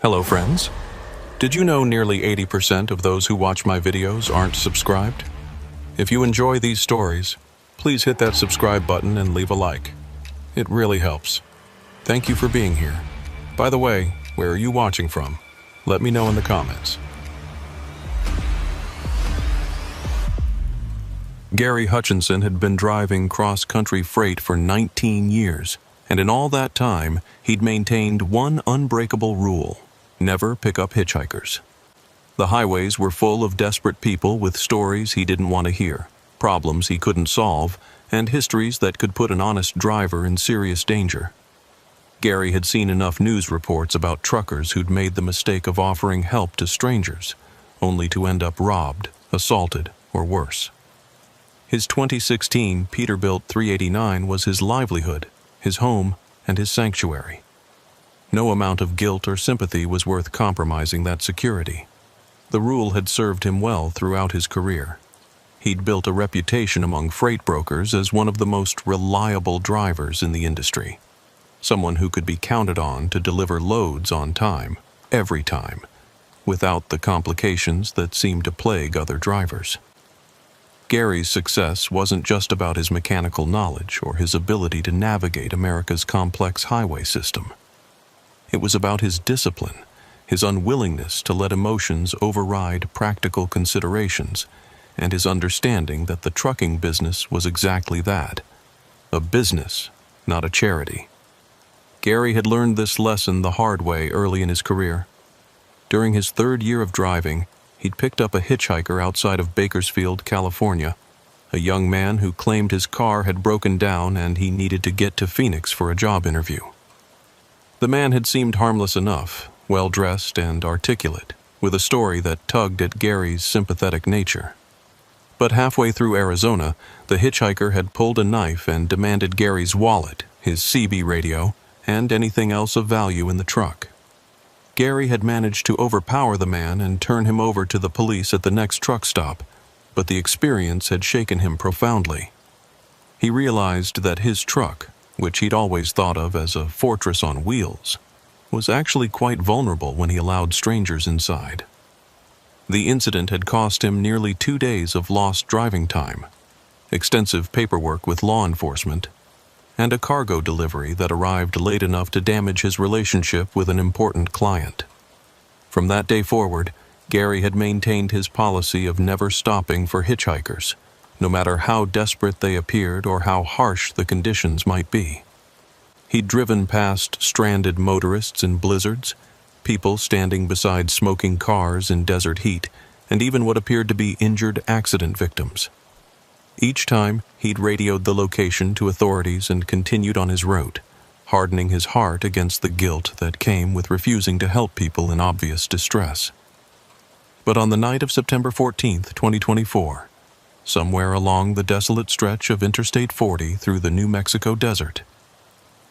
Hello friends. Did you know nearly 80% of those who watch my videos aren't subscribed? If you enjoy these stories, please hit that subscribe button and leave a like. It really helps. Thank you for being here. By the way, where are you watching from? Let me know in the comments. Gary Hutchinson had been driving cross-country freight for 19 years, and in all that time, he'd maintained one unbreakable rule: never pick up hitchhikers. The highways were full of desperate people with stories he didn't want to hear, problems he couldn't solve, and histories that could put an honest driver in serious danger. Gary had seen enough news reports about truckers who'd made the mistake of offering help to strangers, only to end up robbed, assaulted, or worse. His 2016 Peterbilt 389 was his livelihood, his home, and his sanctuary. No amount of guilt or sympathy was worth compromising that security. The rule had served him well throughout his career. He'd built a reputation among freight brokers as one of the most reliable drivers in the industry. Someone who could be counted on to deliver loads on time, every time, without the complications that seemed to plague other drivers. Gary's success wasn't just about his mechanical knowledge or his ability to navigate America's complex highway system. It was about his discipline, his unwillingness to let emotions override practical considerations, and his understanding that the trucking business was exactly that: a business, not a charity. Gary had learned this lesson the hard way early in his career. During his third year of driving, he'd picked up a hitchhiker outside of Bakersfield, California, a young man who claimed his car had broken down and he needed to get to Phoenix for a job interview. The man had seemed harmless enough, well-dressed and articulate, with a story that tugged at Gary's sympathetic nature. But halfway through Arizona, the hitchhiker had pulled a knife and demanded Gary's wallet, his CB radio, and anything else of value in the truck. Gary had managed to overpower the man and turn him over to the police at the next truck stop, but the experience had shaken him profoundly. He realized that his truck, which he'd always thought of as a fortress on wheels, was actually quite vulnerable when he allowed strangers inside. The incident had cost him nearly 2 days of lost driving time, extensive paperwork with law enforcement, and a cargo delivery that arrived late enough to damage his relationship with an important client. From that day forward, Gary had maintained his policy of never stopping for hitchhikers, no matter how desperate they appeared or how harsh the conditions might be. He'd driven past stranded motorists in blizzards, people standing beside smoking cars in desert heat, and even what appeared to be injured accident victims. Each time, he'd radioed the location to authorities and continued on his route, hardening his heart against the guilt that came with refusing to help people in obvious distress. But on the night of September 14th, 2024, somewhere along the desolate stretch of Interstate 40 through the New Mexico desert,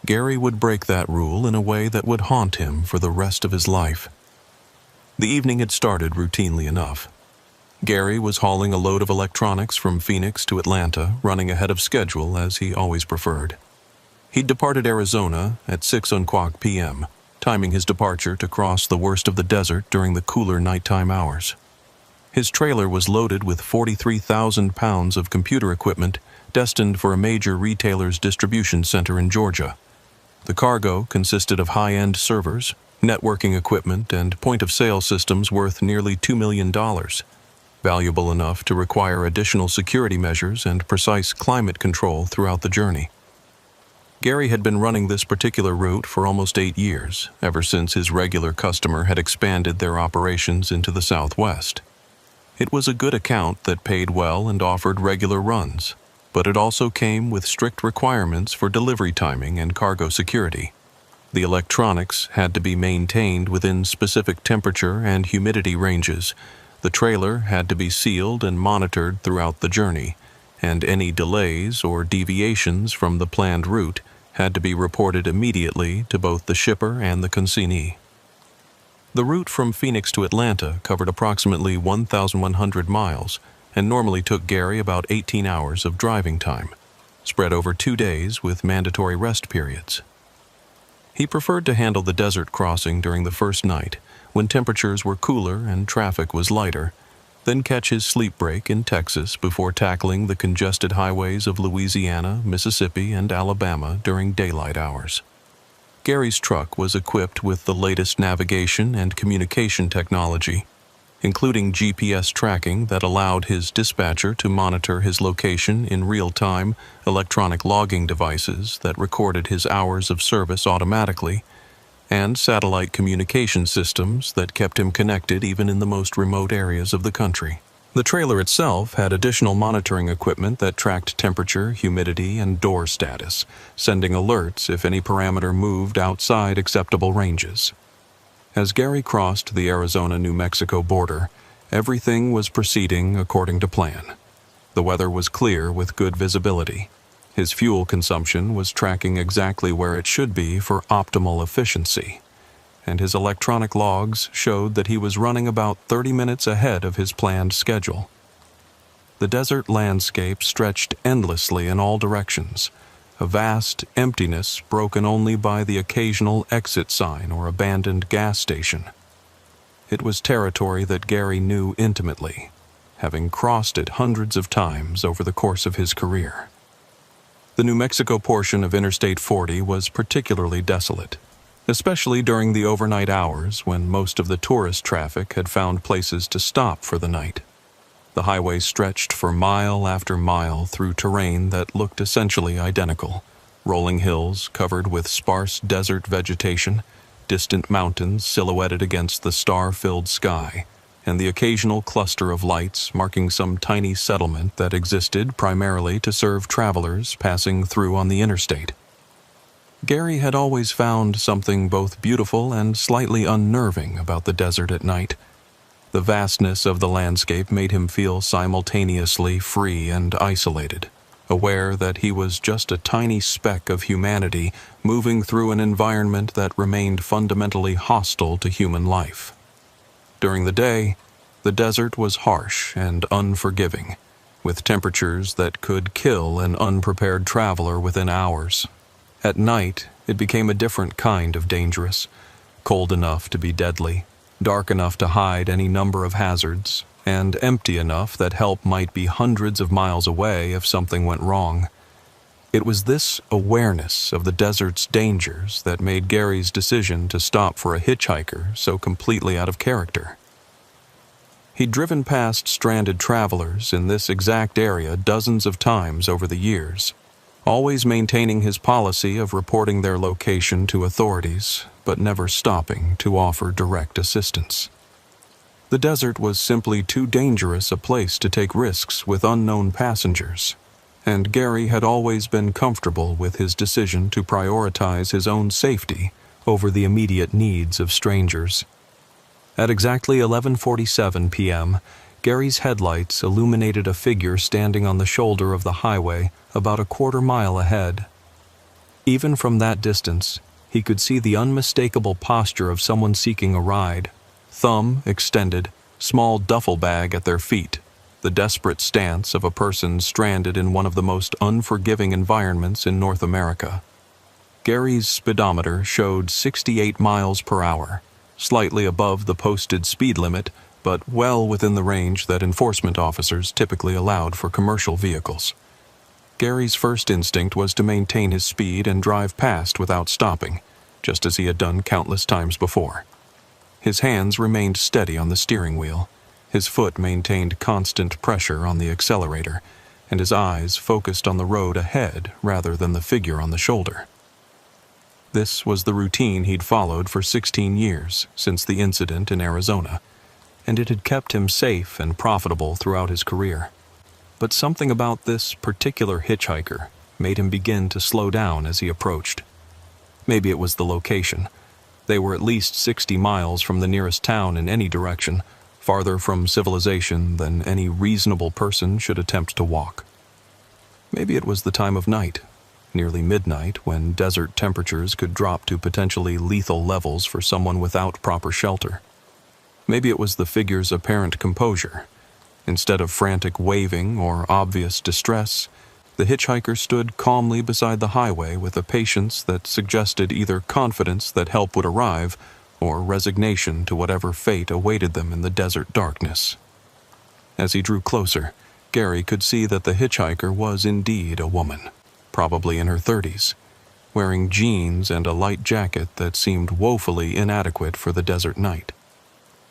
Gary would break that rule in a way that would haunt him for the rest of his life. The evening had started routinely enough. Gary was hauling a load of electronics from Phoenix to Atlanta, running ahead of schedule as he always preferred. He'd departed Arizona at 6:00 p.m., timing his departure to cross the worst of the desert during the cooler nighttime hours. His trailer was loaded with 43,000 pounds of computer equipment destined for a major retailer's distribution center in Georgia. The cargo consisted of high-end servers, networking equipment, and point-of-sale systems worth nearly $2 million, valuable enough to require additional security measures and precise climate control throughout the journey. Gary had been running this particular route for almost 8 years, ever since his regular customer had expanded their operations into the Southwest. It was a good account that paid well and offered regular runs, but it also came with strict requirements for delivery timing and cargo security. The electronics had to be maintained within specific temperature and humidity ranges, the trailer had to be sealed and monitored throughout the journey, and any delays or deviations from the planned route had to be reported immediately to both the shipper and the consignee. The route from Phoenix to Atlanta covered approximately 1,100 miles and normally took Gary about 18 hours of driving time, spread over 2 days with mandatory rest periods. He preferred to handle the desert crossing during the first night, when temperatures were cooler and traffic was lighter, then catch his sleep break in Texas before tackling the congested highways of Louisiana, Mississippi, and Alabama during daylight hours. Gary's truck was equipped with the latest navigation and communication technology, including GPS tracking that allowed his dispatcher to monitor his location in real time, electronic logging devices that recorded his hours of service automatically, and satellite communication systems that kept him connected even in the most remote areas of the country. The trailer itself had additional monitoring equipment that tracked temperature, humidity, and door status, sending alerts if any parameter moved outside acceptable ranges. As Gary crossed the Arizona-New Mexico border, everything was proceeding according to plan. The weather was clear with good visibility. His fuel consumption was tracking exactly where it should be for optimal efficiency, and his electronic logs showed that he was running about 30 minutes ahead of his planned schedule. The desert landscape stretched endlessly in all directions, a vast emptiness broken only by the occasional exit sign or abandoned gas station. It was territory that Gary knew intimately, having crossed it hundreds of times over the course of his career. The New Mexico portion of Interstate 40 was particularly desolate, especially during the overnight hours when most of the tourist traffic had found places to stop for the night. The highway stretched for mile after mile through terrain that looked essentially identical: rolling hills covered with sparse desert vegetation, distant mountains silhouetted against the star-filled sky, and the occasional cluster of lights marking some tiny settlement that existed primarily to serve travelers passing through on the interstate. Gary had always found something both beautiful and slightly unnerving about the desert at night. The vastness of the landscape made him feel simultaneously free and isolated, aware that he was just a tiny speck of humanity moving through an environment that remained fundamentally hostile to human life. During the day, the desert was harsh and unforgiving, with temperatures that could kill an unprepared traveler within hours. At night, it became a different kind of dangerous, cold enough to be deadly, dark enough to hide any number of hazards, and empty enough that help might be hundreds of miles away if something went wrong. It was this awareness of the desert's dangers that made Gary's decision to stop for a hitchhiker so completely out of character. He'd driven past stranded travelers in this exact area dozens of times over the years, always maintaining his policy of reporting their location to authorities, but never stopping to offer direct assistance. The desert was simply too dangerous a place to take risks with unknown passengers, and Gary had always been comfortable with his decision to prioritize his own safety over the immediate needs of strangers. At exactly 11:47 p.m., Gary's headlights illuminated a figure standing on the shoulder of the highway about a quarter mile ahead. Even from that distance, he could see the unmistakable posture of someone seeking a ride, thumb extended, small duffel bag at their feet, the desperate stance of a person stranded in one of the most unforgiving environments in North America. Gary's speedometer showed 68 miles per hour, slightly above the posted speed limit, but well within the range that enforcement officers typically allowed for commercial vehicles. Gary's first instinct was to maintain his speed and drive past without stopping, just as he had done countless times before. His hands remained steady on the steering wheel, his foot maintained constant pressure on the accelerator, and his eyes focused on the road ahead rather than the figure on the shoulder. This was the routine he'd followed for 16 years since the incident in Arizona, and it had kept him safe and profitable throughout his career. But something about this particular hitchhiker made him begin to slow down as he approached. Maybe it was the location. They were at least 60 miles from the nearest town in any direction, farther from civilization than any reasonable person should attempt to walk. Maybe it was the time of night, nearly midnight, when desert temperatures could drop to potentially lethal levels for someone without proper shelter. Maybe it was the figure's apparent composure. Instead of frantic waving or obvious distress, The hitchhiker stood calmly beside the highway with a patience that suggested either confidence that help would arrive or resignation to whatever fate awaited them in the desert darkness. As he drew closer, Gary could see that the hitchhiker was indeed a woman, probably in her 30s, wearing jeans and a light jacket that seemed woefully inadequate for the desert night.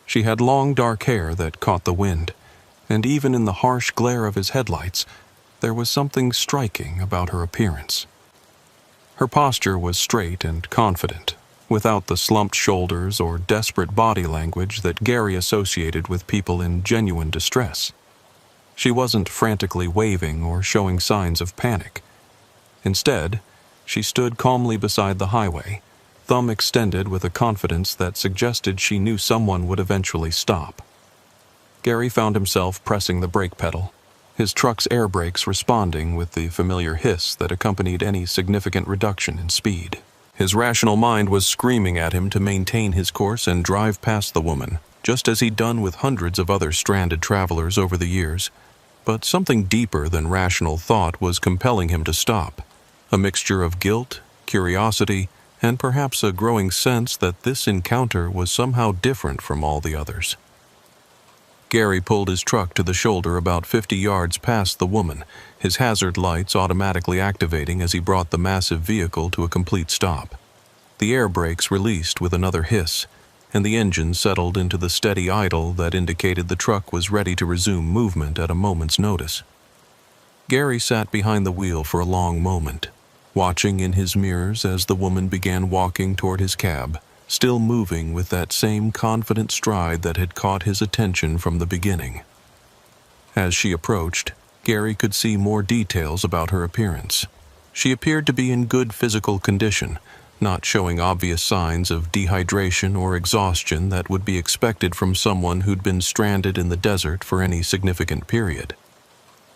She had long dark hair that caught the wind, and even in the harsh glare of his headlights, there was something striking about her appearance. Her posture was straight and confident, without the slumped shoulders or desperate body language that Gary associated with people in genuine distress. She wasn't frantically waving or showing signs of panic. Instead, she stood calmly beside the highway, thumb extended with a confidence that suggested she knew someone would eventually stop. Gary found himself pressing the brake pedal, his truck's air brakes responding with the familiar hiss that accompanied any significant reduction in speed. His rational mind was screaming at him to maintain his course and drive past the woman, just as he'd done with hundreds of other stranded travelers over the years. But something deeper than rational thought was compelling him to stop, a mixture of guilt, curiosity, and perhaps a growing sense that this encounter was somehow different from all the others. Gary pulled his truck to the shoulder about 50 yards past the woman, his hazard lights automatically activating as he brought the massive vehicle to a complete stop. The air brakes released with another hiss, and the engine settled into the steady idle that indicated the truck was ready to resume movement at a moment's notice. Gary sat behind the wheel for a long moment, watching in his mirrors as the woman began walking toward his cab, still moving with that same confident stride that had caught his attention from the beginning. As she approached, Gary could see more details about her appearance. She appeared to be in good physical condition, not showing obvious signs of dehydration or exhaustion that would be expected from someone who'd been stranded in the desert for any significant period.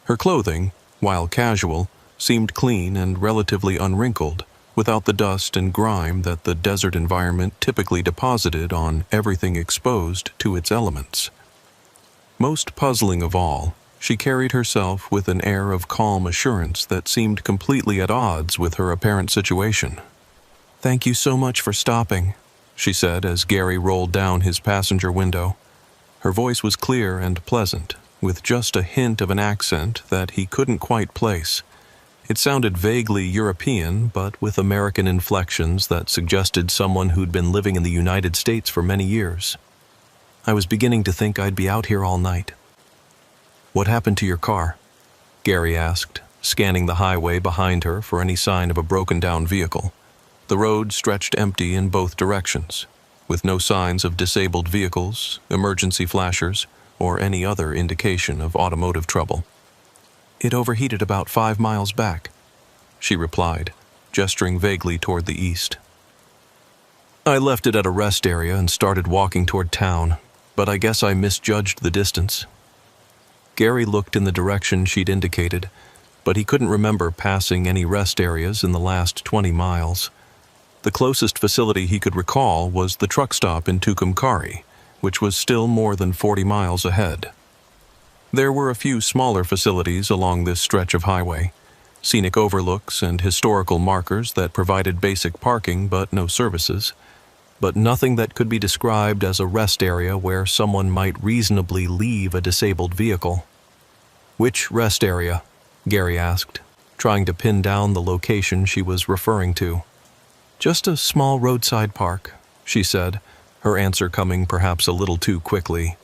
Her clothing, while casual, seemed clean and relatively unwrinkled, without the dust and grime that the desert environment typically deposited on everything exposed to its elements. Most puzzling of all, she carried herself with an air of calm assurance that seemed completely at odds with her apparent situation. "Thank you so much for stopping," she said as Gary rolled down his passenger window. Her voice was clear and pleasant, with just a hint of an accent that he couldn't quite place. It sounded vaguely European, but with American inflections that suggested someone who'd been living in the United States for many years. "I was beginning to think I'd be out here all night." "What happened to your car?" Gary asked, scanning the highway behind her for any sign of a broken-down vehicle. The road stretched empty in both directions, with no signs of disabled vehicles, emergency flashers, or any other indication of automotive trouble. "It overheated about 5 miles back," she replied, gesturing vaguely toward the east. "I left it at a rest area and started walking toward town, but I guess I misjudged the distance." Gary looked in the direction she'd indicated, but he couldn't remember passing any rest areas in the last 20 miles. The closest facility he could recall was the truck stop in Tucumcari, which was still more than 40 miles ahead. There were a few smaller facilities along this stretch of highway, scenic overlooks and historical markers that provided basic parking but no services, but nothing that could be described as a rest area where someone might reasonably leave a disabled vehicle. "Which rest area?" Gary asked, trying to pin down the location she was referring to. "Just a small roadside park," she said, her answer coming perhaps a little too quickly.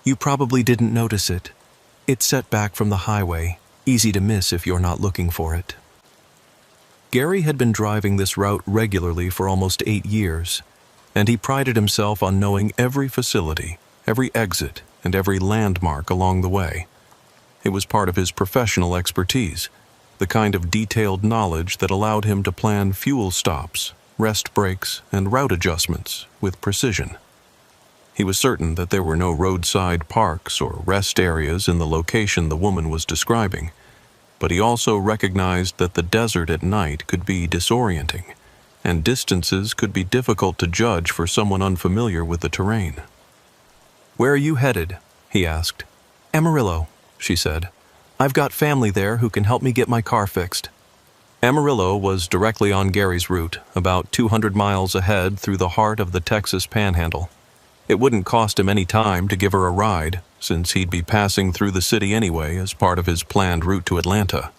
"You probably didn't notice it. It's set back from the highway, easy to miss if you're not looking for it." Gary had been driving this route regularly for almost 8 years, and he prided himself on knowing every facility, every exit, and every landmark along the way. It was part of his professional expertise, the kind of detailed knowledge that allowed him to plan fuel stops, rest breaks, and route adjustments with precision. He was certain that there were no roadside parks or rest areas in the location the woman was describing, but he also recognized that the desert at night could be disorienting, and distances could be difficult to judge for someone unfamiliar with the terrain. "Where are you headed?" he asked. "Amarillo," she said. I've got family there who can help me get my car fixed." Amarillo was directly on Gary's route, about 200 miles ahead through the heart of the Texas Panhandle. It wouldn't cost him any time to give her a ride, since he'd be passing through the city anyway as part of his planned route to Atlanta.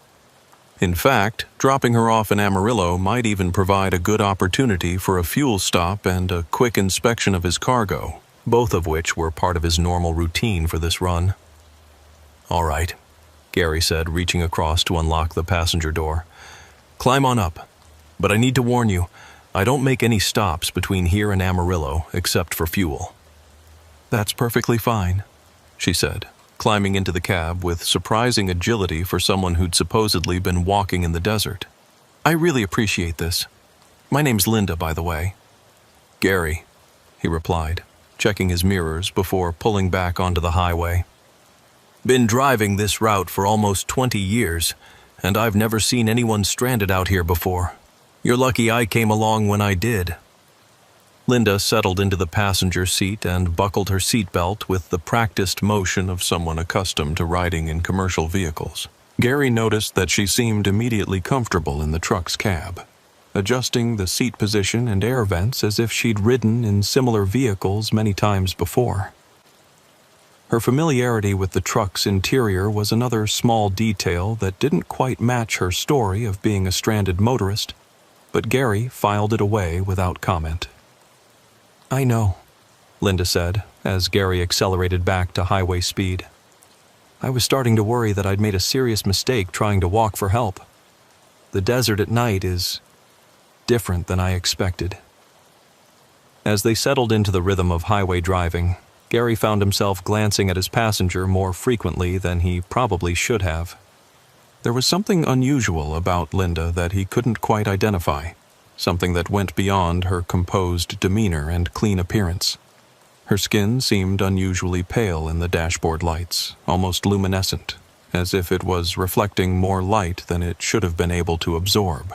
In fact, dropping her off in Amarillo might even provide a good opportunity for a fuel stop and a quick inspection of his cargo, both of which were part of his normal routine for this run. "All right," Gary said, reaching across to unlock the passenger door. "Climb on up. But I need to warn you, I don't make any stops between here and Amarillo except for fuel." "That's perfectly fine," she said, climbing into the cab with surprising agility for someone who'd supposedly been walking in the desert. "I really appreciate this. My name's Linda, by the way." "Gary," he replied, checking his mirrors before pulling back onto the highway. "Been driving this route for almost 20 years, and I've never seen anyone stranded out here before. You're lucky I came along when I did." Linda settled into the passenger seat and buckled her seatbelt with the practiced motion of someone accustomed to riding in commercial vehicles. Gary noticed that she seemed immediately comfortable in the truck's cab, adjusting the seat position and air vents as if she'd ridden in similar vehicles many times before. Her familiarity with the truck's interior was another small detail that didn't quite match her story of being a stranded motorist, but Gary filed it away without comment. "I know," Linda said, as Gary accelerated back to highway speed. "I was starting to worry that I'd made a serious mistake trying to walk for help. The desert at night is different than I expected." As they settled into the rhythm of highway driving, Gary found himself glancing at his passenger more frequently than he probably should have. There was something unusual about Linda that he couldn't quite identify, something that went beyond her composed demeanor and clean appearance. Her skin seemed unusually pale in the dashboard lights, almost luminescent, as if it was reflecting more light than it should have been able to absorb.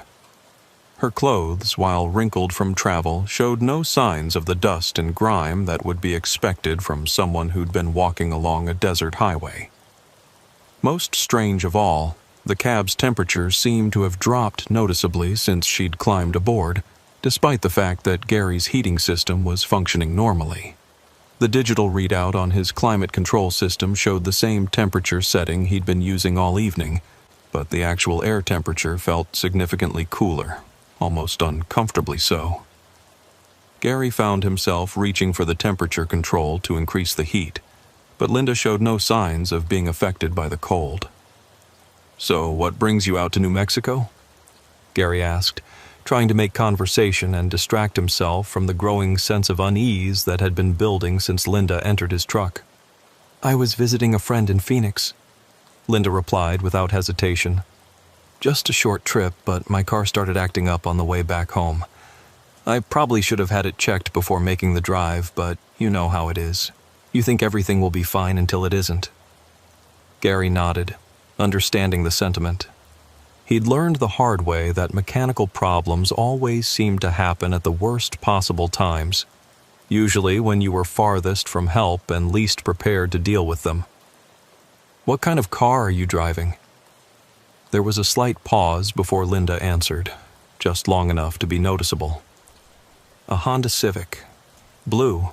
Her clothes, while wrinkled from travel, showed no signs of the dust and grime that would be expected from someone who'd been walking along a desert highway. Most strange of all, the cab's temperature seemed to have dropped noticeably since she'd climbed aboard, despite the fact that Gary's heating system was functioning normally. The digital readout on his climate control system showed the same temperature setting he'd been using all evening, but the actual air temperature felt significantly cooler, almost uncomfortably so. Gary found himself reaching for the temperature control to increase the heat, but Linda showed no signs of being affected by the cold. "So, what brings you out to New Mexico?" Gary asked, trying to make conversation and distract himself from the growing sense of unease that had been building since Linda entered his truck. "I was visiting a friend in Phoenix," Linda replied without hesitation. "Just a short trip, but my car started acting up on the way back home. I probably should have had it checked before making the drive, but you know how it is. You think everything will be fine until it isn't." Gary nodded, understanding the sentiment. He'd learned the hard way that mechanical problems always seemed to happen at the worst possible times, usually when you were farthest from help and least prepared to deal with them. "What kind of car are you driving?" There was a slight pause before Linda answered, just long enough to be noticeable. "A Honda Civic. Blue.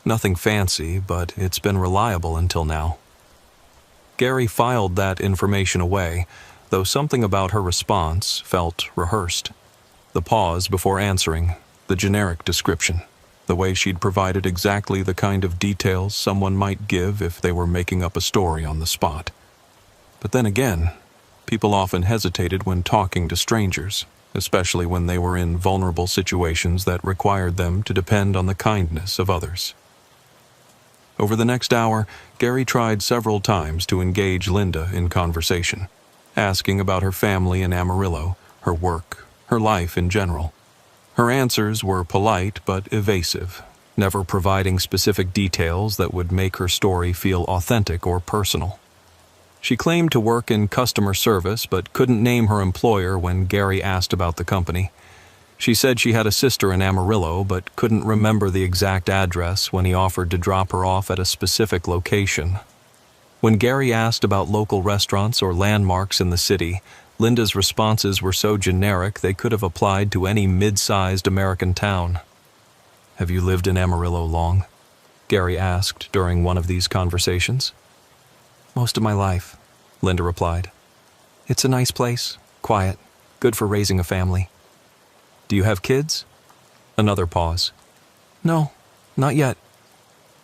Nothing fancy, but it's been reliable until now." Gary filed that information away, though something about her response felt rehearsed. The pause before answering, the generic description, the way she'd provided exactly the kind of details someone might give if they were making up a story on the spot. But then again, people often hesitated when talking to strangers, especially when they were in vulnerable situations that required them to depend on the kindness of others. Over the next hour, Gary tried several times to engage Linda in conversation, asking about her family in Amarillo, her work, her life in general. Her answers were polite but evasive, never providing specific details that would make her story feel authentic or personal. She claimed to work in customer service but couldn't name her employer when Gary asked about the company. She said she had a sister in Amarillo but couldn't remember the exact address when he offered to drop her off at a specific location. When Gary asked about local restaurants or landmarks in the city, Linda's responses were so generic they could have applied to any mid-sized American town. "Have you lived in Amarillo long?" Gary asked during one of these conversations. "Most of my life," Linda replied. "It's a nice place, quiet, good for raising a family." "Do you have kids?" Another pause. "No, not yet.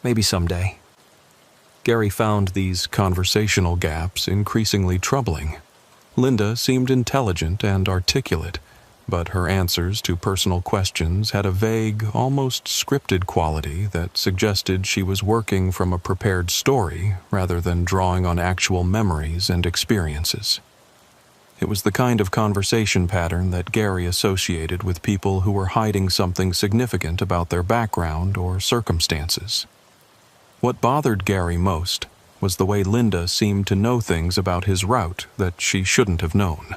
Maybe someday." Gary found these conversational gaps increasingly troubling. Linda seemed intelligent and articulate, but her answers to personal questions had a vague, almost scripted quality that suggested she was working from a prepared story rather than drawing on actual memories and experiences. It was the kind of conversation pattern that Gary associated with people who were hiding something significant about their background or circumstances. What bothered Gary most was the way Linda seemed to know things about his route that she shouldn't have known.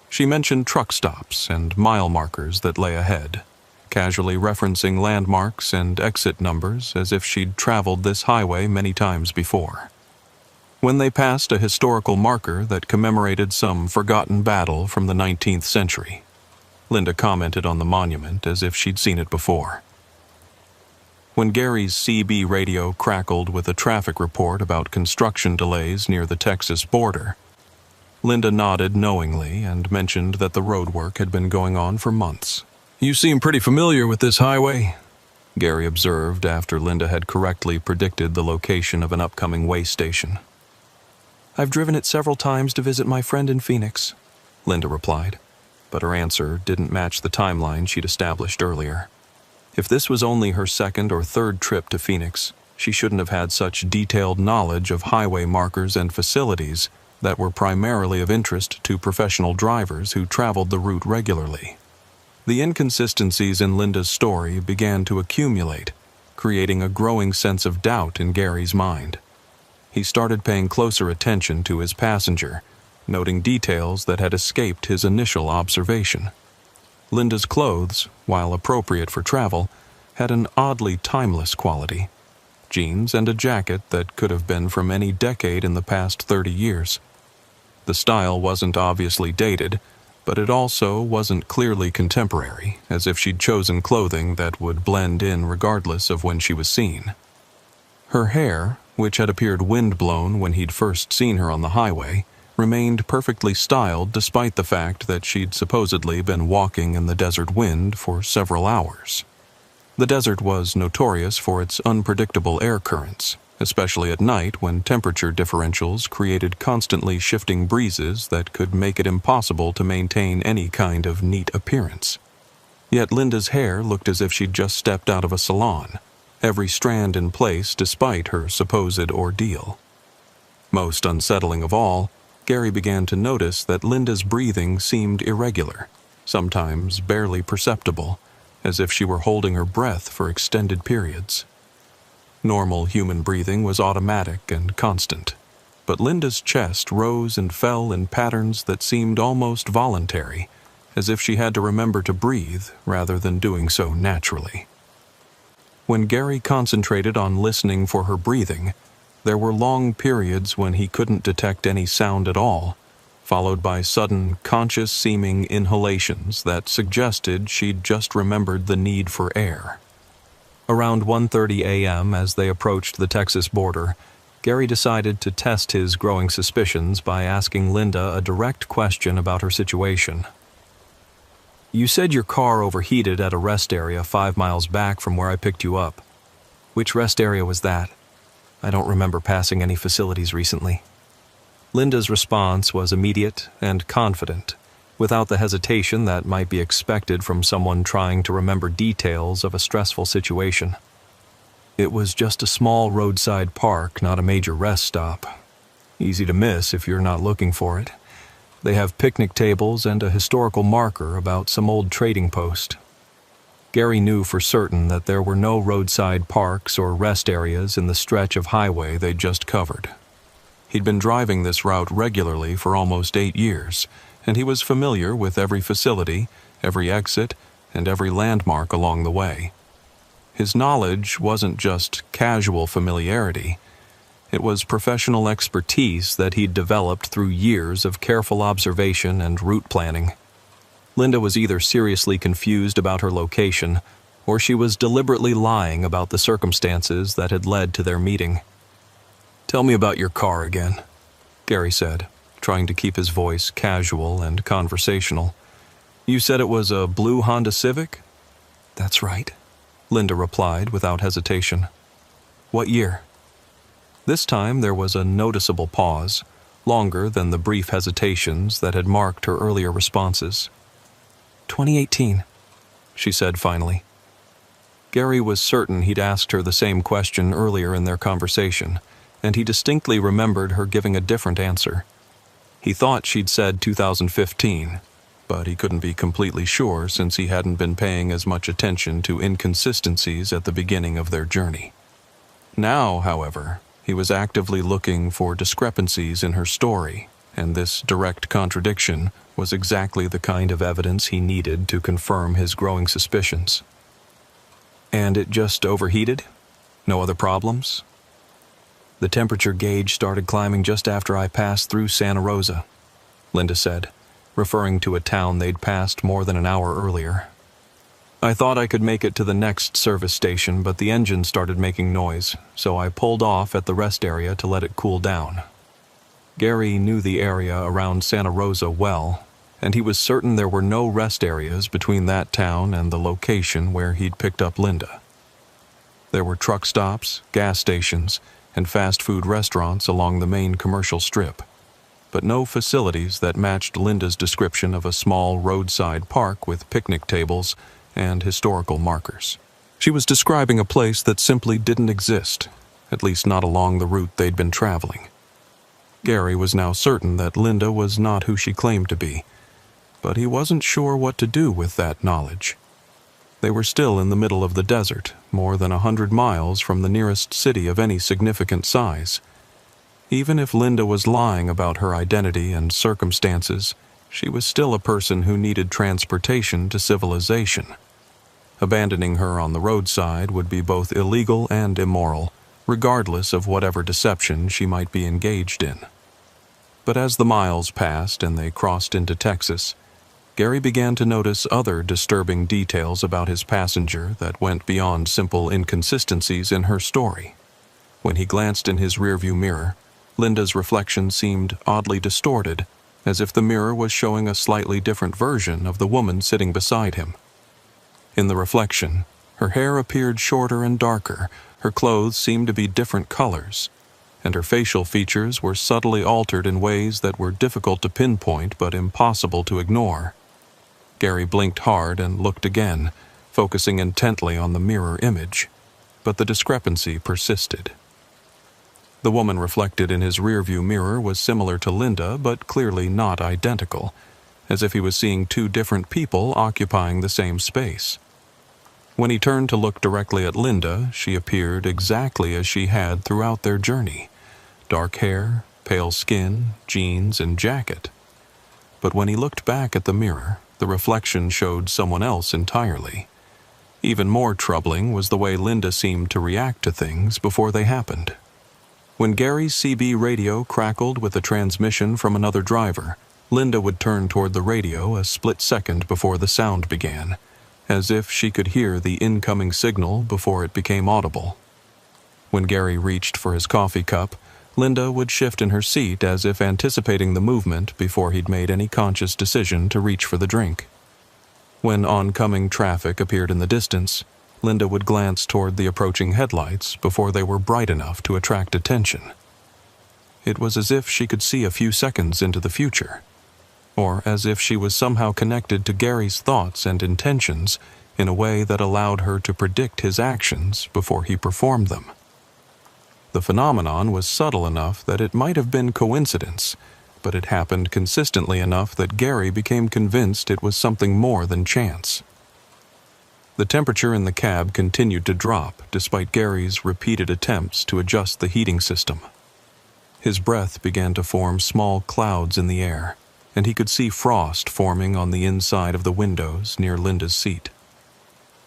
She mentioned truck stops and mile markers that lay ahead, casually referencing landmarks and exit numbers as if she'd traveled this highway many times before. When they passed a historical marker that commemorated some forgotten battle from the 19th century, Linda commented on the monument as if she'd seen it before. When Gary's CB radio crackled with a traffic report about construction delays near the Texas border, Linda nodded knowingly and mentioned that the roadwork had been going on for months. "You seem pretty familiar with this highway," Gary observed after Linda had correctly predicted the location of an upcoming way station. "I've driven it several times to visit my friend in Phoenix," Linda replied, but her answer didn't match the timeline she'd established earlier. If this was only her second or third trip to Phoenix, she shouldn't have had such detailed knowledge of highway markers and facilities that were primarily of interest to professional drivers who traveled the route regularly. The inconsistencies in Linda's story began to accumulate, creating a growing sense of doubt in Gary's mind. He started paying closer attention to his passenger, noting details that had escaped his initial observation. Linda's clothes, while appropriate for travel, had an oddly timeless quality. Jeans and a jacket that could have been from any decade in the past 30 years. The style wasn't obviously dated, but it also wasn't clearly contemporary, as if she'd chosen clothing that would blend in regardless of when she was seen. Her hair, which had appeared wind-blown when he'd first seen her on the highway, remained perfectly styled despite the fact that she'd supposedly been walking in the desert wind for several hours. The desert was notorious for its unpredictable air currents, especially at night when temperature differentials created constantly shifting breezes that could make it impossible to maintain any kind of neat appearance. Yet Linda's hair looked as if she'd just stepped out of a salon, every strand in place despite her supposed ordeal. Most unsettling of all, Gary began to notice that Linda's breathing seemed irregular, sometimes barely perceptible, as if she were holding her breath for extended periods. Normal human breathing was automatic and constant, but Linda's chest rose and fell in patterns that seemed almost voluntary, as if she had to remember to breathe rather than doing so naturally. When Gary concentrated on listening for her breathing, there were long periods when he couldn't detect any sound at all, followed by sudden, conscious-seeming inhalations that suggested she'd just remembered the need for air. Around 1:30 a.m., as they approached the Texas border, Gary decided to test his growing suspicions by asking Linda a direct question about her situation. "You said your car overheated at a rest area 5 miles back from where I picked you up. Which rest area was that? I don't remember passing any facilities recently." Linda's response was immediate and confident, without the hesitation that might be expected from someone trying to remember details of a stressful situation. "It was just a small roadside park, not a major rest stop. Easy to miss if you're not looking for it. They have picnic tables and a historical marker about some old trading post." Gary knew for certain that there were no roadside parks or rest areas in the stretch of highway they'd just covered. He'd been driving this route regularly for almost 8 years, and he was familiar with every facility, every exit, and every landmark along the way. His knowledge wasn't just casual familiarity. It was professional expertise that he'd developed through years of careful observation and route planning. Linda was either seriously confused about her location, or she was deliberately lying about the circumstances that had led to their meeting. "Tell me about your car again," Gary said, trying to keep his voice casual and conversational. "You said it was a blue Honda Civic?" "That's right," Linda replied without hesitation. "What year?" This time there was a noticeable pause, longer than the brief hesitations that had marked her earlier responses. 2018, she said finally. Gary was certain he'd asked her the same question earlier in their conversation, and he distinctly remembered her giving a different answer. He thought she'd said 2015, but he couldn't be completely sure since he hadn't been paying as much attention to inconsistencies at the beginning of their journey. Now, however, he was actively looking for discrepancies in her story, and this direct contradiction was exactly the kind of evidence he needed to confirm his growing suspicions. "And it just overheated? No other problems?" "The temperature gauge started climbing just after I passed through Santa Rosa," Linda said, referring to a town they'd passed more than an hour earlier. "I thought I could make it to the next service station, but the engine started making noise, so I pulled off at the rest area to let it cool down." Gary knew the area around Santa Rosa well, and he was certain there were no rest areas between that town and the location where he'd picked up Linda. There were truck stops, gas stations, and fast food restaurants along the main commercial strip, but no facilities that matched Linda's description of a small roadside park with picnic tables and historical markers. She was describing a place that simply didn't exist, at least not along the route they'd been traveling. Gary was now certain that Linda was not who she claimed to be, but he wasn't sure what to do with that knowledge. They were still in the middle of the desert, more than 100 miles from the nearest city of any significant size. Even if Linda was lying about her identity and circumstances, she was still a person who needed transportation to civilization. Abandoning her on the roadside would be both illegal and immoral, regardless of whatever deception she might be engaged in. But as the miles passed and they crossed into Texas, Gary began to notice other disturbing details about his passenger that went beyond simple inconsistencies in her story. When he glanced in his rearview mirror, Linda's reflection seemed oddly distorted, as if the mirror was showing a slightly different version of the woman sitting beside him. In the reflection, her hair appeared shorter and darker, her clothes seemed to be different colors, and her facial features were subtly altered in ways that were difficult to pinpoint but impossible to ignore. Gary blinked hard and looked again, focusing intently on the mirror image, but the discrepancy persisted. The woman reflected in his rearview mirror was similar to Linda, but clearly not identical, as if he was seeing two different people occupying the same space. When he turned to look directly at Linda, she appeared exactly as she had throughout their journey: dark hair, pale skin, jeans, and jacket. But when he looked back at the mirror, the reflection showed someone else entirely. Even more troubling was the way Linda seemed to react to things before they happened. When Gary's CB radio crackled with a transmission from another driver, Linda would turn toward the radio a split second before the sound began, as if she could hear the incoming signal before it became audible. When Gary reached for his coffee cup, Linda would shift in her seat as if anticipating the movement before he'd made any conscious decision to reach for the drink. When oncoming traffic appeared in the distance, Linda would glance toward the approaching headlights before they were bright enough to attract attention. It was as if she could see a few seconds into the future, or as if she was somehow connected to Gary's thoughts and intentions in a way that allowed her to predict his actions before he performed them. The phenomenon was subtle enough that it might have been coincidence, but it happened consistently enough that Gary became convinced it was something more than chance. The temperature in the cab continued to drop despite Gary's repeated attempts to adjust the heating system. His breath began to form small clouds in the air, and he could see frost forming on the inside of the windows near Linda's seat.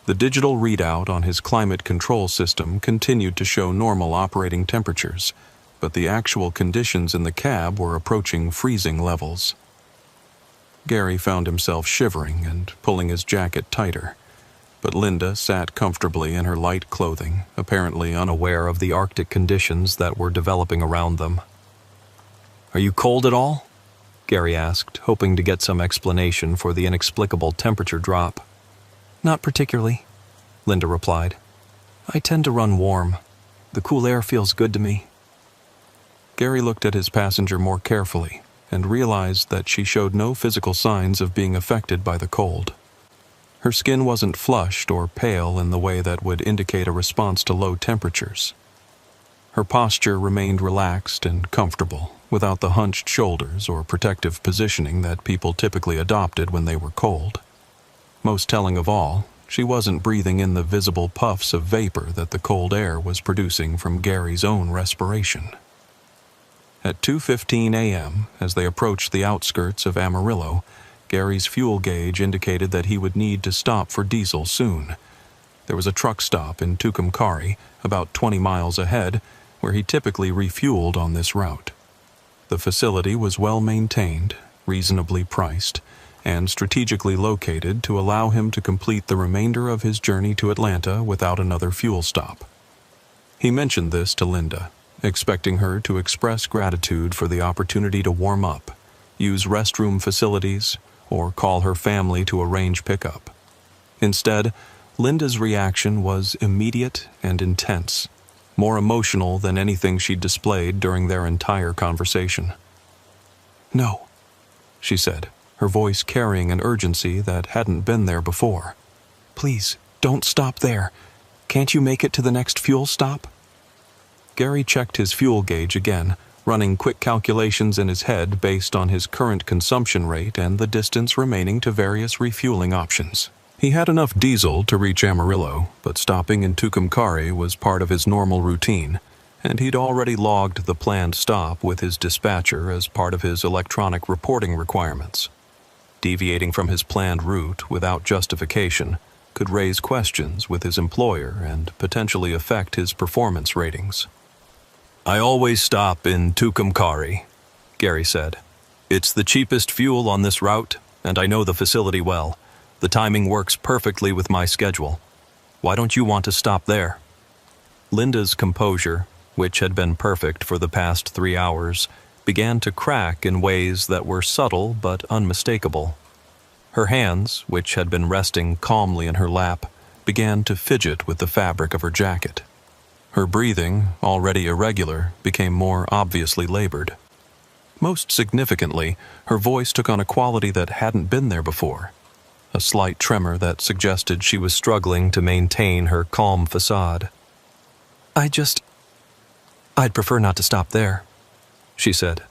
The digital readout on his climate control system continued to show normal operating temperatures, but the actual conditions in the cab were approaching freezing levels. Gary found himself shivering and pulling his jacket tighter, but Linda sat comfortably in her light clothing, apparently unaware of the Arctic conditions that were developing around them. "Are you cold at all?" Gary asked, hoping to get some explanation for the inexplicable temperature drop. "Not particularly," Linda replied. "I tend to run warm. The cool air feels good to me." Gary looked at his passenger more carefully and realized that she showed no physical signs of being affected by the cold. Her skin wasn't flushed or pale in the way that would indicate a response to low temperatures. Her posture remained relaxed and comfortable, without the hunched shoulders or protective positioning that people typically adopted when they were cold. Most telling of all, she wasn't breathing in the visible puffs of vapor that the cold air was producing from Gary's own respiration. At 2:15 a.m., as they approached the outskirts of Amarillo, Gary's fuel gauge indicated that he would need to stop for diesel soon. There was a truck stop in Tucumcari, about 20 miles ahead, where he typically refueled on this route. The facility was well maintained, reasonably priced, and strategically located to allow him to complete the remainder of his journey to Atlanta without another fuel stop. He mentioned this to Linda, expecting her to express gratitude for the opportunity to warm up, use restroom facilities, or call her family to arrange pickup. Instead, Linda's reaction was immediate and intense, more emotional than anything she'd displayed during their entire conversation. "No," she said, her voice carrying an urgency that hadn't been there before. "Please, don't stop there. Can't you make it to the next fuel stop?" Gary checked his fuel gauge again, running quick calculations in his head based on his current consumption rate and the distance remaining to various refueling options. He had enough diesel to reach Amarillo, but stopping in Tucumcari was part of his normal routine, and he'd already logged the planned stop with his dispatcher as part of his electronic reporting requirements. Deviating from his planned route without justification could raise questions with his employer and potentially affect his performance ratings. "I always stop in Tucumcari," Gary said. "It's the cheapest fuel on this route, and I know the facility well. The timing works perfectly with my schedule. Why don't you want to stop there?" Linda's composure, which had been perfect for the past 3 hours, began to crack in ways that were subtle but unmistakable. Her hands, which had been resting calmly in her lap, began to fidget with the fabric of her jacket. Her breathing, already irregular, became more obviously labored. Most significantly, her voice took on a quality that hadn't been there before, a slight tremor that suggested she was struggling to maintain her calm facade. I'd prefer not to stop there," she said.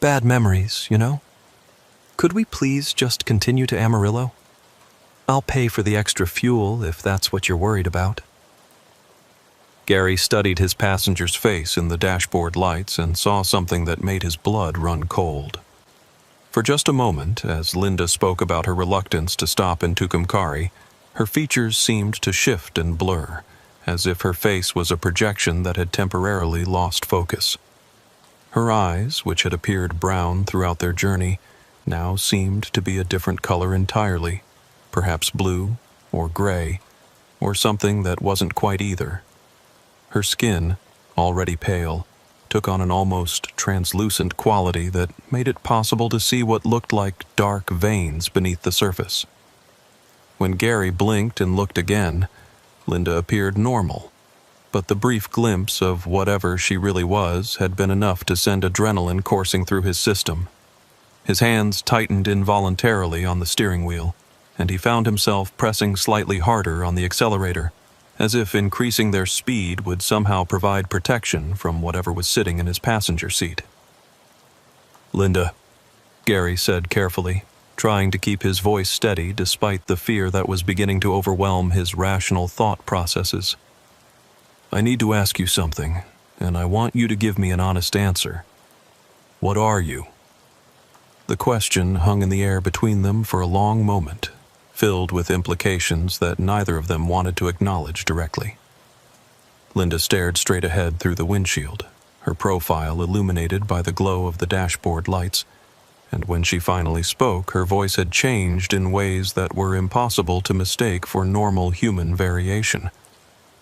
"Bad memories, you know? Could we please just continue to Amarillo? I'll pay for the extra fuel if that's what you're worried about." Gary studied his passenger's face in the dashboard lights and saw something that made his blood run cold. For just a moment, as Linda spoke about her reluctance to stop in Tucumcari, her features seemed to shift and blur, as if her face was a projection that had temporarily lost focus. Her eyes, which had appeared brown throughout their journey, now seemed to be a different color entirely, perhaps blue or gray, or something that wasn't quite either. Her skin, already pale, took on an almost translucent quality that made it possible to see what looked like dark veins beneath the surface. When Gary blinked and looked again, Linda appeared normal, but the brief glimpse of whatever she really was had been enough to send adrenaline coursing through his system. His hands tightened involuntarily on the steering wheel, and he found himself pressing slightly harder on the accelerator, as if increasing their speed would somehow provide protection from whatever was sitting in his passenger seat. "Linda," Gary said carefully, trying to keep his voice steady despite the fear that was beginning to overwhelm his rational thought processes. "I need to ask you something, and I want you to give me an honest answer. What are you?" The question hung in the air between them for a long moment, filled with implications that neither of them wanted to acknowledge directly. Linda stared straight ahead through the windshield, her profile illuminated by the glow of the dashboard lights, and when she finally spoke, her voice had changed in ways that were impossible to mistake for normal human variation.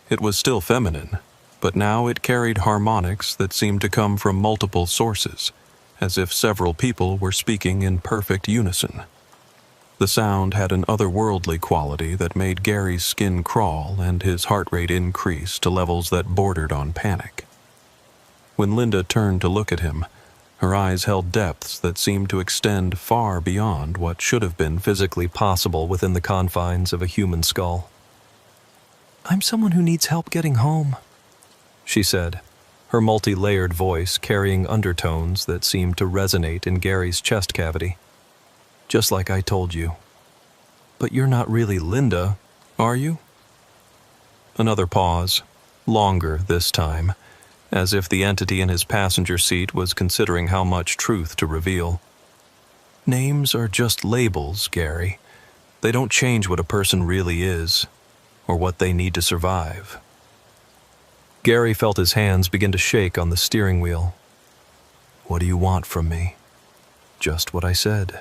It was still feminine, but now it carried harmonics that seemed to come from multiple sources, as if several people were speaking in perfect unison. The sound had an otherworldly quality that made Gary's skin crawl and his heart rate increase to levels that bordered on panic. When Linda turned to look at him, her eyes held depths that seemed to extend far beyond what should have been physically possible within the confines of a human skull. "I'm someone who needs help getting home," she said, her multi-layered voice carrying undertones that seemed to resonate in Gary's chest cavity. "Just like I told you. But you're not really Linda, are you?" Another pause, longer this time, as if the entity in his passenger seat was considering how much truth to reveal. "Names are just labels, Gary. They don't change what a person really is, or what they need to survive." Gary felt his hands begin to shake on the steering wheel. "What do you want from me?" "Just what I said.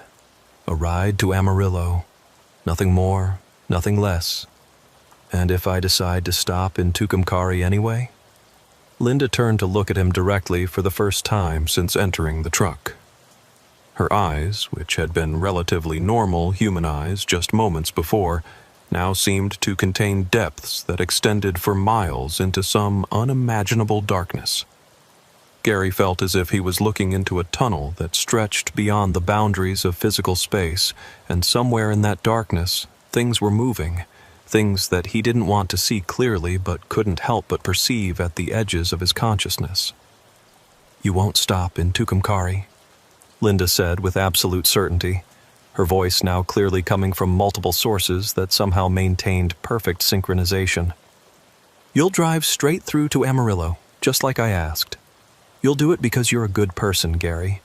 A ride to Amarillo. Nothing more, nothing less. And if I decide to stop in Tucumcari anyway?" Linda turned to look at him directly for the first time since entering the truck. Her eyes, which had been relatively normal human eyes just moments before, now seemed to contain depths that extended for miles into some unimaginable darkness. Gary felt as if he was looking into a tunnel that stretched beyond the boundaries of physical space, and somewhere in that darkness, things were moving, things that he didn't want to see clearly but couldn't help but perceive at the edges of his consciousness. "You won't stop in Tucumcari," Linda said with absolute certainty, her voice now clearly coming from multiple sources that somehow maintained perfect synchronization. "You'll drive straight through to Amarillo, just like I asked. You'll do it because you're a good person, Gary,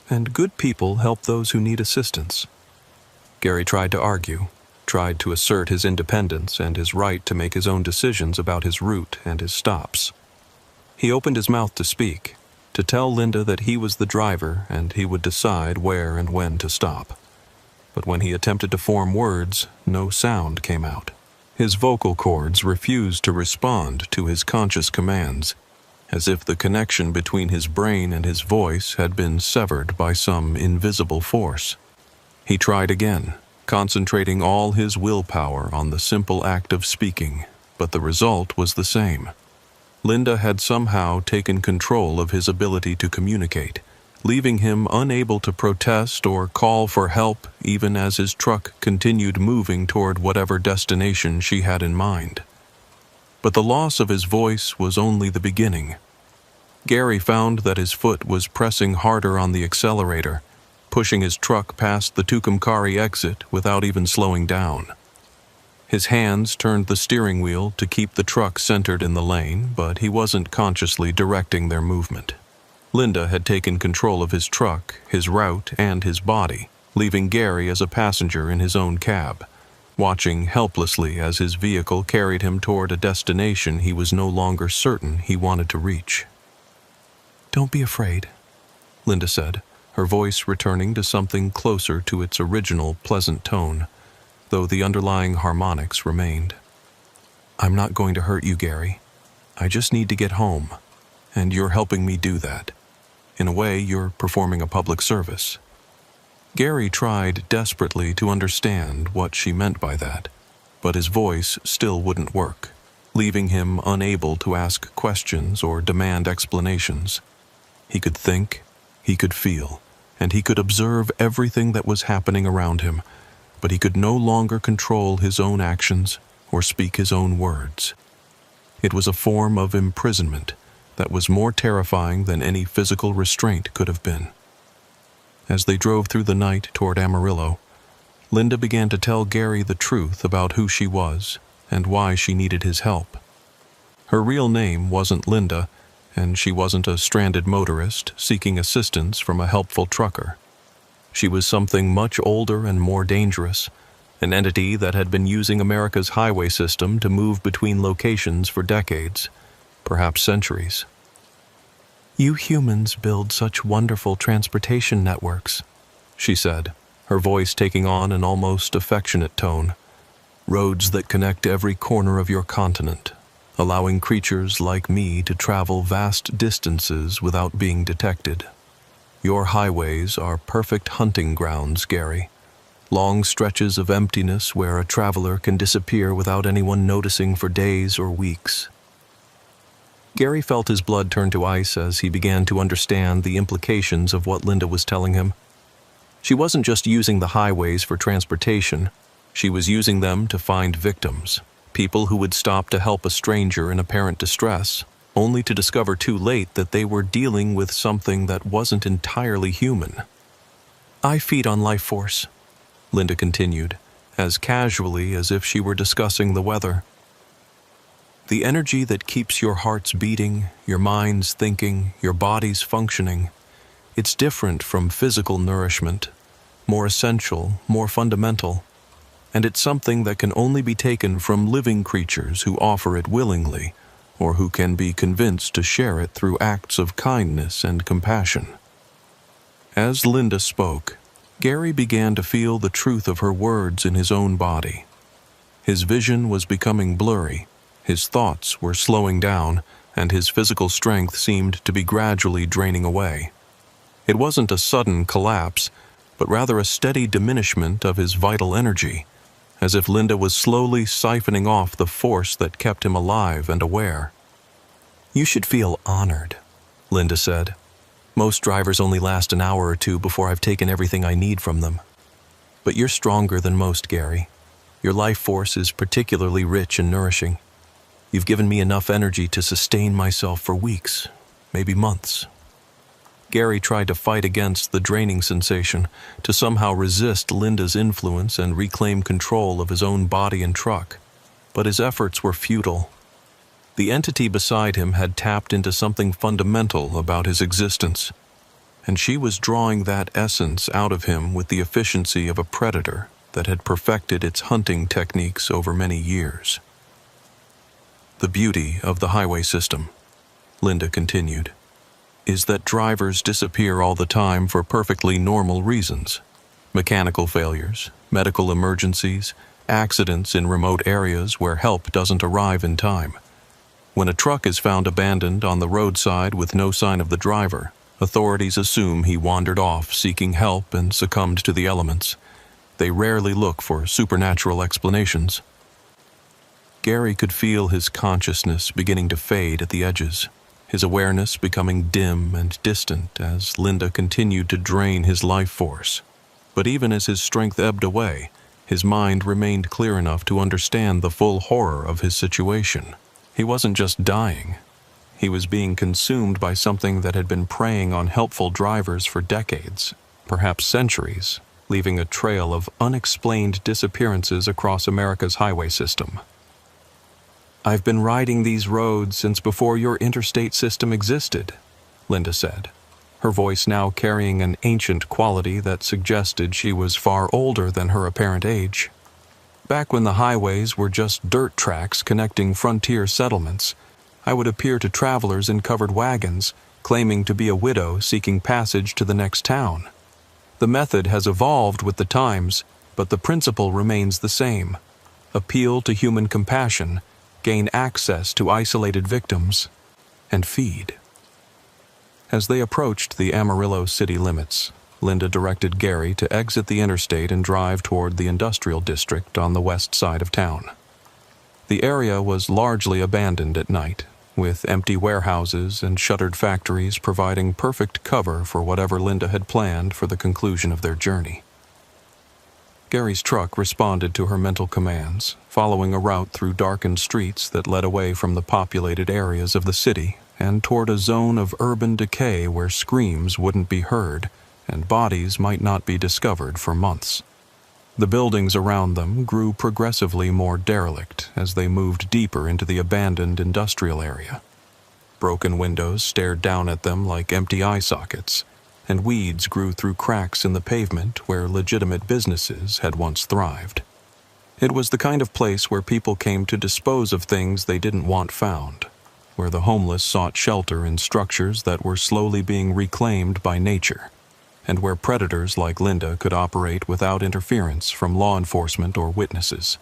and good people help those who need assistance." Gary tried to argue, tried to assert his independence and his right to make his own decisions about his route and his stops. He opened his mouth to speak, to tell Linda that he was the driver and he would decide where and when to stop. But when he attempted to form words, no sound came out. His vocal cords refused to respond to his conscious commands, as if the connection between his brain and his voice had been severed by some invisible force. He tried again, concentrating all his willpower on the simple act of speaking, but the result was the same. Linda had somehow taken control of his ability to communicate, leaving him unable to protest or call for help even as his truck continued moving toward whatever destination she had in mind. But the loss of his voice was only the beginning. Gary found that his foot was pressing harder on the accelerator, pushing his truck past the Tucumcari exit without even slowing down. His hands turned the steering wheel to keep the truck centered in the lane, but he wasn't consciously directing their movement. Linda had taken control of his truck, his route, and his body, leaving Gary as a passenger in his own cab, watching helplessly as his vehicle carried him toward a destination he was no longer certain he wanted to reach. "Don't be afraid," Linda said, her voice returning to something closer to its original pleasant tone, though the underlying harmonics remained. "I'm not going to hurt you, Gary. I just need to get home, and you're helping me do that. In a way, you're performing a public service." Gary tried desperately to understand what she meant by that, but his voice still wouldn't work, leaving him unable to ask questions or demand explanations. He could think, he could feel, and he could observe everything that was happening around him, but he could no longer control his own actions or speak his own words. It was a form of imprisonment that was more terrifying than any physical restraint could have been. As they drove through the night toward Amarillo, Linda began to tell Gary the truth about who she was and why she needed his help. Her real name wasn't Linda, and she wasn't a stranded motorist seeking assistance from a helpful trucker. She was something much older and more dangerous, an entity that had been using America's highway system to move between locations for decades, perhaps centuries. "You humans build such wonderful transportation networks," she said, her voice taking on an almost affectionate tone. "Roads that connect every corner of your continent, allowing creatures like me to travel vast distances without being detected. Your highways are perfect hunting grounds, Gary. Long stretches of emptiness where a traveler can disappear without anyone noticing for days or weeks." Gary felt his blood turn to ice as he began to understand the implications of what Linda was telling him. She wasn't just using the highways for transportation, she was using them to find victims, people who would stop to help a stranger in apparent distress, only to discover too late that they were dealing with something that wasn't entirely human. "I feed on life force," Linda continued, as casually as if she were discussing the weather. "The energy that keeps your hearts beating, your minds thinking, your bodies functioning. It's different from physical nourishment, more essential, more fundamental, and it's something that can only be taken from living creatures who offer it willingly, or who can be convinced to share it through acts of kindness and compassion." As Linda spoke, Gary began to feel the truth of her words in his own body. His vision was becoming blurry, his thoughts were slowing down, and his physical strength seemed to be gradually draining away. It wasn't a sudden collapse, but rather a steady diminishment of his vital energy, as if Linda was slowly siphoning off the force that kept him alive and aware. "You should feel honored," Linda said. "Most drivers only last an hour or two before I've taken everything I need from them. But you're stronger than most, Gary. Your life force is particularly rich and nourishing. You've given me enough energy to sustain myself for weeks, maybe months." Gary tried to fight against the draining sensation, to somehow resist Linda's influence and reclaim control of his own body and truck, but his efforts were futile. The entity beside him had tapped into something fundamental about his existence, and she was drawing that essence out of him with the efficiency of a predator that had perfected its hunting techniques over many years. "The beauty of the highway system," Linda continued, "is that drivers disappear all the time for perfectly normal reasons. Mechanical failures, medical emergencies, accidents in remote areas where help doesn't arrive in time. When a truck is found abandoned on the roadside with no sign of the driver, authorities assume he wandered off seeking help and succumbed to the elements. They rarely look for supernatural explanations." Gary could feel his consciousness beginning to fade at the edges, his awareness becoming dim and distant as Linda continued to drain his life force. But even as his strength ebbed away, his mind remained clear enough to understand the full horror of his situation. He wasn't just dying. He was being consumed by something that had been preying on helpful drivers for decades, perhaps centuries, leaving a trail of unexplained disappearances across America's highway system. "I've been riding these roads since before your interstate system existed," Linda said, her voice now carrying an ancient quality that suggested she was far older than her apparent age. "Back when the highways were just dirt tracks connecting frontier settlements, I would appear to travelers in covered wagons, claiming to be a widow seeking passage to the next town. The method has evolved with the times, but the principle remains the same. Appeal to human compassion, gain access to isolated victims, and feed." As they approached the Amarillo city limits, Linda directed Gary to exit the interstate and drive toward the industrial district on the west side of town. The area was largely abandoned at night, with empty warehouses and shuttered factories providing perfect cover for whatever Linda had planned for the conclusion of their journey. Gary's truck responded to her mental commands, following a route through darkened streets that led away from the populated areas of the city and toward a zone of urban decay where screams wouldn't be heard and bodies might not be discovered for months. The buildings around them grew progressively more derelict as they moved deeper into the abandoned industrial area. Broken windows stared down at them like empty eye sockets, and weeds grew through cracks in the pavement where legitimate businesses had once thrived. It was the kind of place where people came to dispose of things they didn't want found, where the homeless sought shelter in structures that were slowly being reclaimed by nature, and where predators like Linda could operate without interference from law enforcement or witnesses.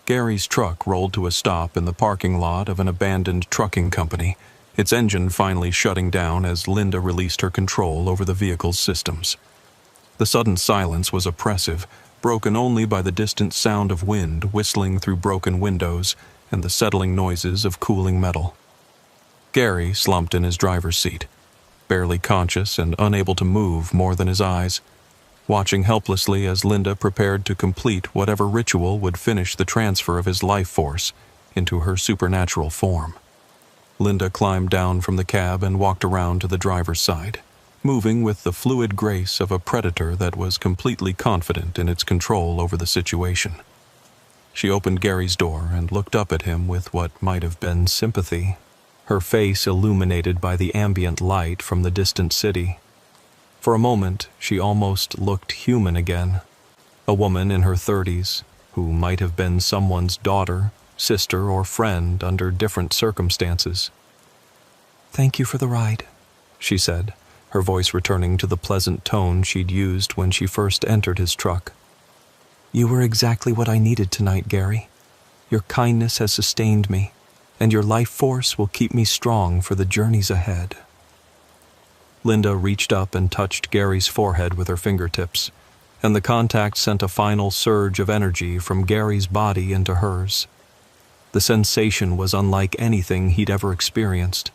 Gary's truck rolled to a stop in the parking lot of an abandoned trucking company, its engine finally shutting down as Linda released her control over the vehicle's systems. The sudden silence was oppressive, broken only by the distant sound of wind whistling through broken windows and the settling noises of cooling metal. Gary slumped in his driver's seat, barely conscious and unable to move more than his eyes, watching helplessly as Linda prepared to complete whatever ritual would finish the transfer of his life force into her supernatural form. Linda climbed down from the cab and walked around to the driver's side, moving with the fluid grace of a predator that was completely confident in its control over the situation. She opened Gary's door and looked up at him with what might have been sympathy, her face illuminated by the ambient light from the distant city. For a moment, she almost looked human again, a woman in her 30s, who might have been someone's daughter, sister, or friend under different circumstances. "Thank you for the ride," she said, her voice returning to the pleasant tone she'd used when she first entered his truck. "You were exactly what I needed tonight, Gary. Your kindness has sustained me, and your life force will keep me strong for the journeys ahead." Linda reached up and touched Gary's forehead with her fingertips, and the contact sent a final surge of energy from Gary's body into hers. The sensation was unlike anything he'd ever experienced,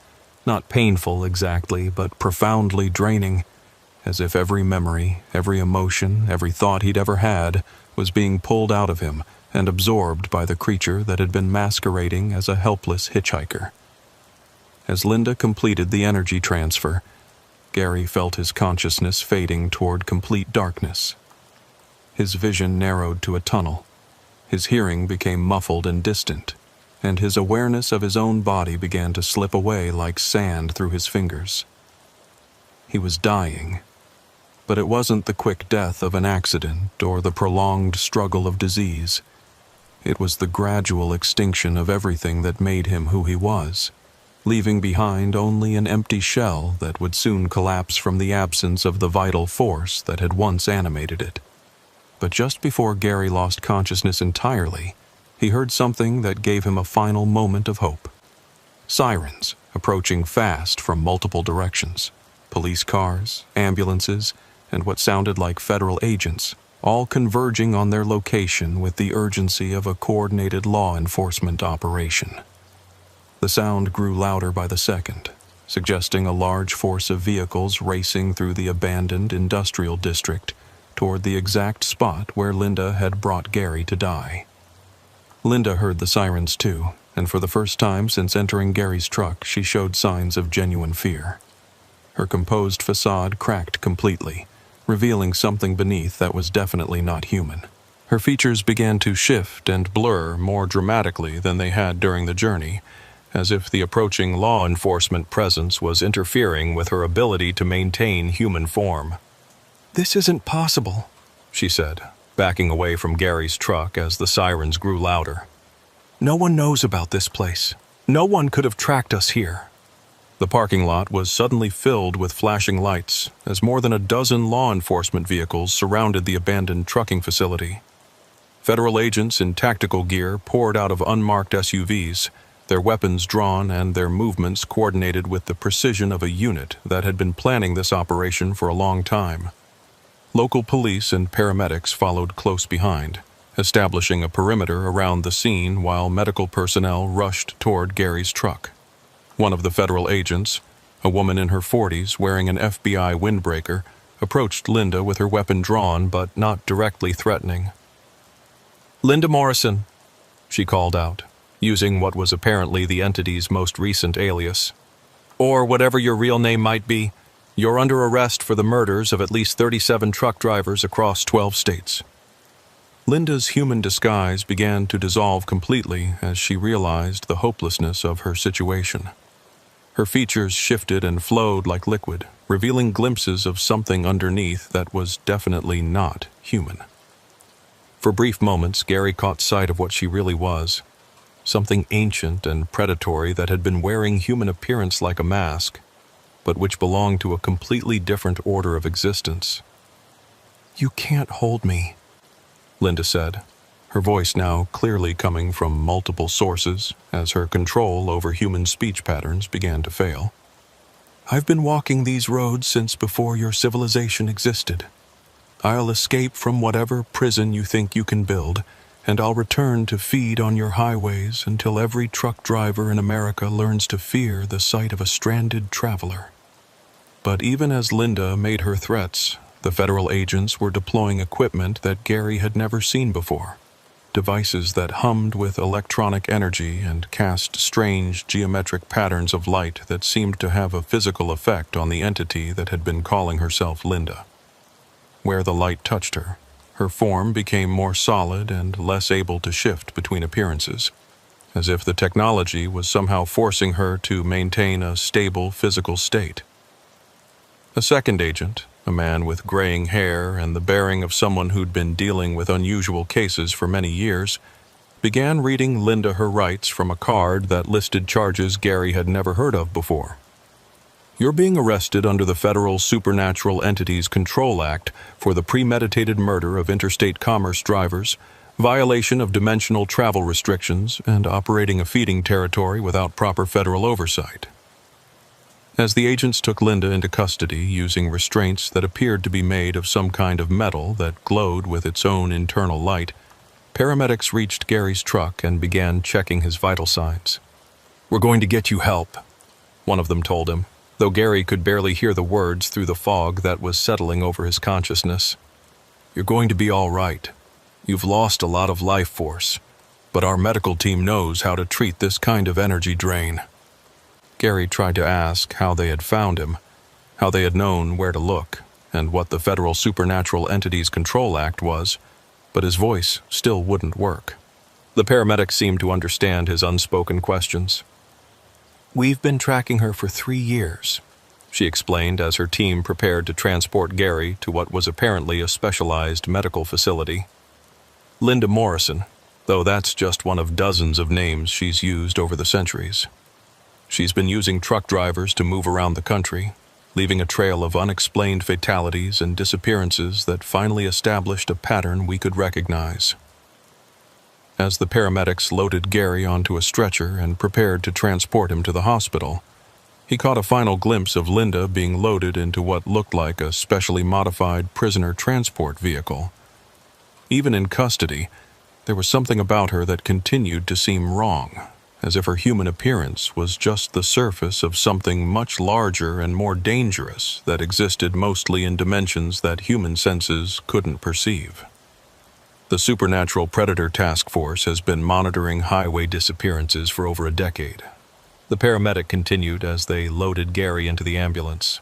not painful exactly, but profoundly draining, as if every memory, every emotion, every thought he'd ever had was being pulled out of him and absorbed by the creature that had been masquerading as a helpless hitchhiker. As Linda completed the energy transfer, Gary felt his consciousness fading toward complete darkness. His vision narrowed to a tunnel, his hearing became muffled and distant, and his awareness of his own body began to slip away like sand through his fingers. He was dying, but it wasn't the quick death of an accident or the prolonged struggle of disease. It was the gradual extinction of everything that made him who he was, leaving behind only an empty shell that would soon collapse from the absence of the vital force that had once animated it. But just before Gary lost consciousness entirely, he heard something that gave him a final moment of hope. Sirens approaching fast from multiple directions. Police cars, ambulances, and what sounded like federal agents, all converging on their location with the urgency of a coordinated law enforcement operation. The sound grew louder by the second, suggesting a large force of vehicles racing through the abandoned industrial district toward the exact spot where Linda had brought Gary to die. Linda heard the sirens too, and for the first time since entering Gary's truck, she showed signs of genuine fear. Her composed facade cracked completely, revealing something beneath that was definitely not human. Her features began to shift and blur more dramatically than they had during the journey, as if the approaching law enforcement presence was interfering with her ability to maintain human form. "This isn't possible," she said, backing away from Gary's truck as the sirens grew louder. "No one knows about this place. No one could have tracked us here." The parking lot was suddenly filled with flashing lights as more than a dozen law enforcement vehicles surrounded the abandoned trucking facility. Federal agents in tactical gear poured out of unmarked SUVs, their weapons drawn and their movements coordinated with the precision of a unit that had been planning this operation for a long time. Local police and paramedics followed close behind, establishing a perimeter around the scene while medical personnel rushed toward Gary's truck. One of the federal agents, a woman in her 40s wearing an FBI windbreaker, approached Linda with her weapon drawn but not directly threatening. "Linda Morrison," she called out, using what was apparently the entity's most recent alias. "Or whatever your real name might be, you're under arrest for the murders of at least 37 truck drivers across 12 states." Linda's human disguise began to dissolve completely as she realized the hopelessness of her situation. Her features shifted and flowed like liquid, revealing glimpses of something underneath that was definitely not human. For brief moments, Gary caught sight of what she really was. something ancient and predatory that had been wearing human appearance like a mask, but which belonged to a completely different order of existence. "You can't hold me," Linda said, her voice now clearly coming from multiple sources as her control over human speech patterns began to fail. "I've been walking these roads since before your civilization existed. I'll escape from whatever prison you think you can build, and I'll return to feed on your highways until every truck driver in America learns to fear the sight of a stranded traveler." But even as Linda made her threats, the federal agents were deploying equipment that Gary had never seen before. Devices that hummed with electronic energy and cast strange geometric patterns of light that seemed to have a physical effect on the entity that had been calling herself Linda. Where the light touched her, her form became more solid and less able to shift between appearances, as if the technology was somehow forcing her to maintain a stable physical state. A second agent, a man with graying hair and the bearing of someone who'd been dealing with unusual cases for many years, began reading Linda her rights from a card that listed charges Gary had never heard of before. "You're being arrested under the Federal Supernatural Entities Control Act for the premeditated murder of interstate commerce drivers, violation of dimensional travel restrictions, and operating a feeding territory without proper federal oversight." As the agents took Linda into custody using restraints that appeared to be made of some kind of metal that glowed with its own internal light, paramedics reached Gary's truck and began checking his vital signs. "We're going to get you help," one of them told him, though Gary could barely hear the words through the fog that was settling over his consciousness. "You're going to be all right. You've lost a lot of life force, but our medical team knows how to treat this kind of energy drain." Gary tried to ask how they had found him, how they had known where to look, and what the Federal Supernatural Entities Control Act was, but his voice still wouldn't work. The paramedic seemed to understand his unspoken questions. "We've been tracking her for 3 years," she explained as her team prepared to transport Gary to what was apparently a specialized medical facility. "Linda Morrison, though that's just one of dozens of names she's used over the centuries. She's been using truck drivers to move around the country, leaving a trail of unexplained fatalities and disappearances that finally established a pattern we could recognize." As the paramedics loaded Gary onto a stretcher and prepared to transport him to the hospital, he caught a final glimpse of Linda being loaded into what looked like a specially modified prisoner transport vehicle. Even in custody, there was something about her that continued to seem wrong, as if her human appearance was just the surface of something much larger and more dangerous that existed mostly in dimensions that human senses couldn't perceive. The Supernatural Predator Task Force has been monitoring highway disappearances for over a decade. The paramedic continued as they loaded Gary into the ambulance.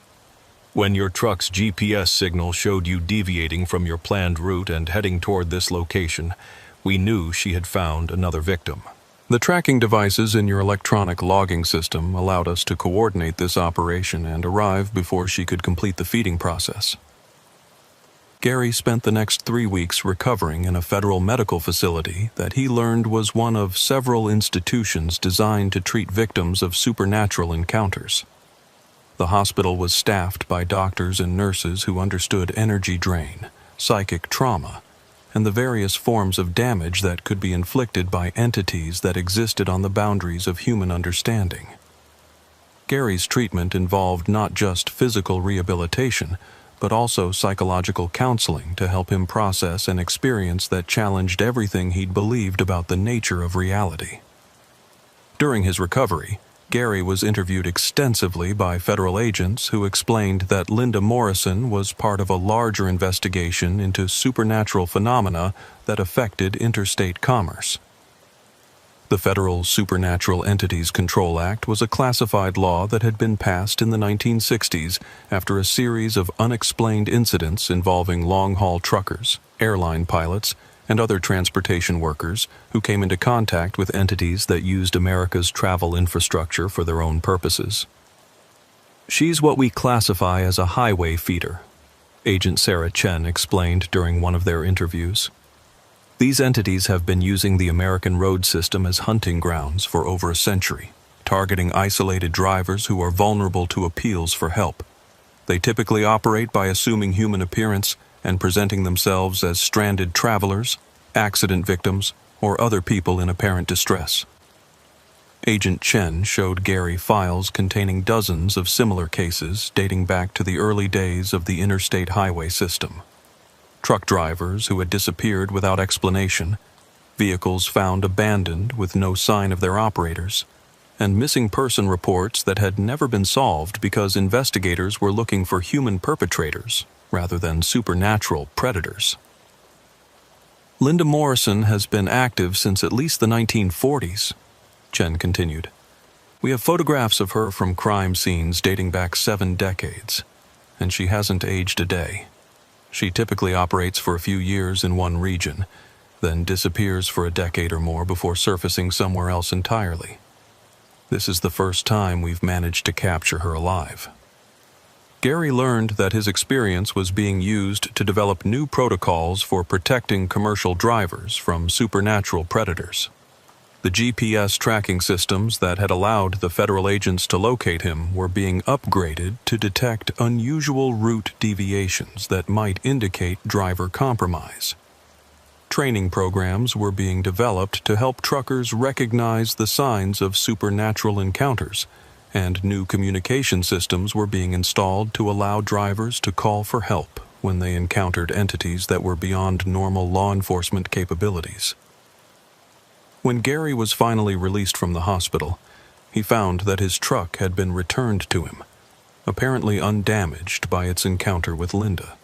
"When your truck's GPS signal showed you deviating from your planned route and heading toward this location, we knew she had found another victim. The tracking devices in your electronic logging system allowed us to coordinate this operation and arrive before she could complete the feeding process." Gary spent the next 3 weeks recovering in a federal medical facility that he learned was one of several institutions designed to treat victims of supernatural encounters. The hospital was staffed by doctors and nurses who understood energy drain, psychic trauma, and the various forms of damage that could be inflicted by entities that existed on the boundaries of human understanding. Gary's treatment involved not just physical rehabilitation, but also psychological counseling to help him process an experience that challenged everything he'd believed about the nature of reality. During his recovery, Gary was interviewed extensively by federal agents who explained that Linda Morrison was part of a larger investigation into supernatural phenomena that affected interstate commerce. The Federal Supernatural Entities Control Act was a classified law that had been passed in the 1960s after a series of unexplained incidents involving long-haul truckers, airline pilots, and other transportation workers who came into contact with entities that used America's travel infrastructure for their own purposes. "She's what we classify as a highway feeder," Agent Sarah Chen explained during one of their interviews. These entities have been using the American road system as hunting grounds for over a century, targeting isolated drivers who are vulnerable to appeals for help. They typically operate by assuming human appearance and presenting themselves as stranded travelers, accident victims, or other people in apparent distress. Agent Chen showed Gary files containing dozens of similar cases dating back to the early days of the interstate highway system. Truck drivers who had disappeared without explanation, vehicles found abandoned with no sign of their operators, and missing person reports that had never been solved because investigators were looking for human perpetrators rather than supernatural predators. Linda Morrison has been active since at least the 1940s, Chen continued. We have photographs of her from crime scenes dating back 7 decades, and she hasn't aged a day. She typically operates for a few years in one region, then disappears for a decade or more before surfacing somewhere else entirely. This is the first time we've managed to capture her alive. Gary learned that his experience was being used to develop new protocols for protecting commercial drivers from supernatural predators. The GPS tracking systems that had allowed the federal agents to locate him were being upgraded to detect unusual route deviations that might indicate driver compromise. Training programs were being developed to help truckers recognize the signs of supernatural encounters, and new communication systems were being installed to allow drivers to call for help when they encountered entities that were beyond normal law enforcement capabilities. When Gary was finally released from the hospital, he found that his truck had been returned to him, apparently undamaged by its encounter with Linda.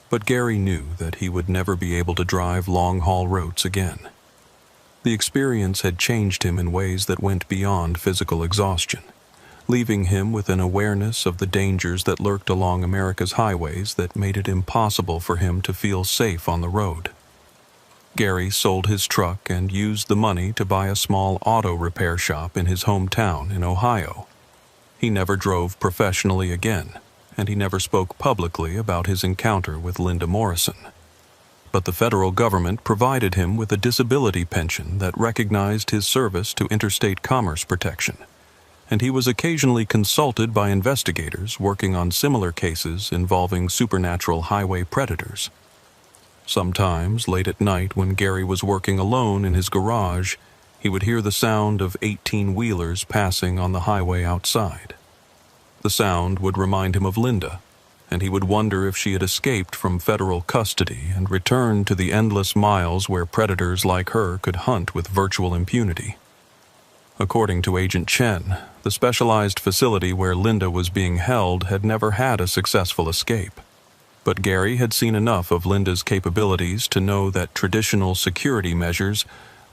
But Gary knew that he would never be able to drive long-haul routes again. The experience had changed him in ways that went beyond physical exhaustion, leaving him with an awareness of the dangers that lurked along America's highways that made it impossible for him to feel safe on the road. Gary sold his truck and used the money to buy a small auto repair shop in his hometown in Ohio. He never drove professionally again, and he never spoke publicly about his encounter with Linda Morrison. But the federal government provided him with a disability pension that recognized his service to interstate commerce protection, and he was occasionally consulted by investigators working on similar cases involving supernatural highway predators. Sometimes, late at night when Gary was working alone in his garage, he would hear the sound of 18-wheelers passing on the highway outside. The sound would remind him of Linda, and he would wonder if she had escaped from federal custody and returned to the endless miles where predators like her could hunt with virtual impunity. According to Agent Chen, the specialized facility where Linda was being held had never had a successful escape. But Gary had seen enough of Linda's capabilities to know that traditional security measures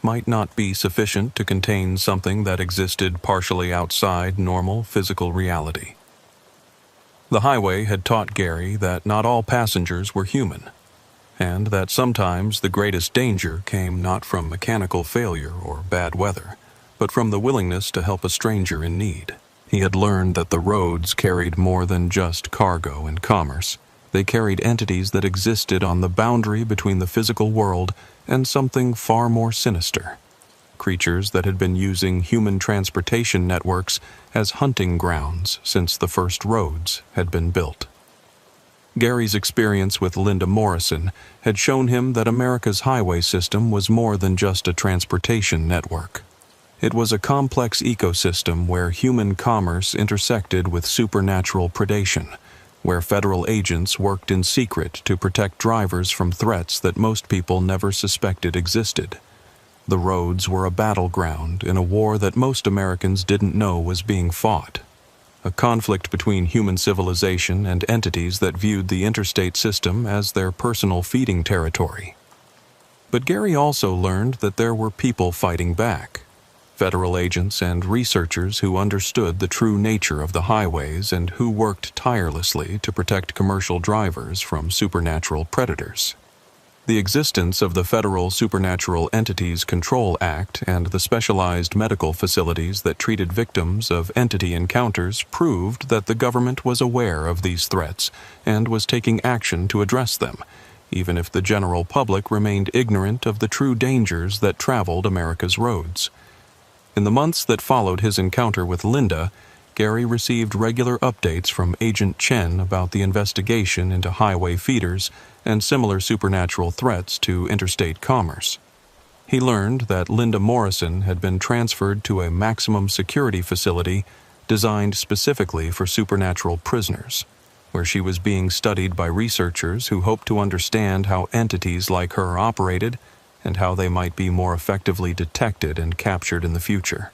might not be sufficient to contain something that existed partially outside normal physical reality. The highway had taught Gary that not all passengers were human, and that sometimes the greatest danger came not from mechanical failure or bad weather, but from the willingness to help a stranger in need. He had learned that the roads carried more than just cargo and commerce. They carried entities that existed on the boundary between the physical world and something far more sinister. Creatures that had been using human transportation networks as hunting grounds since the first roads had been built. Gary's experience with Linda Morrison had shown him that America's highway system was more than just a transportation network. It was a complex ecosystem where human commerce intersected with supernatural predation, where federal agents worked in secret to protect drivers from threats that most people never suspected existed. The roads were a battleground in a war that most Americans didn't know was being fought, a conflict between human civilization and entities that viewed the interstate system as their personal feeding territory. But Gary also learned that there were people fighting back. Federal agents and researchers who understood the true nature of the highways and who worked tirelessly to protect commercial drivers from supernatural predators. The existence of the Federal Supernatural Entities Control Act and the specialized medical facilities that treated victims of entity encounters proved that the government was aware of these threats and was taking action to address them, even if the general public remained ignorant of the true dangers that traveled America's roads. In the months that followed his encounter with Linda, Gary received regular updates from Agent Chen about the investigation into highway feeders and similar supernatural threats to interstate commerce. He learned that Linda Morrison had been transferred to a maximum security facility designed specifically for supernatural prisoners, where she was being studied by researchers who hoped to understand how entities like her operated and how they might be more effectively detected and captured in the future.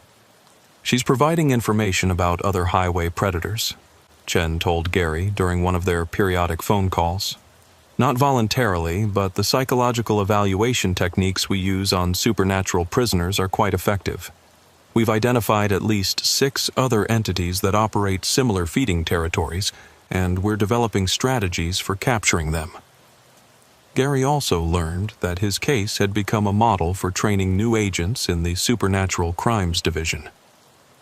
"She's providing information about other highway predators," Chen told Gary during one of their periodic phone calls. "Not voluntarily, but the psychological evaluation techniques we use on supernatural prisoners are quite effective. We've identified at least 6 other entities that operate similar feeding territories, and we're developing strategies for capturing them." Gary also learned that his case had become a model for training new agents in the Supernatural Crimes Division.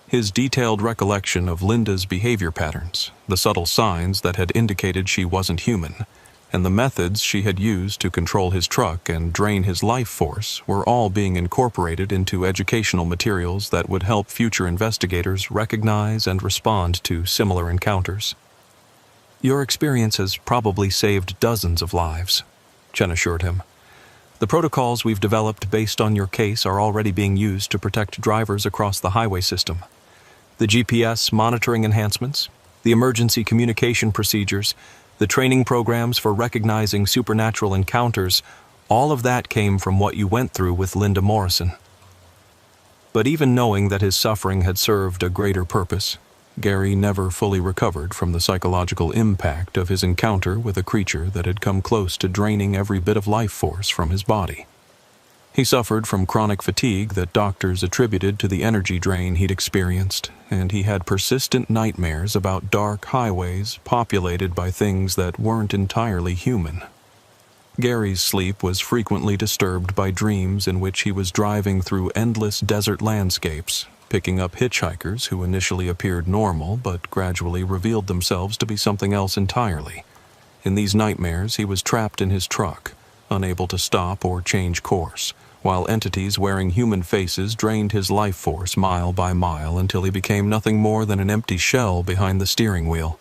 His detailed recollection of Linda's behavior patterns, the subtle signs that had indicated she wasn't human, and the methods she had used to control his truck and drain his life force were all being incorporated into educational materials that would help future investigators recognize and respond to similar encounters. "Your experience has probably saved dozens of lives," Chen assured him. "The protocols we've developed based on your case are already being used to protect drivers across the highway system. The GPS monitoring enhancements, the emergency communication procedures, the training programs for recognizing supernatural encounters, all of that came from what you went through with Linda Morrison." But even knowing that his suffering had served a greater purpose, Gary never fully recovered from the psychological impact of his encounter with a creature that had come close to draining every bit of life force from his body. He suffered from chronic fatigue that doctors attributed to the energy drain he'd experienced, and he had persistent nightmares about dark highways populated by things that weren't entirely human. Gary's sleep was frequently disturbed by dreams in which he was driving through endless desert landscapes, picking up hitchhikers who initially appeared normal but gradually revealed themselves to be something else entirely. In these nightmares, he was trapped in his truck, unable to stop or change course, while entities wearing human faces drained his life force mile by mile until he became nothing more than an empty shell behind the steering wheel.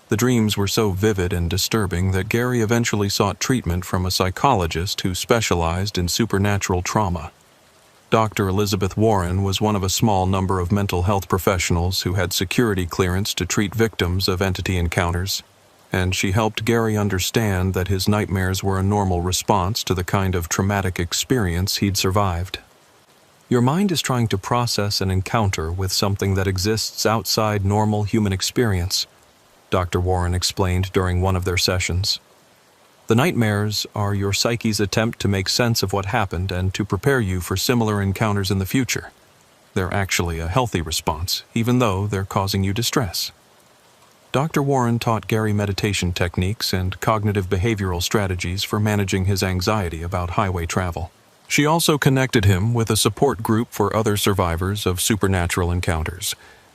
The dreams were so vivid and disturbing that Gary eventually sought treatment from a psychologist who specialized in supernatural trauma. Dr. Elizabeth Warren was one of a small number of mental health professionals who had security clearance to treat victims of entity encounters, and she helped Gary understand that his nightmares were a normal response to the kind of traumatic experience he'd survived. "Your mind is trying to process an encounter with something that exists outside normal human experience," Dr. Warren explained during one of their sessions. "The nightmares are your psyche's attempt to make sense of what happened and to prepare you for similar encounters in the future. They're actually a healthy response, even though they're causing you distress." Dr. Warren taught Gary meditation techniques and cognitive behavioral strategies for managing his anxiety about highway travel. She also connected him with a support group for other survivors of supernatural encounters,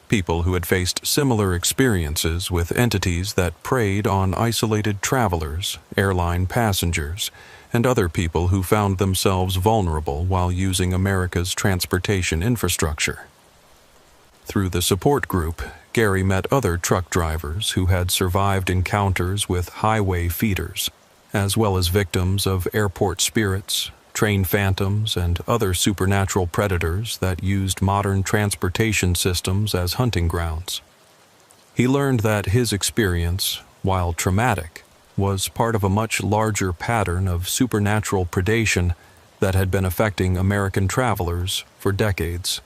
people who had faced similar experiences with entities that preyed on isolated travelers, airline passengers, and other people who found themselves vulnerable while using America's transportation infrastructure. Through the support group, Gary met other truck drivers who had survived encounters with highway feeders, as well as victims of airport spirits, train phantoms, and other supernatural predators that used modern transportation systems as hunting grounds. He learned that his experience, while traumatic, was part of a much larger pattern of supernatural predation that had been affecting American travelers for decades.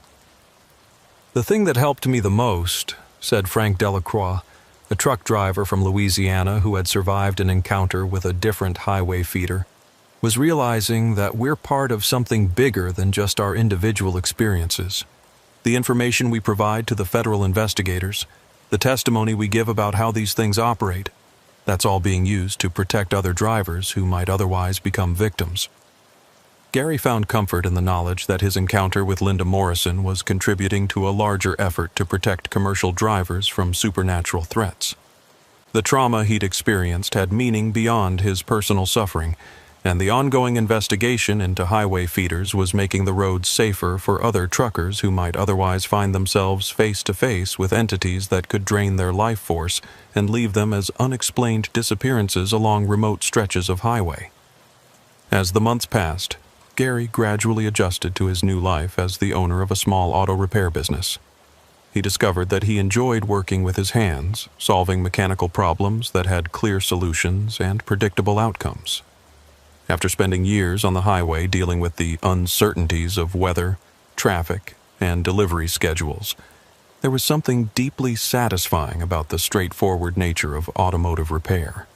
"The thing that helped me the most," said Frank Delacroix, a truck driver from Louisiana who had survived an encounter with a different highway feeder, "was realizing that we're part of something bigger than just our individual experiences. The information we provide to the federal investigators, the testimony we give about how these things operate, that's all being used to protect other drivers who might otherwise become victims." Gary found comfort in the knowledge that his encounter with Linda Morrison was contributing to a larger effort to protect commercial drivers from supernatural threats. The trauma he'd experienced had meaning beyond his personal suffering, and the ongoing investigation into highway feeders was making the roads safer for other truckers who might otherwise find themselves face to face with entities that could drain their life force and leave them as unexplained disappearances along remote stretches of highway. As the months passed, Gary gradually adjusted to his new life as the owner of a small auto repair business. He discovered that he enjoyed working with his hands, solving mechanical problems that had clear solutions and predictable outcomes. After spending years on the highway dealing with the uncertainties of weather, traffic, and delivery schedules, there was something deeply satisfying about the straightforward nature of automotive repair.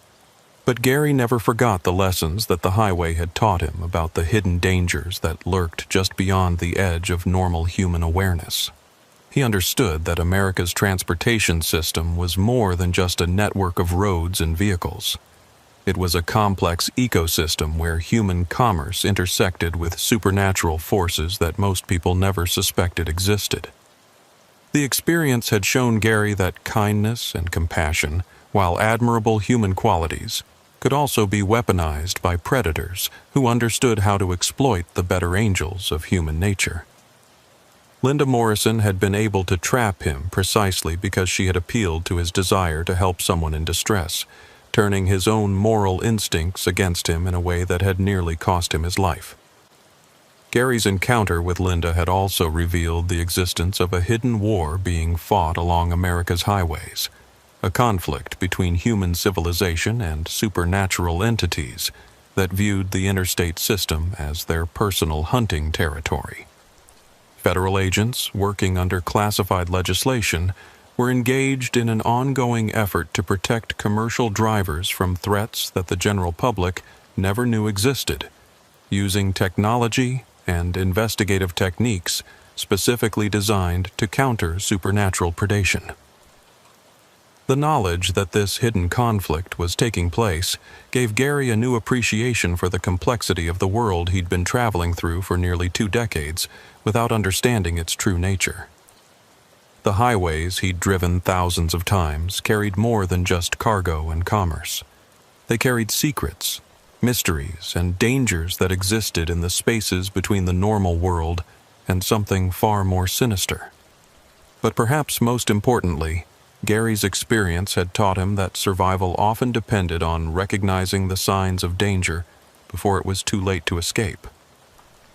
But Gary never forgot the lessons that the highway had taught him about the hidden dangers that lurked just beyond the edge of normal human awareness. He understood that America's transportation system was more than just a network of roads and vehicles. It was a complex ecosystem where human commerce intersected with supernatural forces that most people never suspected existed. The experience had shown Gary that kindness and compassion, while admirable human qualities, could also be weaponized by predators who understood how to exploit the better angels of human nature. Linda Morrison had been able to trap him precisely because she had appealed to his desire to help someone in distress, turning his own moral instincts against him in a way that had nearly cost him his life. Gary's encounter with Linda had also revealed the existence of a hidden war being fought along America's highways, a conflict between human civilization and supernatural entities that viewed the interstate system as their personal hunting territory. Federal agents, working under classified legislation, were engaged in an ongoing effort to protect commercial drivers from threats that the general public never knew existed, using technology and investigative techniques specifically designed to counter supernatural predation. The knowledge that this hidden conflict was taking place gave Gary a new appreciation for the complexity of the world he'd been traveling through for nearly 2 decades without understanding its true nature. The highways he'd driven thousands of times carried more than just cargo and commerce. They carried secrets, mysteries, and dangers that existed in the spaces between the normal world and something far more sinister. But perhaps most importantly, Gary's experience had taught him that survival often depended on recognizing the signs of danger before it was too late to escape.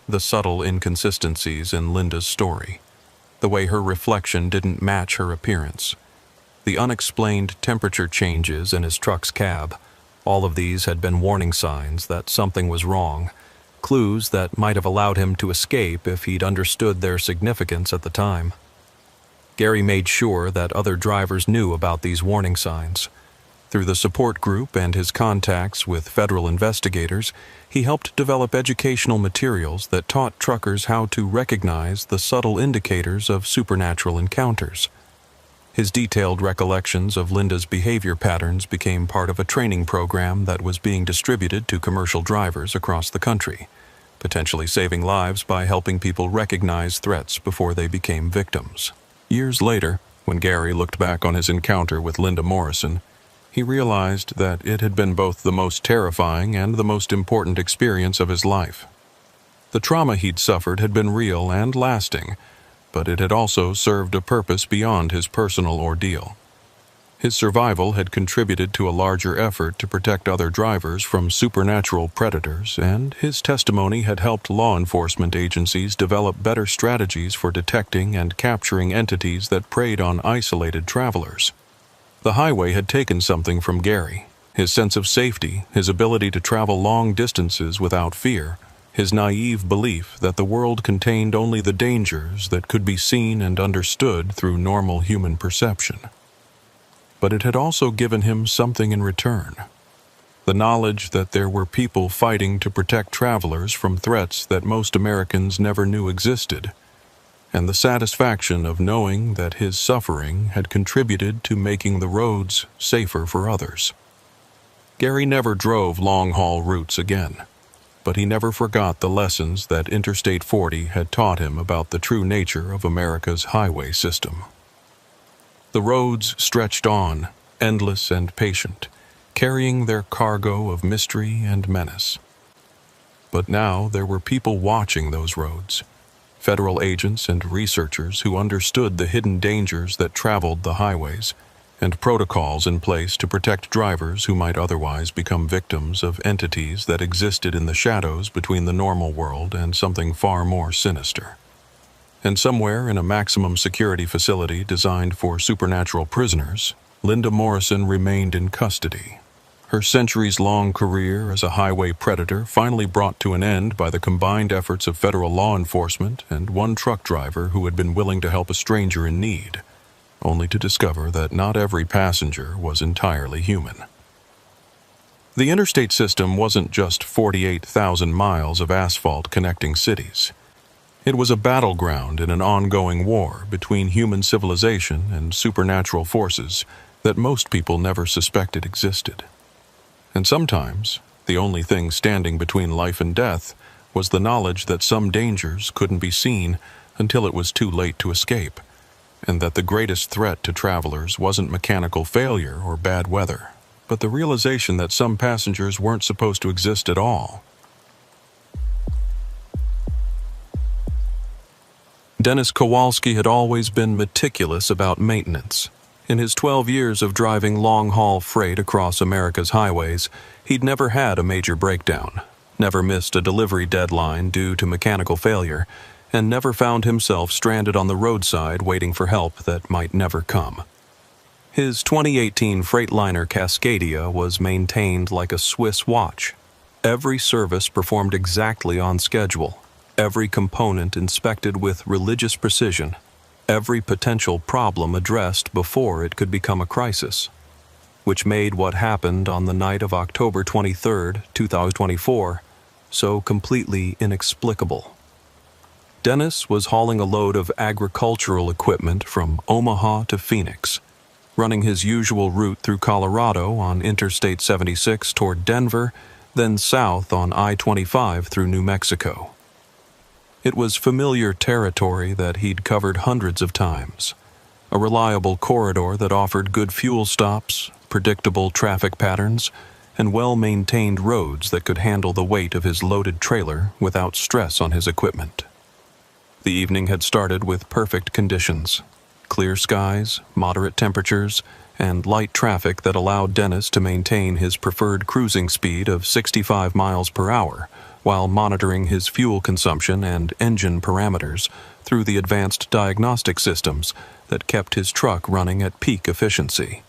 The subtle inconsistencies in Linda's story, the way her reflection didn't match her appearance, the unexplained temperature changes in his truck's cab, all of these had been warning signs that something was wrong, clues that might have allowed him to escape if he'd understood their significance at the time. Gary made sure that other drivers knew about these warning signs. Through the support group and his contacts with federal investigators, he helped develop educational materials that taught truckers how to recognize the subtle indicators of supernatural encounters. His detailed recollections of Linda's behavior patterns became part of a training program that was being distributed to commercial drivers across the country, potentially saving lives by helping people recognize threats before they became victims. Years later, when Gary looked back on his encounter with Linda Morrison, he realized that it had been both the most terrifying and the most important experience of his life. The trauma he'd suffered had been real and lasting, but it had also served a purpose beyond his personal ordeal. His survival had contributed to a larger effort to protect other drivers from supernatural predators, and his testimony had helped law enforcement agencies develop better strategies for detecting and capturing entities that preyed on isolated travelers. The highway had taken something from Gary: his sense of safety, his ability to travel long distances without fear, his naive belief that the world contained only the dangers that could be seen and understood through normal human perception. But it had also given him something in return: the knowledge that there were people fighting to protect travelers from threats that most Americans never knew existed, and the satisfaction of knowing that his suffering had contributed to making the roads safer for others. Gary never drove long-haul routes again, but he never forgot the lessons that Interstate 40 had taught him about the true nature of America's highway system. The roads stretched on, endless and patient, carrying their cargo of mystery and menace. But now there were people watching those roads, federal agents and researchers who understood the hidden dangers that traveled the highways, and protocols in place to protect drivers who might otherwise become victims of entities that existed in the shadows between the normal world and something far more sinister. And somewhere in a maximum security facility designed for supernatural prisoners, Linda Morrison remained in custody. Her centuries-long career as a highway predator finally brought to an end by the combined efforts of federal law enforcement and one truck driver who had been willing to help a stranger in need, only to discover that not every passenger was entirely human. The interstate system wasn't just 48,000 miles of asphalt connecting cities. It was a battleground in an ongoing war between human civilization and supernatural forces that most people never suspected existed. And sometimes, the only thing standing between life and death was the knowledge that some dangers couldn't be seen until it was too late to escape, and that the greatest threat to travelers wasn't mechanical failure or bad weather, but the realization that some passengers weren't supposed to exist at all. Dennis Kowalski had always been meticulous about maintenance. In his 12 years of driving long-haul freight across America's highways, he'd never had a major breakdown, never missed a delivery deadline due to mechanical failure, and never found himself stranded on the roadside waiting for help that might never come. His 2018 Freightliner Cascadia was maintained like a Swiss watch. Every service performed exactly on schedule, every component inspected with religious precision, every potential problem addressed before it could become a crisis, which made what happened on the night of October 23, 2024, so completely inexplicable. Dennis was hauling a load of agricultural equipment from Omaha to Phoenix, running his usual route through Colorado on Interstate 76 toward Denver, then south on I-25 through New Mexico. It was familiar territory that he'd covered hundreds of times, a reliable corridor that offered good fuel stops, predictable traffic patterns, and well-maintained roads that could handle the weight of his loaded trailer without stress on his equipment. The evening had started with perfect conditions, clear skies, moderate temperatures, and light traffic that allowed Dennis to maintain his preferred cruising speed of 65 miles per hour while monitoring his fuel consumption and engine parameters through the advanced diagnostic systems that kept his truck running at peak efficiency.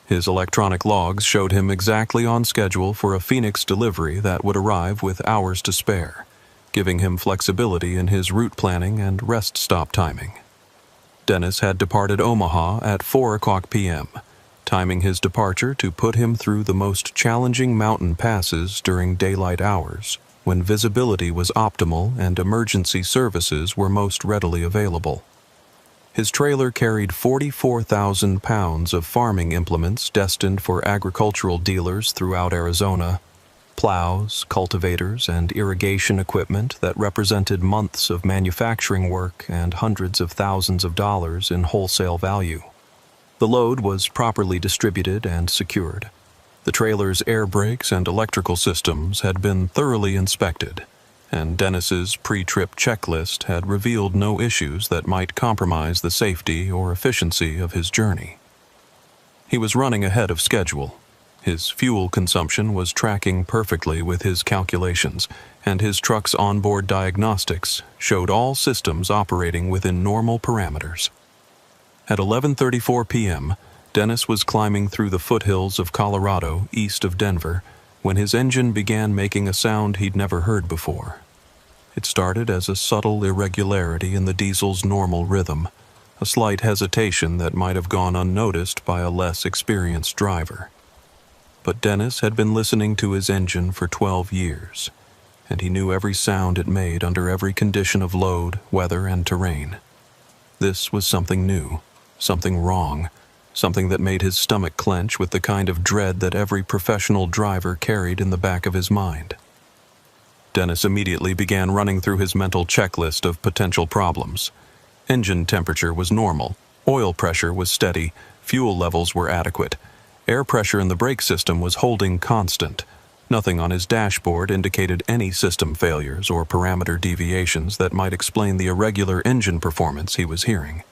His electronic logs showed him exactly on schedule for a Phoenix delivery that would arrive with hours to spare, giving him flexibility in his route planning and rest stop timing. Dennis had departed Omaha at 4:00 p.m., timing his departure to put him through the most challenging mountain passes during daylight hours, when visibility was optimal and emergency services were most readily available. His trailer carried 44,000 pounds of farming implements destined for agricultural dealers throughout Arizona, plows, cultivators, and irrigation equipment that represented months of manufacturing work and hundreds of thousands of dollars in wholesale value. The load was properly distributed and secured. The trailer's air brakes and electrical systems had been thoroughly inspected, and Dennis's pre-trip checklist had revealed no issues that might compromise the safety or efficiency of his journey. He was running ahead of schedule. His fuel consumption was tracking perfectly with his calculations, and his truck's onboard diagnostics showed all systems operating within normal parameters. At 11:34 p.m., Dennis was climbing through the foothills of Colorado east of Denver when his engine began making a sound he'd never heard before. It started as a subtle irregularity in the diesel's normal rhythm, a slight hesitation that might have gone unnoticed by a less experienced driver. But Dennis had been listening to his engine for 12 years, and he knew every sound it made under every condition of load, weather, and terrain. This was something new, something wrong, something that made his stomach clench with the kind of dread that every professional driver carried in the back of his mind. Dennis immediately began running through his mental checklist of potential problems. Engine temperature was normal, oil pressure was steady, fuel levels were adequate, Air pressure in the brake system was holding constant. Nothing on his dashboard indicated any system failures or parameter deviations that might explain the irregular engine performance he was hearing.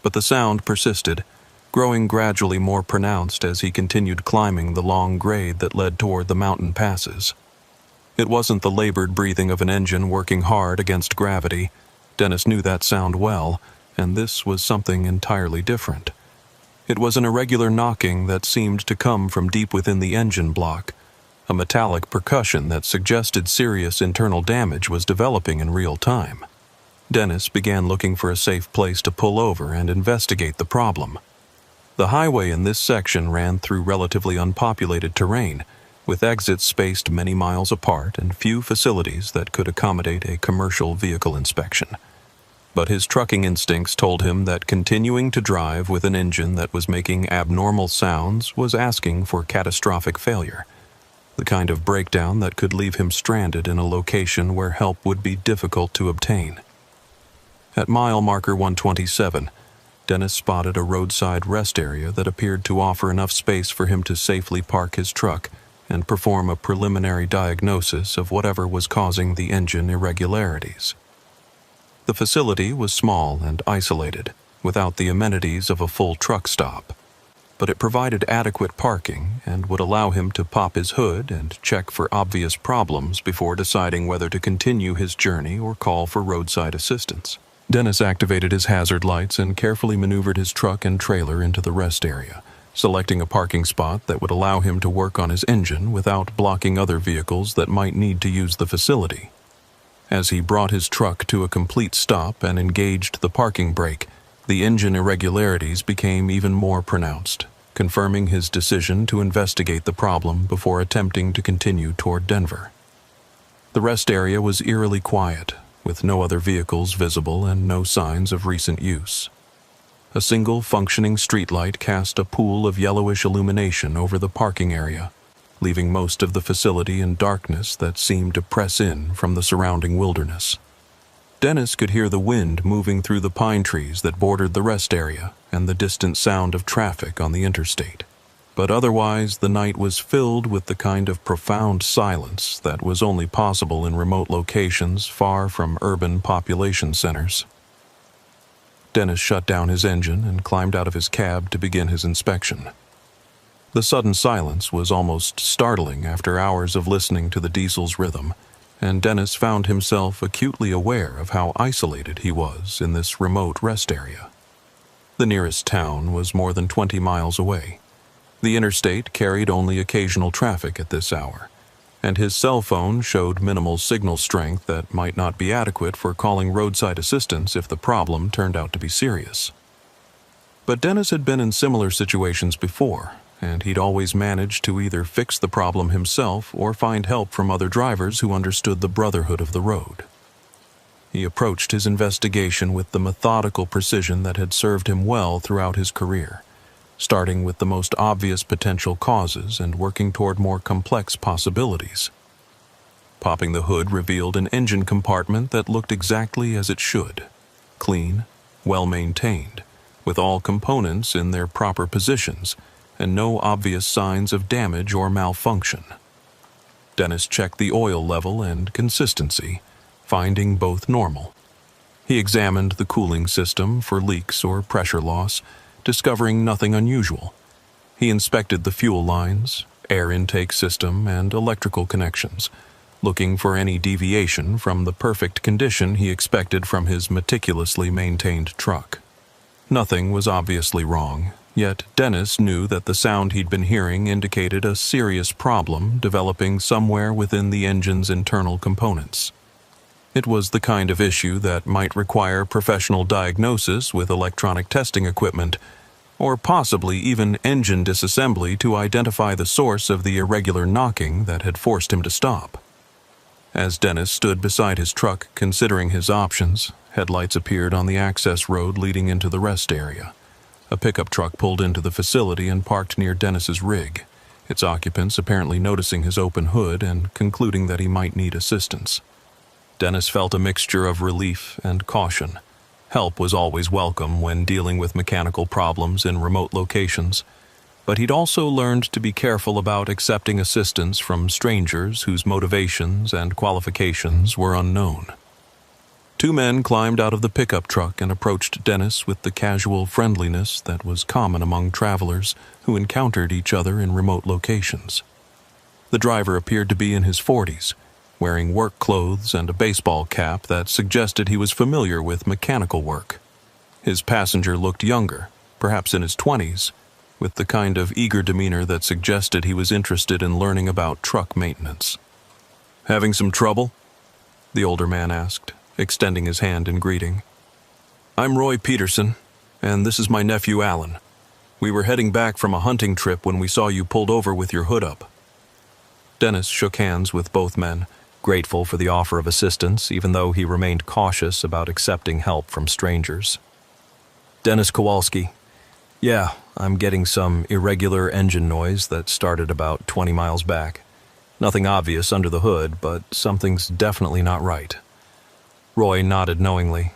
But the sound persisted, growing gradually more pronounced as he continued climbing the long grade that led toward the mountain passes. It wasn't the labored breathing of an engine working hard against gravity. Dennis knew that sound well, and this was something entirely different. It was an irregular knocking that seemed to come from deep within the engine block. A metallic percussion that suggested serious internal damage was developing in real time. Dennis began looking for a safe place to pull over and investigate the problem. The highway in this section ran through relatively unpopulated terrain, with exits spaced many miles apart and few facilities that could accommodate a commercial vehicle inspection. But his trucking instincts told him that continuing to drive with an engine that was making abnormal sounds was asking for catastrophic failure, the kind of breakdown that could leave him stranded in a location where help would be difficult to obtain. At mile marker 127, Dennis spotted a roadside rest area that appeared to offer enough space for him to safely park his truck and perform a preliminary diagnosis of whatever was causing the engine irregularities. The facility was small and isolated, without the amenities of a full truck stop, but it provided adequate parking and would allow him to pop his hood and check for obvious problems before deciding whether to continue his journey or call for roadside assistance. Dennis activated his hazard lights and carefully maneuvered his truck and trailer into the rest area, selecting a parking spot that would allow him to work on his engine without blocking other vehicles that might need to use the facility. As he brought his truck to a complete stop and engaged the parking brake, the engine irregularities became even more pronounced, confirming his decision to investigate the problem before attempting to continue toward Denver. The rest area was eerily quiet, with no other vehicles visible and no signs of recent use. A single functioning streetlight cast a pool of yellowish illumination over the parking area, leaving most of the facility in darkness that seemed to press in from the surrounding wilderness. Dennis could hear the wind moving through the pine trees that bordered the rest area and the distant sound of traffic on the interstate. But otherwise, the night was filled with the kind of profound silence that was only possible in remote locations far from urban population centers. Dennis shut down his engine and climbed out of his cab to begin his inspection. The sudden silence was almost startling after hours of listening to the diesel's rhythm, and Dennis found himself acutely aware of how isolated he was in this remote rest area. The nearest town was more than 20 miles away. The interstate carried only occasional traffic at this hour, and his cell phone showed minimal signal strength that might not be adequate for calling roadside assistance if the problem turned out to be serious. But Dennis had been in similar situations before, and he'd always managed to either fix the problem himself or find help from other drivers who understood the brotherhood of the road. He approached his investigation with the methodical precision that had served him well throughout his career, starting with the most obvious potential causes and working toward more complex possibilities. Popping the hood revealed an engine compartment that looked exactly as it should, clean, well-maintained, with all components in their proper positions, and no obvious signs of damage or malfunction. Dennis checked the oil level and consistency, finding both normal. He examined the cooling system for leaks or pressure loss, discovering nothing unusual. He inspected the fuel lines, air intake system, and electrical connections, looking for any deviation from the perfect condition he expected from his meticulously maintained truck. Nothing was obviously wrong, yet Dennis knew that the sound he'd been hearing indicated a serious problem developing somewhere within the engine's internal components. It was the kind of issue that might require professional diagnosis with electronic testing equipment, or possibly even engine disassembly to identify the source of the irregular knocking that had forced him to stop. As Dennis stood beside his truck considering his options, headlights appeared on the access road leading into the rest area. A pickup truck pulled into the facility and parked near Dennis's rig, its occupants apparently noticing his open hood and concluding that he might need assistance. Dennis felt a mixture of relief and caution. Help was always welcome when dealing with mechanical problems in remote locations, But he'd also learned to be careful about accepting assistance from strangers whose motivations and qualifications were unknown. Two men climbed out of the pickup truck and approached Dennis with the casual friendliness that was common among travelers who encountered each other in remote locations. The driver appeared to be in his 40s, wearing work clothes and a baseball cap that suggested he was familiar with mechanical work. His passenger looked younger, perhaps in his 20s, with the kind of eager demeanor that suggested he was interested in learning about truck maintenance. "Having some trouble?" the older man asked, extending his hand in greeting. "I'm Roy Peterson, and this is my nephew Alan. We were heading back from a hunting trip when we saw you pulled over with your hood up." Dennis shook hands with both men, grateful for the offer of assistance, even though he remained cautious about accepting help from strangers. "Dennis Kowalski. Yeah, I'm getting some irregular engine noise that started about 20 miles back. Nothing obvious under the hood, but something's definitely not right." Roy nodded knowingly.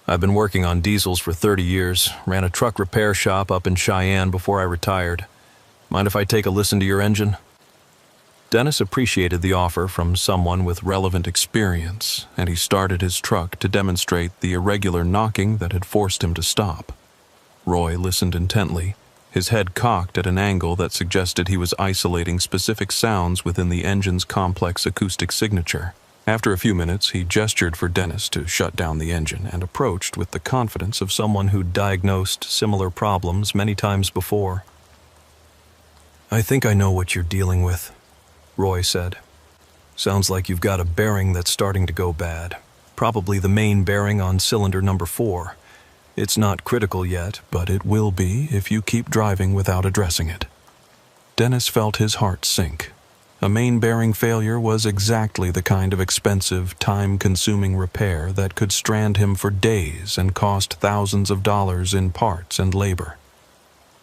"I've been working on diesels for 30 years, ran a truck repair shop up in Cheyenne before I retired. Mind if I take a listen to your engine?" Dennis appreciated the offer from someone with relevant experience, and he started his truck to demonstrate the irregular knocking that had forced him to stop. Roy listened intently, his head cocked at an angle that suggested he was isolating specific sounds within the engine's complex acoustic signature. After a few minutes, he gestured for Dennis to shut down the engine and approached with the confidence of someone who'd diagnosed similar problems many times before. "I think I know what you're dealing with," Roy said. "Sounds like you've got a bearing that's starting to go bad. Probably the main bearing on cylinder number 4. It's not critical yet, but it will be if you keep driving without addressing it." Dennis felt his heart sink. A main bearing failure was exactly the kind of expensive, time-consuming repair that could strand him for days and cost thousands of dollars in parts and labor.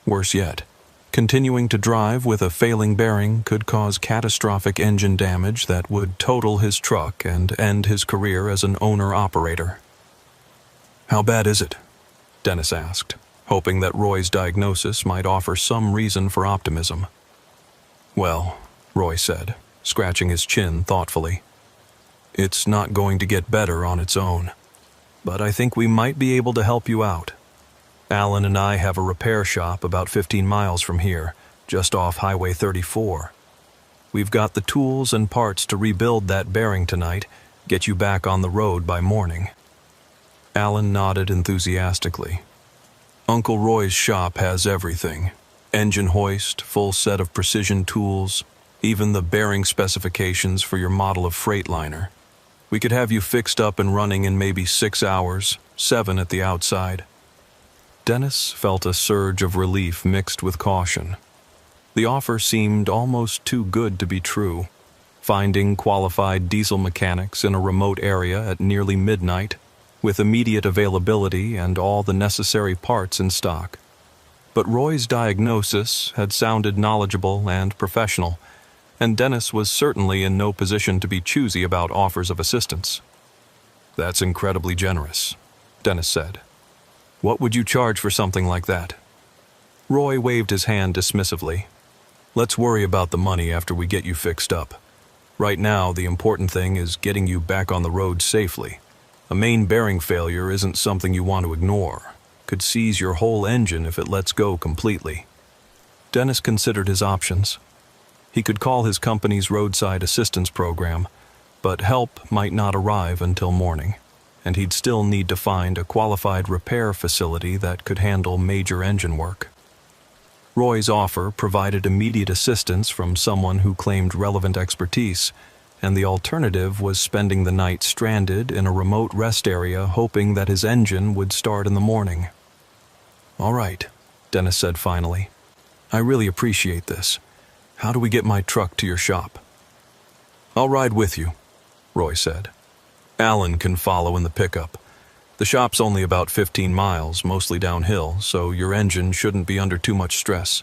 Worse yet, continuing to drive with a failing bearing could cause catastrophic engine damage that would total his truck and end his career as an owner-operator. "How bad is it?" Dennis asked, hoping that Roy's diagnosis might offer some reason for optimism. "Well," Roy said, scratching his chin thoughtfully, "it's not going to get better on its own. But I think we might be able to help you out. Alan and I have a repair shop about 15 miles from here, just off Highway 34. We've got the tools and parts to rebuild that bearing tonight, get you back on the road by morning." Alan nodded enthusiastically. "Uncle Roy's shop has everything. Engine hoist, full set of precision tools, even the bearing specifications for your model of Freightliner. We could have you fixed up and running in maybe 6 hours, 7 at the outside." Dennis felt a surge of relief mixed with caution. The offer seemed almost too good to be true. Finding qualified diesel mechanics in a remote area at nearly midnight, with immediate availability and all the necessary parts in stock. But Roy's diagnosis had sounded knowledgeable and professional, and Dennis was certainly in no position to be choosy about offers of assistance. "That's incredibly generous," Dennis said. "What would you charge for something like that?" Roy waved his hand dismissively. "Let's worry about the money after we get you fixed up. Right now, the important thing is getting you back on the road safely. A main bearing failure isn't something you want to ignore. Could seize your whole engine if it lets go completely." Dennis considered his options. He could call his company's roadside assistance program, but help might not arrive until morning, and he'd still need to find a qualified repair facility that could handle major engine work. Roy's offer provided immediate assistance from someone who claimed relevant expertise, and the alternative was spending the night stranded in a remote rest area hoping that his engine would start in the morning. "All right," Dennis said finally. "I really appreciate this. How do we get my truck to your shop?" "I'll ride with you," Roy said. "Alan can follow in the pickup. The shop's only about 15 miles, mostly downhill, so your engine shouldn't be under too much stress.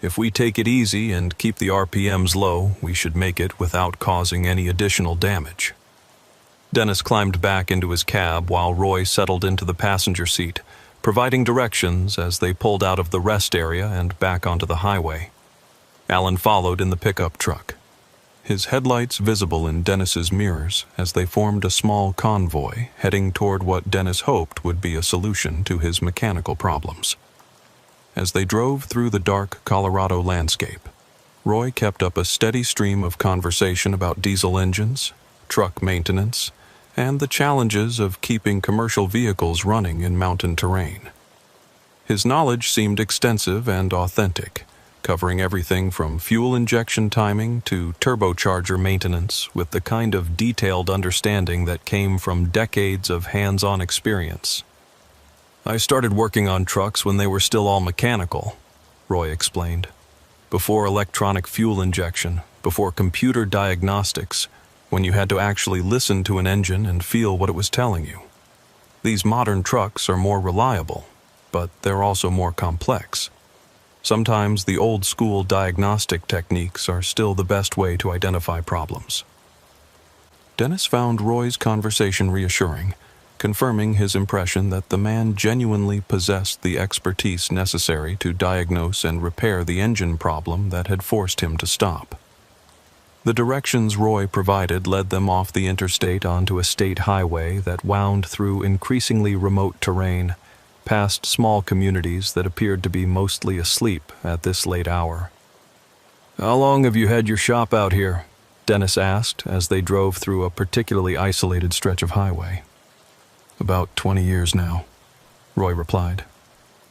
If we take it easy and keep the RPMs low, we should make it without causing any additional damage." Dennis climbed back into his cab while Roy settled into the passenger seat, providing directions as they pulled out of the rest area and back onto the highway. Alan followed in the pickup truck, his headlights visible in Dennis's mirrors as they formed a small convoy heading toward what Dennis hoped would be a solution to his mechanical problems. As they drove through the dark Colorado landscape, Roy kept up a steady stream of conversation about diesel engines, truck maintenance, and the challenges of keeping commercial vehicles running in mountain terrain. His knowledge seemed extensive and authentic, covering everything from fuel injection timing to turbocharger maintenance with the kind of detailed understanding that came from decades of hands-on experience. "I started working on trucks when they were still all mechanical," Roy explained. "Before electronic fuel injection, before computer diagnostics, when you had to actually listen to an engine and feel what it was telling you. These modern trucks are more reliable, but they're also more complex. Sometimes the old-school diagnostic techniques are still the best way to identify problems." Dennis found Roy's conversation reassuring, confirming his impression that the man genuinely possessed the expertise necessary to diagnose and repair the engine problem that had forced him to stop. The directions Roy provided led them off the interstate onto a state highway that wound through increasingly remote terrain, past small communities that appeared to be mostly asleep at this late hour. "How long have you had your shop out here?" Dennis asked as they drove through a particularly isolated stretch of highway. "About 20 years now," Roy replied.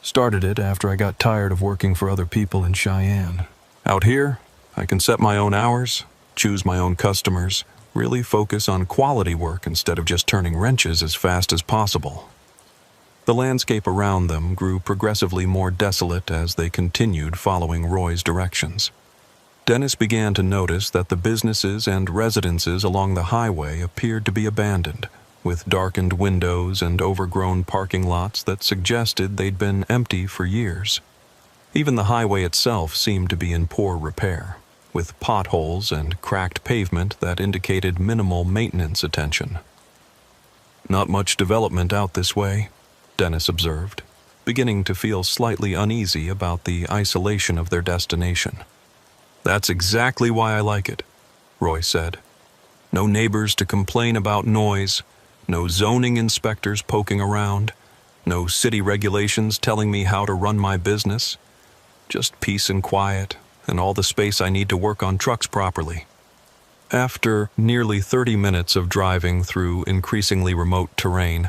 "Started it after I got tired of working for other people in Cheyenne. Out here, I can set my own hours, choose my own customers, really focus on quality work instead of just turning wrenches as fast as possible." The landscape around them grew progressively more desolate as they continued following Roy's directions. Dennis began to notice that the businesses and residences along the highway appeared to be abandoned, with darkened windows and overgrown parking lots that suggested they'd been empty for years. Even the highway itself seemed to be in poor repair, with potholes and cracked pavement that indicated minimal maintenance attention. "Not much development out this way," Dennis observed, beginning to feel slightly uneasy about the isolation of their destination. "That's exactly why I like it," Roy said. "No neighbors to complain about noise, no zoning inspectors poking around, no city regulations telling me how to run my business. Just peace and quiet, and all the space I need to work on trucks properly." After nearly 30 minutes of driving through increasingly remote terrain,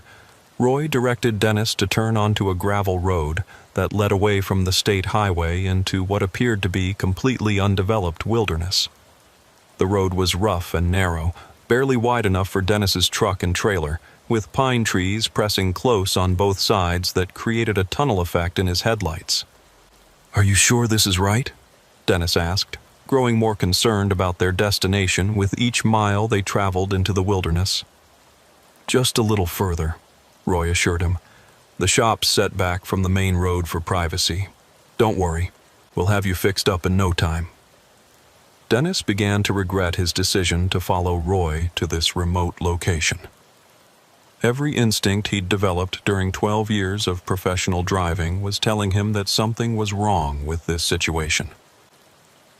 Roy directed Dennis to turn onto a gravel road that led away from the state highway into what appeared to be completely undeveloped wilderness. The road was rough and narrow, barely wide enough for Dennis's truck and trailer, with pine trees pressing close on both sides that created a tunnel effect in his headlights. "Are you sure this is right?" Dennis asked, growing more concerned about their destination with each mile they traveled into the wilderness. "Just a little further," Roy assured him. "The shop's set back from the main road for privacy. Don't worry, we'll have you fixed up in no time." Dennis began to regret his decision to follow Roy to this remote location. Every instinct he'd developed during 12 years of professional driving was telling him that something was wrong with this situation.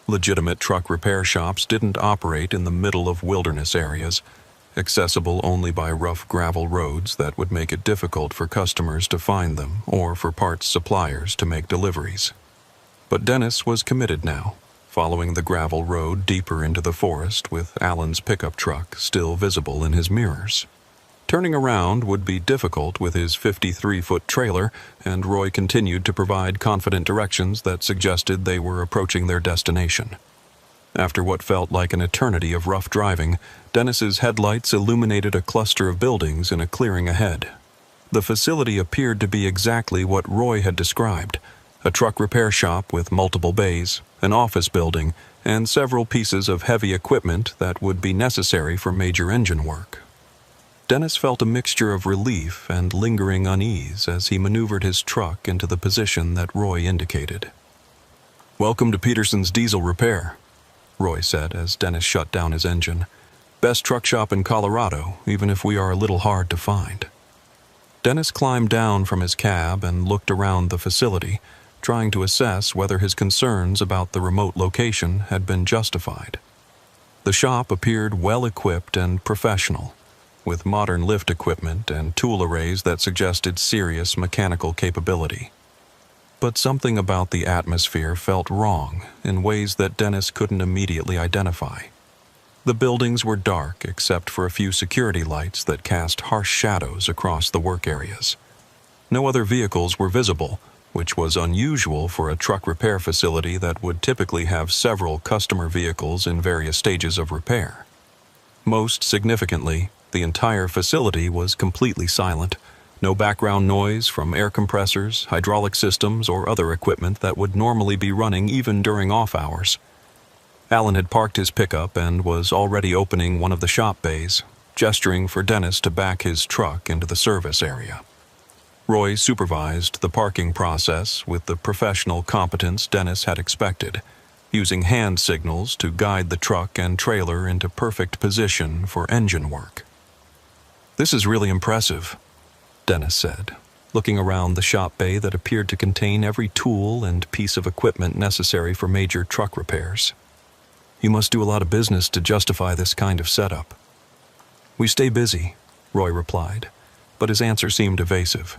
Legitimate truck repair shops didn't operate in the middle of wilderness areas, accessible only by rough gravel roads that would make it difficult for customers to find them or for parts suppliers to make deliveries. But Dennis was committed now, following the gravel road deeper into the forest with Alan's pickup truck still visible in his mirrors. Turning around would be difficult with his 53-foot trailer, and Roy continued to provide confident directions that suggested they were approaching their destination. After what felt like an eternity of rough driving, Dennis's headlights illuminated a cluster of buildings in a clearing ahead. The facility appeared to be exactly what Roy had described: a truck repair shop with multiple bays, an office building, and several pieces of heavy equipment that would be necessary for major engine work. Dennis felt a mixture of relief and lingering unease as he maneuvered his truck into the position that Roy indicated. "Welcome to Peterson's Diesel Repair," Roy said as Dennis shut down his engine. "Best truck shop in Colorado, even if we are a little hard to find." Dennis climbed down from his cab and looked around the facility, trying to assess whether his concerns about the remote location had been justified. The shop appeared well-equipped and professional, with modern lift equipment and tool arrays that suggested serious mechanical capability. But something about the atmosphere felt wrong in ways that Dennis couldn't immediately identify. The buildings were dark except for a few security lights that cast harsh shadows across the work areas. No other vehicles were visible, which was unusual for a truck repair facility that would typically have several customer vehicles in various stages of repair. Most significantly, the entire facility was completely silent. No background noise from air compressors, hydraulic systems, or other equipment that would normally be running even during off hours. Alan had parked his pickup and was already opening one of the shop bays, gesturing for Dennis to back his truck into the service area. Roy supervised the parking process with the professional competence Dennis had expected, using hand signals to guide the truck and trailer into perfect position for engine work. "This is really impressive," Dennis said, looking around the shop bay that appeared to contain every tool and piece of equipment necessary for major truck repairs. "You must do a lot of business to justify this kind of setup." "We stay busy," Roy replied, but his answer seemed evasive.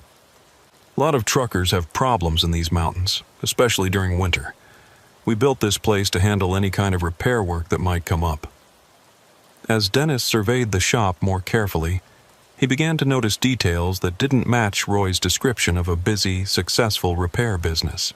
"A lot of truckers have problems in these mountains, especially during winter. We built this place to handle any kind of repair work that might come up." As Dennis surveyed the shop more carefully, he began to notice details that didn't match Roy's description of a busy, successful repair business.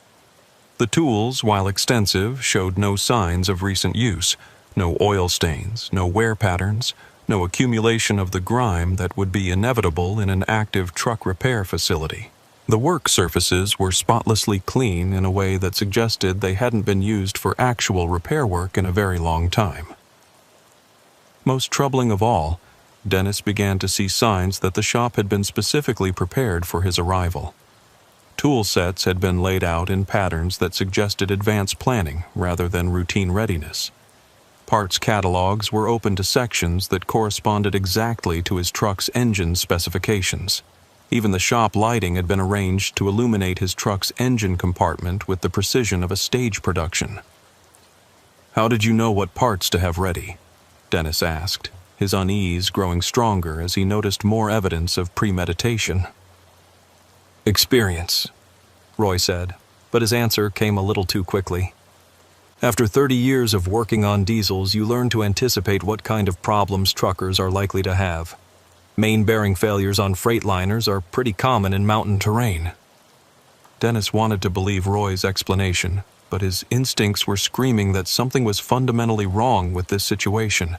The tools, while extensive, showed no signs of recent use, no oil stains, no wear patterns, no accumulation of the grime that would be inevitable in an active truck repair facility. The work surfaces were spotlessly clean in a way that suggested they hadn't been used for actual repair work in a very long time. Most troubling of all, Dennis began to see signs that the shop had been specifically prepared for his arrival. Tool sets had been laid out in patterns that suggested advanced planning rather than routine readiness. Parts catalogs were open to sections that corresponded exactly to his truck's engine specifications. Even the shop lighting had been arranged to illuminate his truck's engine compartment with the precision of a stage production. "How did you know what parts to have ready?" Dennis asked, his unease growing stronger as he noticed more evidence of premeditation. "Experience," Roy said, but his answer came a little too quickly. "After 30 years of working on diesels, you learn to anticipate what kind of problems truckers are likely to have. Main bearing failures on freight liners are pretty common in mountain terrain." Dennis wanted to believe Roy's explanation, but his instincts were screaming that something was fundamentally wrong with this situation.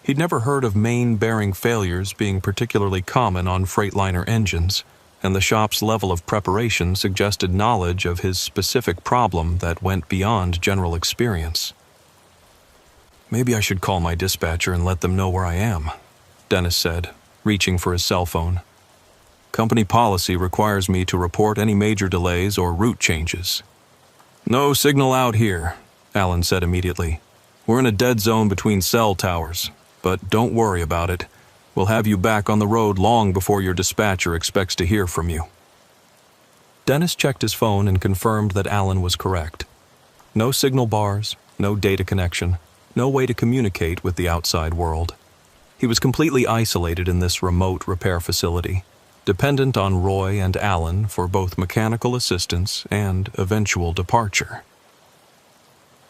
He'd never heard of main bearing failures being particularly common on freightliner engines, and the shop's level of preparation suggested knowledge of his specific problem that went beyond general experience. "Maybe I should call my dispatcher and let them know where I am," Dennis said, reaching for his cell phone. "Company policy requires me to report any major delays or route changes." "No signal out here," Alan said immediately. "We're in a dead zone between cell towers, but don't worry about it. We'll have you back on the road long before your dispatcher expects to hear from you." Dennis checked his phone and confirmed that Alan was correct. No signal bars, no data connection, no way to communicate with the outside world. He was completely isolated in this remote repair facility, dependent on Roy and Alan for both mechanical assistance and eventual departure.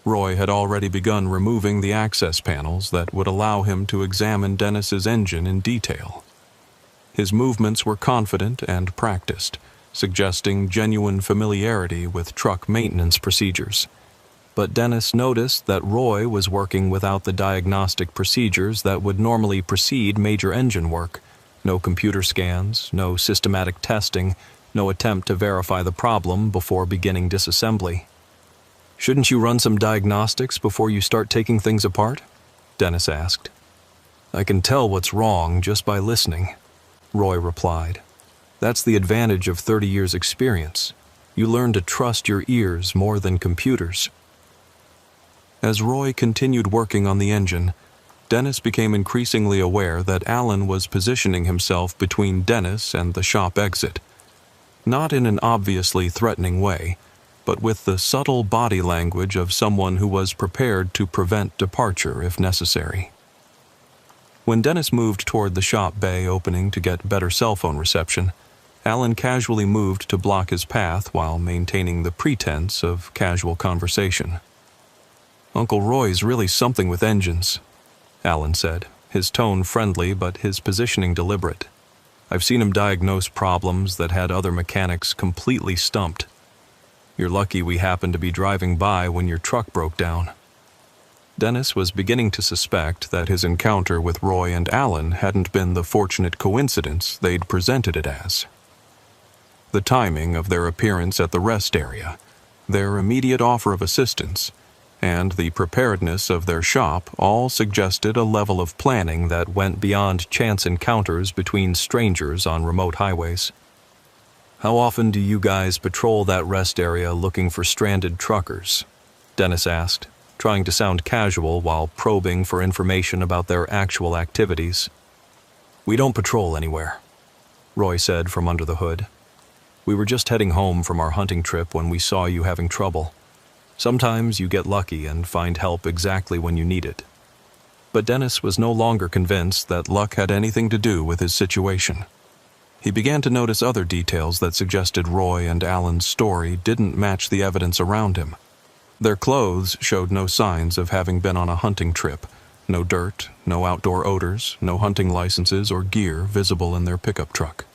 Roy had already begun removing the access panels that would allow him to examine Dennis's engine in detail. His movements were confident and practiced, suggesting genuine familiarity with truck maintenance procedures. But Dennis noticed that Roy was working without the diagnostic procedures that would normally precede major engine work. No computer scans, no systematic testing, no attempt to verify the problem before beginning disassembly. "Shouldn't you run some diagnostics before you start taking things apart?" Dennis asked. "I can tell what's wrong just by listening," Roy replied. "That's the advantage of 30 years' experience. You learn to trust your ears more than computers." As Roy continued working on the engine, Dennis became increasingly aware that Alan was positioning himself between Dennis and the shop exit, not in an obviously threatening way, but with the subtle body language of someone who was prepared to prevent departure if necessary. When Dennis moved toward the shop bay opening to get better cell phone reception, Alan casually moved to block his path while maintaining the pretense of casual conversation. "Uncle Roy's really something with engines," Alan said, his tone friendly but his positioning deliberate. "I've seen him diagnose problems that had other mechanics completely stumped. You're lucky we happened to be driving by when your truck broke down." Dennis was beginning to suspect that his encounter with Roy and Alan hadn't been the fortunate coincidence they'd presented it as. The timing of their appearance at the rest area, their immediate offer of assistance, and the preparedness of their shop all suggested a level of planning that went beyond chance encounters between strangers on remote highways. "How often do you guys patrol that rest area looking for stranded truckers?" Dennis asked, trying to sound casual while probing for information about their actual activities. "We don't patrol anywhere," Roy said from under the hood. "We were just heading home from our hunting trip when we saw you having trouble. Sometimes you get lucky and find help exactly when you need it." But Dennis was no longer convinced that luck had anything to do with his situation. He began to notice other details that suggested Roy and Alan's story didn't match the evidence around him. Their clothes showed no signs of having been on a hunting trip, no dirt, no outdoor odors, no hunting licenses or gear visible in their pickup truck.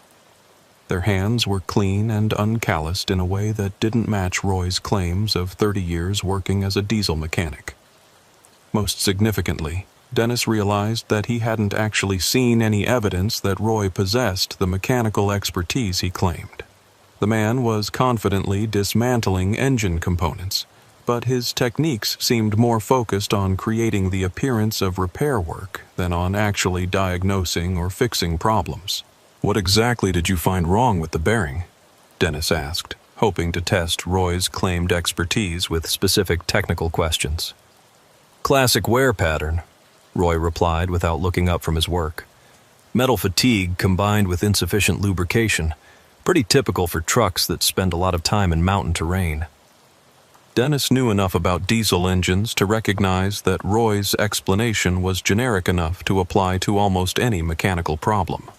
Their hands were clean and uncalloused in a way that didn't match Roy's claims of 30 years working as a diesel mechanic. Most significantly, Dennis realized that he hadn't actually seen any evidence that Roy possessed the mechanical expertise he claimed. The man was confidently dismantling engine components, but his techniques seemed more focused on creating the appearance of repair work than on actually diagnosing or fixing problems. "What exactly did you find wrong with the bearing?" Dennis asked, hoping to test Roy's claimed expertise with specific technical questions. "Classic wear pattern," Roy replied without looking up from his work. "Metal fatigue combined with insufficient lubrication. Pretty typical for trucks that spend a lot of time in mountain terrain." Dennis knew enough about diesel engines to recognize that Roy's explanation was generic enough to apply to almost any mechanical problem.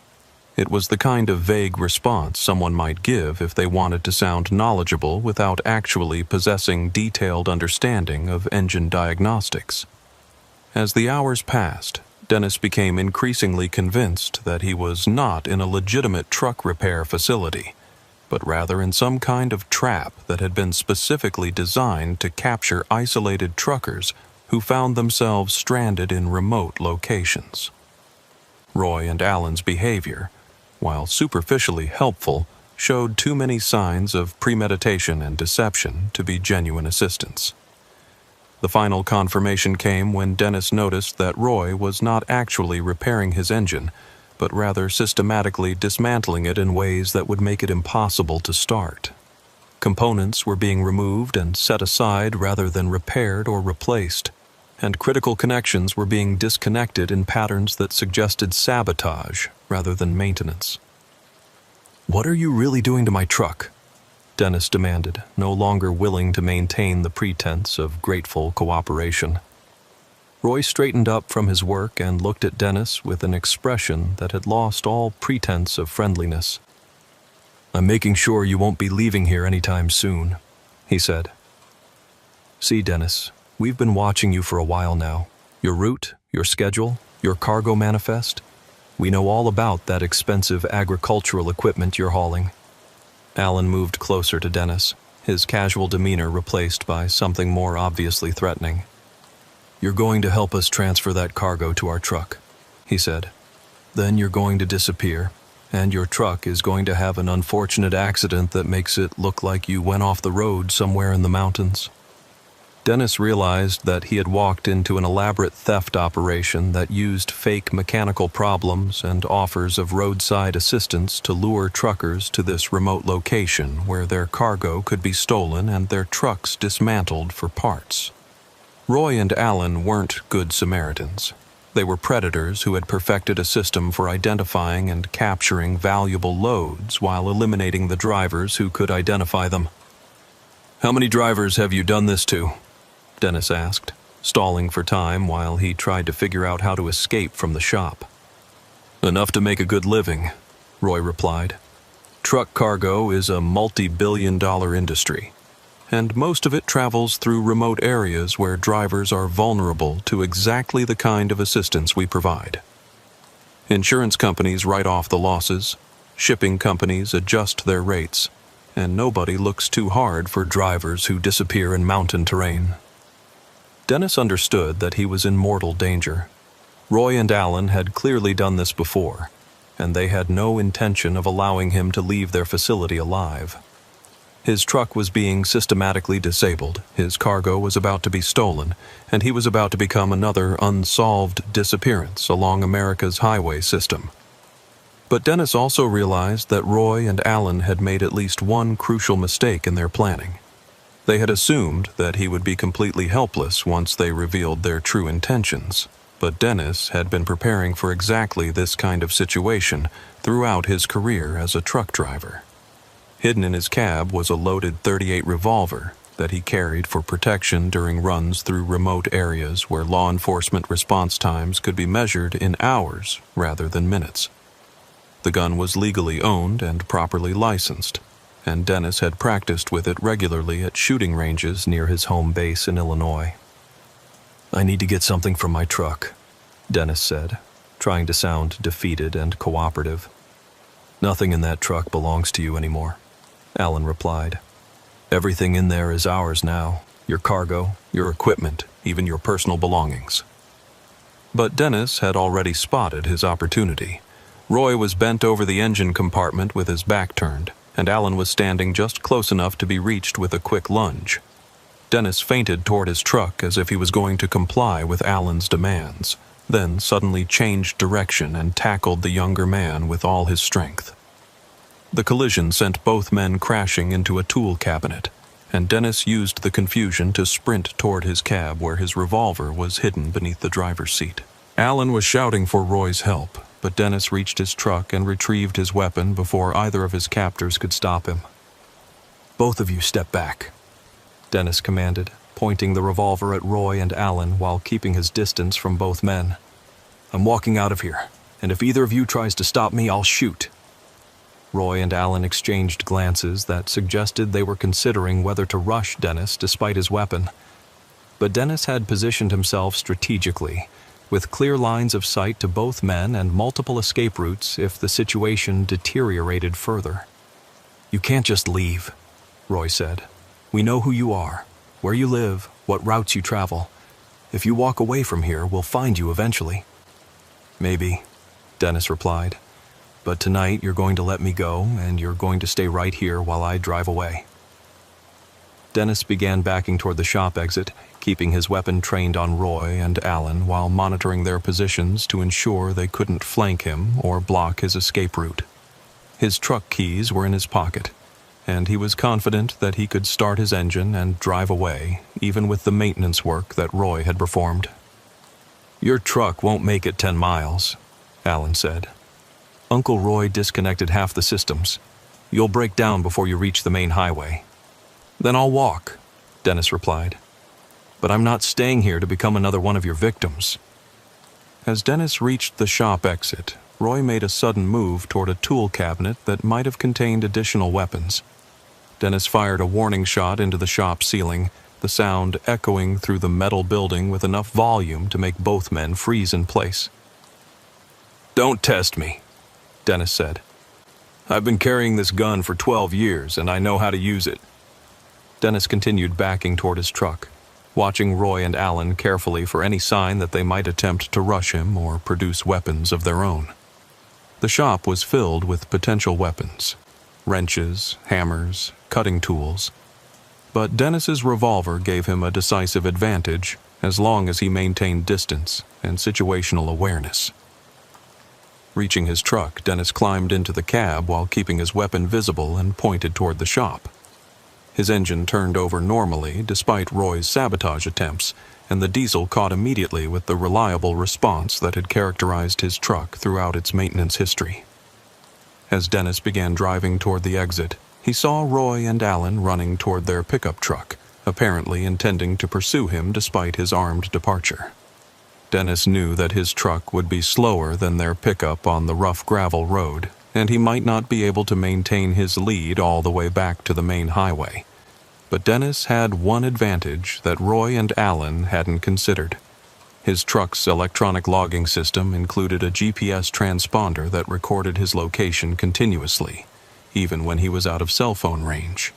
It was the kind of vague response someone might give if they wanted to sound knowledgeable without actually possessing detailed understanding of engine diagnostics. As the hours passed, Dennis became increasingly convinced that he was not in a legitimate truck repair facility, but rather in some kind of trap that had been specifically designed to capture isolated truckers who found themselves stranded in remote locations. Roy and Alan's behavior, while superficially helpful, showed too many signs of premeditation and deception to be genuine assistance. The final confirmation came when Dennis noticed that Roy was not actually repairing his engine, but rather systematically dismantling it in ways that would make it impossible to start. Components were being removed and set aside rather than repaired or replaced, and critical connections were being disconnected in patterns that suggested sabotage rather than maintenance. "What are you really doing to my truck?" Dennis demanded, no longer willing to maintain the pretense of grateful cooperation. Roy straightened up from his work and looked at Dennis with an expression that had lost all pretense of friendliness. "I'm making sure you won't be leaving here anytime soon," he said. "See, Dennis, we've been watching you for a while now. Your route, your schedule, your cargo manifest. We know all about that expensive agricultural equipment you're hauling." Alan moved closer to Dennis, his casual demeanor replaced by something more obviously threatening. "You're going to help us transfer that cargo to our truck," he said. "Then you're going to disappear, and your truck is going to have an unfortunate accident that makes it look like you went off the road somewhere in the mountains." Dennis realized that he had walked into an elaborate theft operation that used fake mechanical problems and offers of roadside assistance to lure truckers to this remote location where their cargo could be stolen and their trucks dismantled for parts. Roy and Alan weren't good Samaritans. They were predators who had perfected a system for identifying and capturing valuable loads while eliminating the drivers who could identify them. "How many drivers have you done this to?" Dennis asked, stalling for time while he tried to figure out how to escape from the shop. "Enough to make a good living," Roy replied. "Truck cargo is a multi-billion-dollar industry, and most of it travels through remote areas where drivers are vulnerable to exactly the kind of assistance we provide. Insurance companies write off the losses, shipping companies adjust their rates, and nobody looks too hard for drivers who disappear in mountain terrain." Dennis understood that he was in mortal danger. Roy and Alan had clearly done this before, and they had no intention of allowing him to leave their facility alive. His truck was being systematically disabled, his cargo was about to be stolen, and he was about to become another unsolved disappearance along America's highway system. But Dennis also realized that Roy and Alan had made at least one crucial mistake in their planning. They had assumed that he would be completely helpless once they revealed their true intentions, but Dennis had been preparing for exactly this kind of situation throughout his career as a truck driver. Hidden in his cab was a loaded .38 revolver that he carried for protection during runs through remote areas where law enforcement response times could be measured in hours rather than minutes. The gun was legally owned and properly licensed, and Dennis had practiced with it regularly at shooting ranges near his home base in Illinois. "I need to get something from my truck," Dennis said, trying to sound defeated and cooperative. "Nothing in that truck belongs to you anymore," Alan replied. "Everything in there is ours now, your cargo, your equipment, even your personal belongings." But Dennis had already spotted his opportunity. Roy was bent over the engine compartment with his back turned, and Alan was standing just close enough to be reached with a quick lunge. Dennis feinted toward his truck as if he was going to comply with Alan's demands, then suddenly changed direction and tackled the younger man with all his strength. The collision sent both men crashing into a tool cabinet, and Dennis used the confusion to sprint toward his cab where his revolver was hidden beneath the driver's seat. Alan was shouting for Roy's help, but Dennis reached his truck and retrieved his weapon before either of his captors could stop him. "Both of you step back," Dennis commanded, pointing the revolver at Roy and Alan while keeping his distance from both men. "I'm walking out of here, and if either of you tries to stop me, I'll shoot." Roy and Alan exchanged glances that suggested they were considering whether to rush Dennis despite his weapon. But Dennis had positioned himself strategically, with clear lines of sight to both men and multiple escape routes if the situation deteriorated further. "You can't just leave," Roy said. "We know who you are, where you live, what routes you travel. If you walk away from here, we'll find you eventually." "Maybe," Dennis replied. "But tonight you're going to let me go, and you're going to stay right here while I drive away." Dennis began backing toward the shop exit, keeping his weapon trained on Roy and Alan while monitoring their positions to ensure they couldn't flank him or block his escape route. His truck keys were in his pocket, and he was confident that he could start his engine and drive away, even with the maintenance work that Roy had performed. "Your truck won't make it 10 miles, Alan said. "Uncle Roy disconnected half the systems. You'll break down before you reach the main highway." "Then I'll walk," Dennis replied. "But I'm not staying here to become another one of your victims." As Dennis reached the shop exit, Roy made a sudden move toward a tool cabinet that might have contained additional weapons. Dennis fired a warning shot into the shop ceiling, the sound echoing through the metal building with enough volume to make both men freeze in place. "Don't test me," Dennis said. "I've been carrying this gun for 12 years, and I know how to use it." Dennis continued backing toward his truck, watching Roy and Alan carefully for any sign that they might attempt to rush him or produce weapons of their own. The shop was filled with potential weapons: wrenches, hammers, cutting tools. But Dennis's revolver gave him a decisive advantage as long as he maintained distance and situational awareness. Reaching his truck, Dennis climbed into the cab while keeping his weapon visible and pointed toward the shop. His engine turned over normally despite Roy's sabotage attempts, and the diesel caught immediately with the reliable response that had characterized his truck throughout its maintenance history. As Dennis began driving toward the exit, he saw Roy and Alan running toward their pickup truck, apparently intending to pursue him despite his armed departure. Dennis knew that his truck would be slower than their pickup on the rough gravel road, and he might not be able to maintain his lead all the way back to the main highway. But Dennis had one advantage that Roy and Alan hadn't considered. His truck's electronic logging system included a GPS transponder that recorded his location continuously, even when he was out of cell phone range.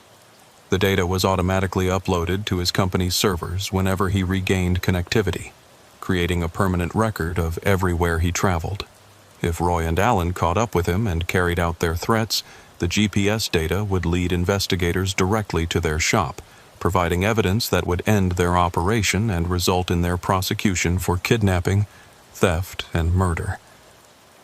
The data was automatically uploaded to his company's servers whenever he regained connectivity, creating a permanent record of everywhere he traveled. If Roy and Alan caught up with him and carried out their threats, the GPS data would lead investigators directly to their shop, providing evidence that would end their operation and result in their prosecution for kidnapping, theft, and murder.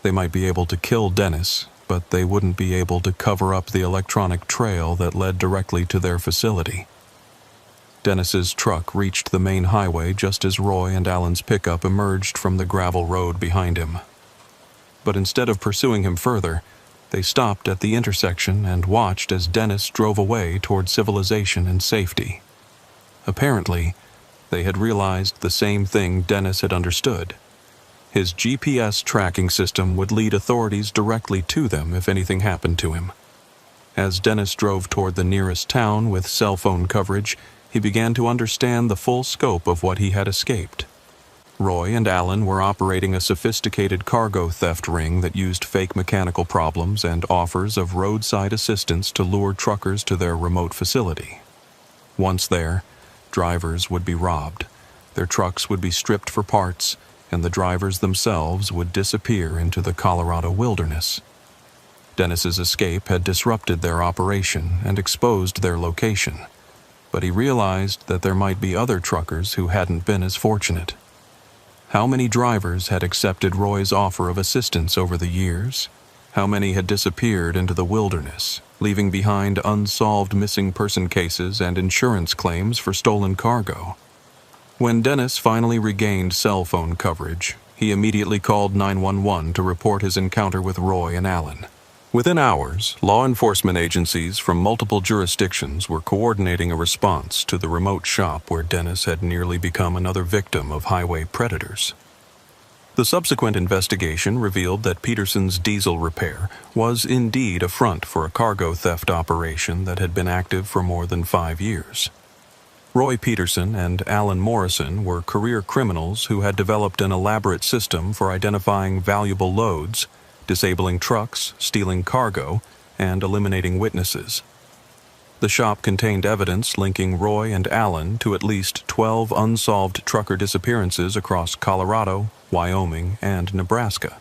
They might be able to kill Dennis, but they wouldn't be able to cover up the electronic trail that led directly to their facility. Dennis's truck reached the main highway just as Roy and Alan's pickup emerged from the gravel road behind him. But instead of pursuing him further, they stopped at the intersection and watched as Dennis drove away toward civilization and safety. Apparently, they had realized the same thing Dennis had understood. His GPS tracking system would lead authorities directly to them if anything happened to him. As Dennis drove toward the nearest town with cell phone coverage, he began to understand the full scope of what he had escaped. Roy and Alan were operating a sophisticated cargo theft ring that used fake mechanical problems and offers of roadside assistance to lure truckers to their remote facility. Once there, drivers would be robbed, their trucks would be stripped for parts, and the drivers themselves would disappear into the Colorado wilderness. Dennis's escape had disrupted their operation and exposed their location, but he realized that there might be other truckers who hadn't been as fortunate. How many drivers had accepted Roy's offer of assistance over the years? How many had disappeared into the wilderness, leaving behind unsolved missing person cases and insurance claims for stolen cargo? When Dennis finally regained cell phone coverage, he immediately called 911 to report his encounter with Roy and Alan. Within hours, law enforcement agencies from multiple jurisdictions were coordinating a response to the remote shop where Dennis had nearly become another victim of highway predators. The subsequent investigation revealed that Peterson's diesel repair was indeed a front for a cargo theft operation that had been active for more than 5 years. Roy Peterson and Alan Morrison were career criminals who had developed an elaborate system for identifying valuable loads, disabling trucks, stealing cargo, and eliminating witnesses. The shop contained evidence linking Roy and Alan to at least 12 unsolved trucker disappearances across Colorado, Wyoming, and Nebraska.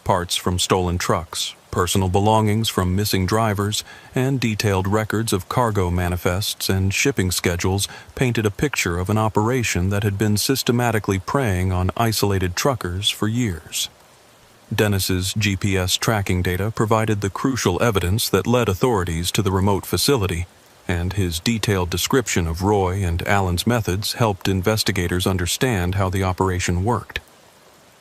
Parts from stolen trucks, personal belongings from missing drivers, and detailed records of cargo manifests and shipping schedules painted a picture of an operation that had been systematically preying on isolated truckers for years. Dennis's GPS tracking data provided the crucial evidence that led authorities to the remote facility, and his detailed description of Roy and Alan's methods helped investigators understand how the operation worked.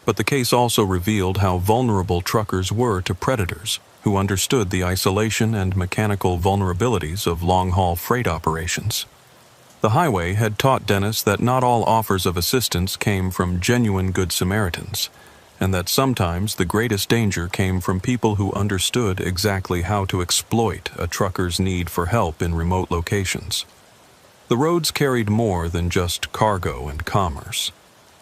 But the case also revealed how vulnerable truckers were to predators who understood the isolation and mechanical vulnerabilities of long-haul freight operations. The highway had taught Dennis that not all offers of assistance came from genuine Good Samaritans, and that sometimes the greatest danger came from people who understood exactly how to exploit a trucker's need for help in remote locations. The roads carried more than just cargo and commerce.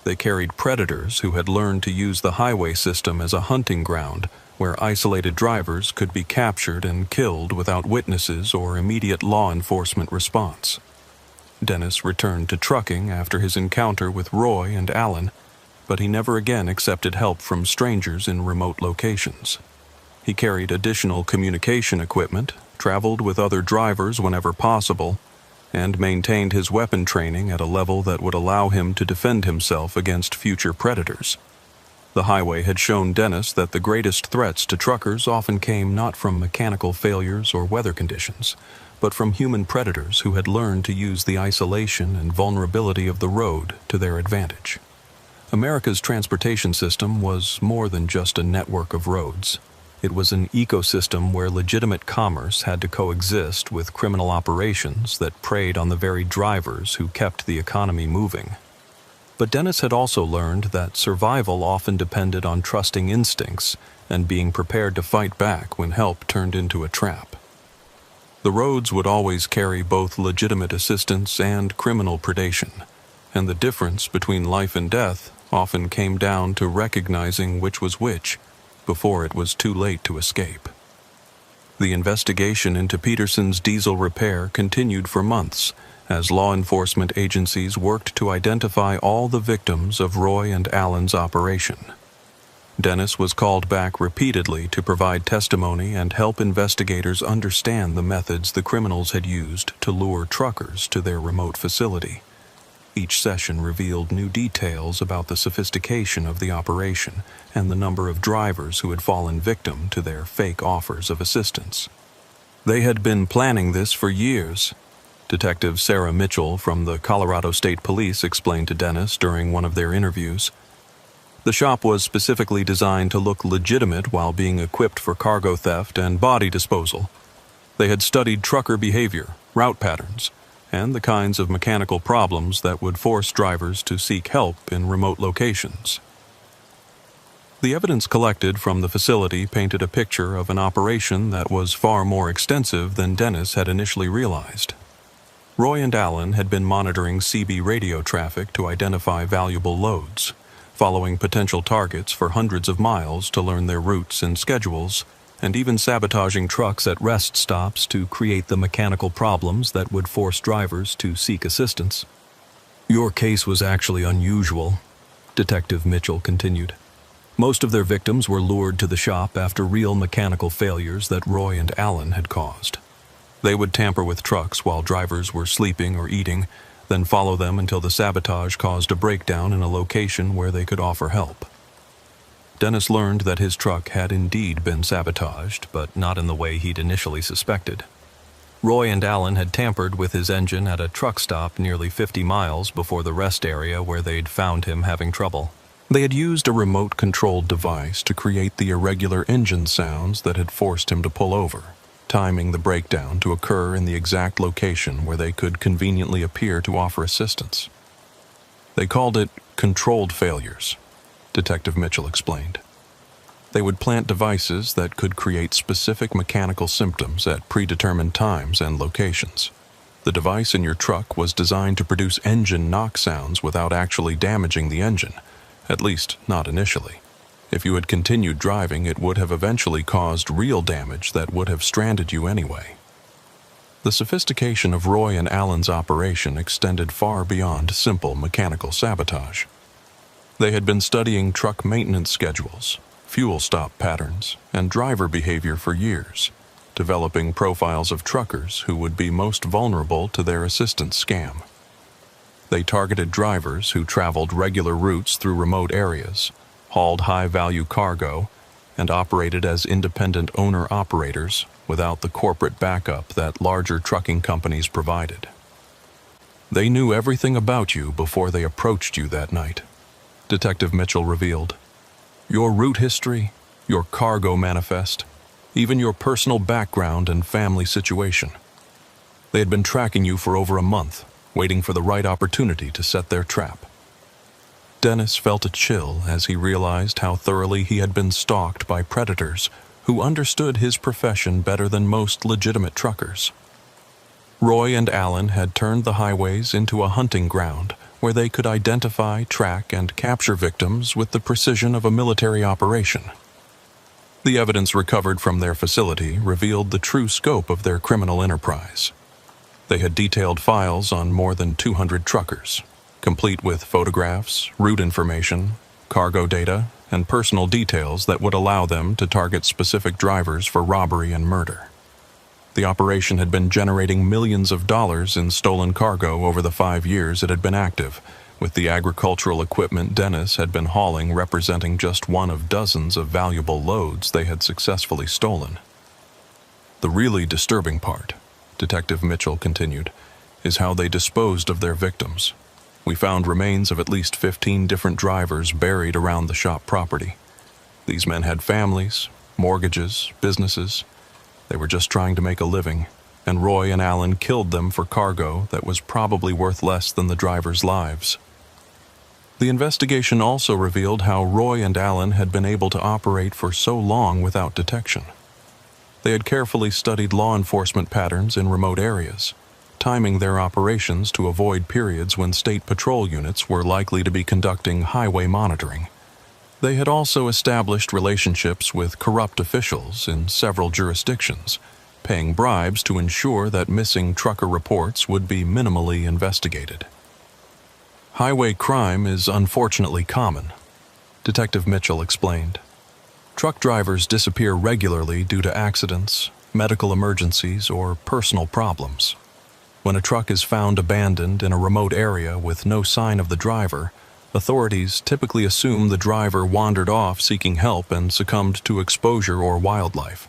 They carried predators who had learned to use the highway system as a hunting ground where isolated drivers could be captured and killed without witnesses or immediate law enforcement response. Dennis returned to trucking after his encounter with Roy and Alan, but he never again accepted help from strangers in remote locations. He carried additional communication equipment, traveled with other drivers whenever possible, and maintained his weapon training at a level that would allow him to defend himself against future predators. The highway had shown Dennis that the greatest threats to truckers often came not from mechanical failures or weather conditions, but from human predators who had learned to use the isolation and vulnerability of the road to their advantage. America's transportation system was more than just a network of roads. It was an ecosystem where legitimate commerce had to coexist with criminal operations that preyed on the very drivers who kept the economy moving. But Dennis had also learned that survival often depended on trusting instincts and being prepared to fight back when help turned into a trap. The roads would always carry both legitimate assistance and criminal predation, and the difference between life and death often came down to recognizing which was which before it was too late to escape. The investigation into Peterson's diesel repair continued for months as law enforcement agencies worked to identify all the victims of Roy and Alan's operation. Dennis was called back repeatedly to provide testimony and help investigators understand the methods the criminals had used to lure truckers to their remote facility. Each session revealed new details about the sophistication of the operation and the number of drivers who had fallen victim to their fake offers of assistance. They had been planning this for years. Detective Sarah Mitchell from the Colorado State Police explained to Dennis during one of their interviews. The shop was specifically designed to look legitimate while being equipped for cargo theft and body disposal. They had studied trucker behavior, route patterns, and the kinds of mechanical problems that would force drivers to seek help in remote locations. The evidence collected from the facility painted a picture of an operation that was far more extensive than Dennis had initially realized. Roy and Alan had been monitoring CB radio traffic to identify valuable loads, following potential targets for hundreds of miles to learn their routes and schedules, and even sabotaging trucks at rest stops to create the mechanical problems that would force drivers to seek assistance. "Your case was actually unusual," Detective Mitchell continued. "Most of their victims were lured to the shop after real mechanical failures that Roy and Alan had caused. They would tamper with trucks while drivers were sleeping or eating, then follow them until the sabotage caused a breakdown in a location where they could offer help." Dennis learned that his truck had indeed been sabotaged, but not in the way he'd initially suspected. Roy and Alan had tampered with his engine at a truck stop nearly 50 miles before the rest area where they'd found him having trouble. They had used a remote-controlled device to create the irregular engine sounds that had forced him to pull over, timing the breakdown to occur in the exact location where they could conveniently appear to offer assistance. They called it controlled failures, Detective Mitchell explained. They would plant devices that could create specific mechanical symptoms at predetermined times and locations. The device in your truck was designed to produce engine knock sounds without actually damaging the engine, at least not initially. If you had continued driving, it would have eventually caused real damage that would have stranded you anyway. The sophistication of Roy and Alan's operation extended far beyond simple mechanical sabotage. They had been studying truck maintenance schedules, fuel stop patterns, and driver behavior for years, developing profiles of truckers who would be most vulnerable to their assistance scam. They targeted drivers who traveled regular routes through remote areas, hauled high-value cargo, and operated as independent owner-operators without the corporate backup that larger trucking companies provided. They knew everything about you before they approached you that night, Detective Mitchell revealed. Your route history, your cargo manifest, even your personal background and family situation. They had been tracking you for over a month, waiting for the right opportunity to set their trap. Dennis felt a chill as he realized how thoroughly he had been stalked by predators who understood his profession better than most legitimate truckers. Roy and Alan had turned the highways into a hunting ground where they could identify, track, and capture victims with the precision of a military operation. The evidence recovered from their facility revealed the true scope of their criminal enterprise. They had detailed files on more than 200 truckers, complete with photographs, route information, cargo data, and personal details that would allow them to target specific drivers for robbery and murder. The operation had been generating millions of dollars in stolen cargo over the 5 years it had been active, with the agricultural equipment Dennis had been hauling representing just one of dozens of valuable loads they had successfully stolen. The really disturbing part, Detective Mitchell continued, is how they disposed of their victims. We found remains of at least 15 different drivers buried around the shop property. These men had families, mortgages, businesses. They were just trying to make a living, and Roy and Alan killed them for cargo that was probably worth less than the drivers' lives. The investigation also revealed how Roy and Alan had been able to operate for so long without detection. They had carefully studied law enforcement patterns in remote areas, timing their operations to avoid periods when state patrol units were likely to be conducting highway monitoring. They had also established relationships with corrupt officials in several jurisdictions, paying bribes to ensure that missing trucker reports would be minimally investigated. Highway crime is unfortunately common, Detective Mitchell explained. Truck drivers disappear regularly due to accidents, medical emergencies, or personal problems. When a truck is found abandoned in a remote area with no sign of the driver, authorities typically assume the driver wandered off seeking help and succumbed to exposure or wildlife.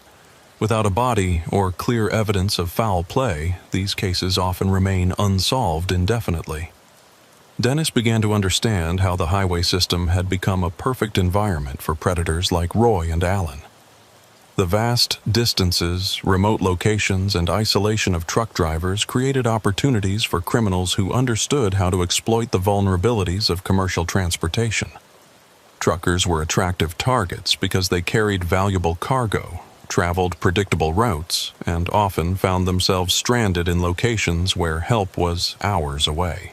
Without a body or clear evidence of foul play, these cases often remain unsolved indefinitely. Dennis began to understand how the highway system had become a perfect environment for predators like Roy and Alan. The vast distances, remote locations, and isolation of truck drivers created opportunities for criminals who understood how to exploit the vulnerabilities of commercial transportation. Truckers were attractive targets because they carried valuable cargo, traveled predictable routes, and often found themselves stranded in locations where help was hours away.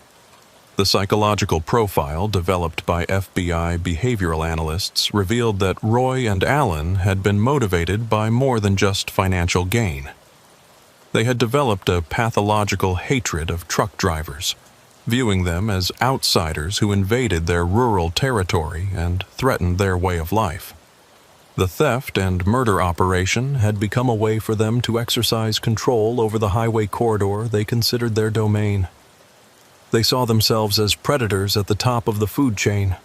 The psychological profile developed by FBI behavioral analysts revealed that Roy and Alan had been motivated by more than just financial gain. They had developed a pathological hatred of truck drivers, viewing them as outsiders who invaded their rural territory and threatened their way of life. The theft and murder operation had become a way for them to exercise control over the highway corridor they considered their domain. They saw themselves as predators at the top of the food chain,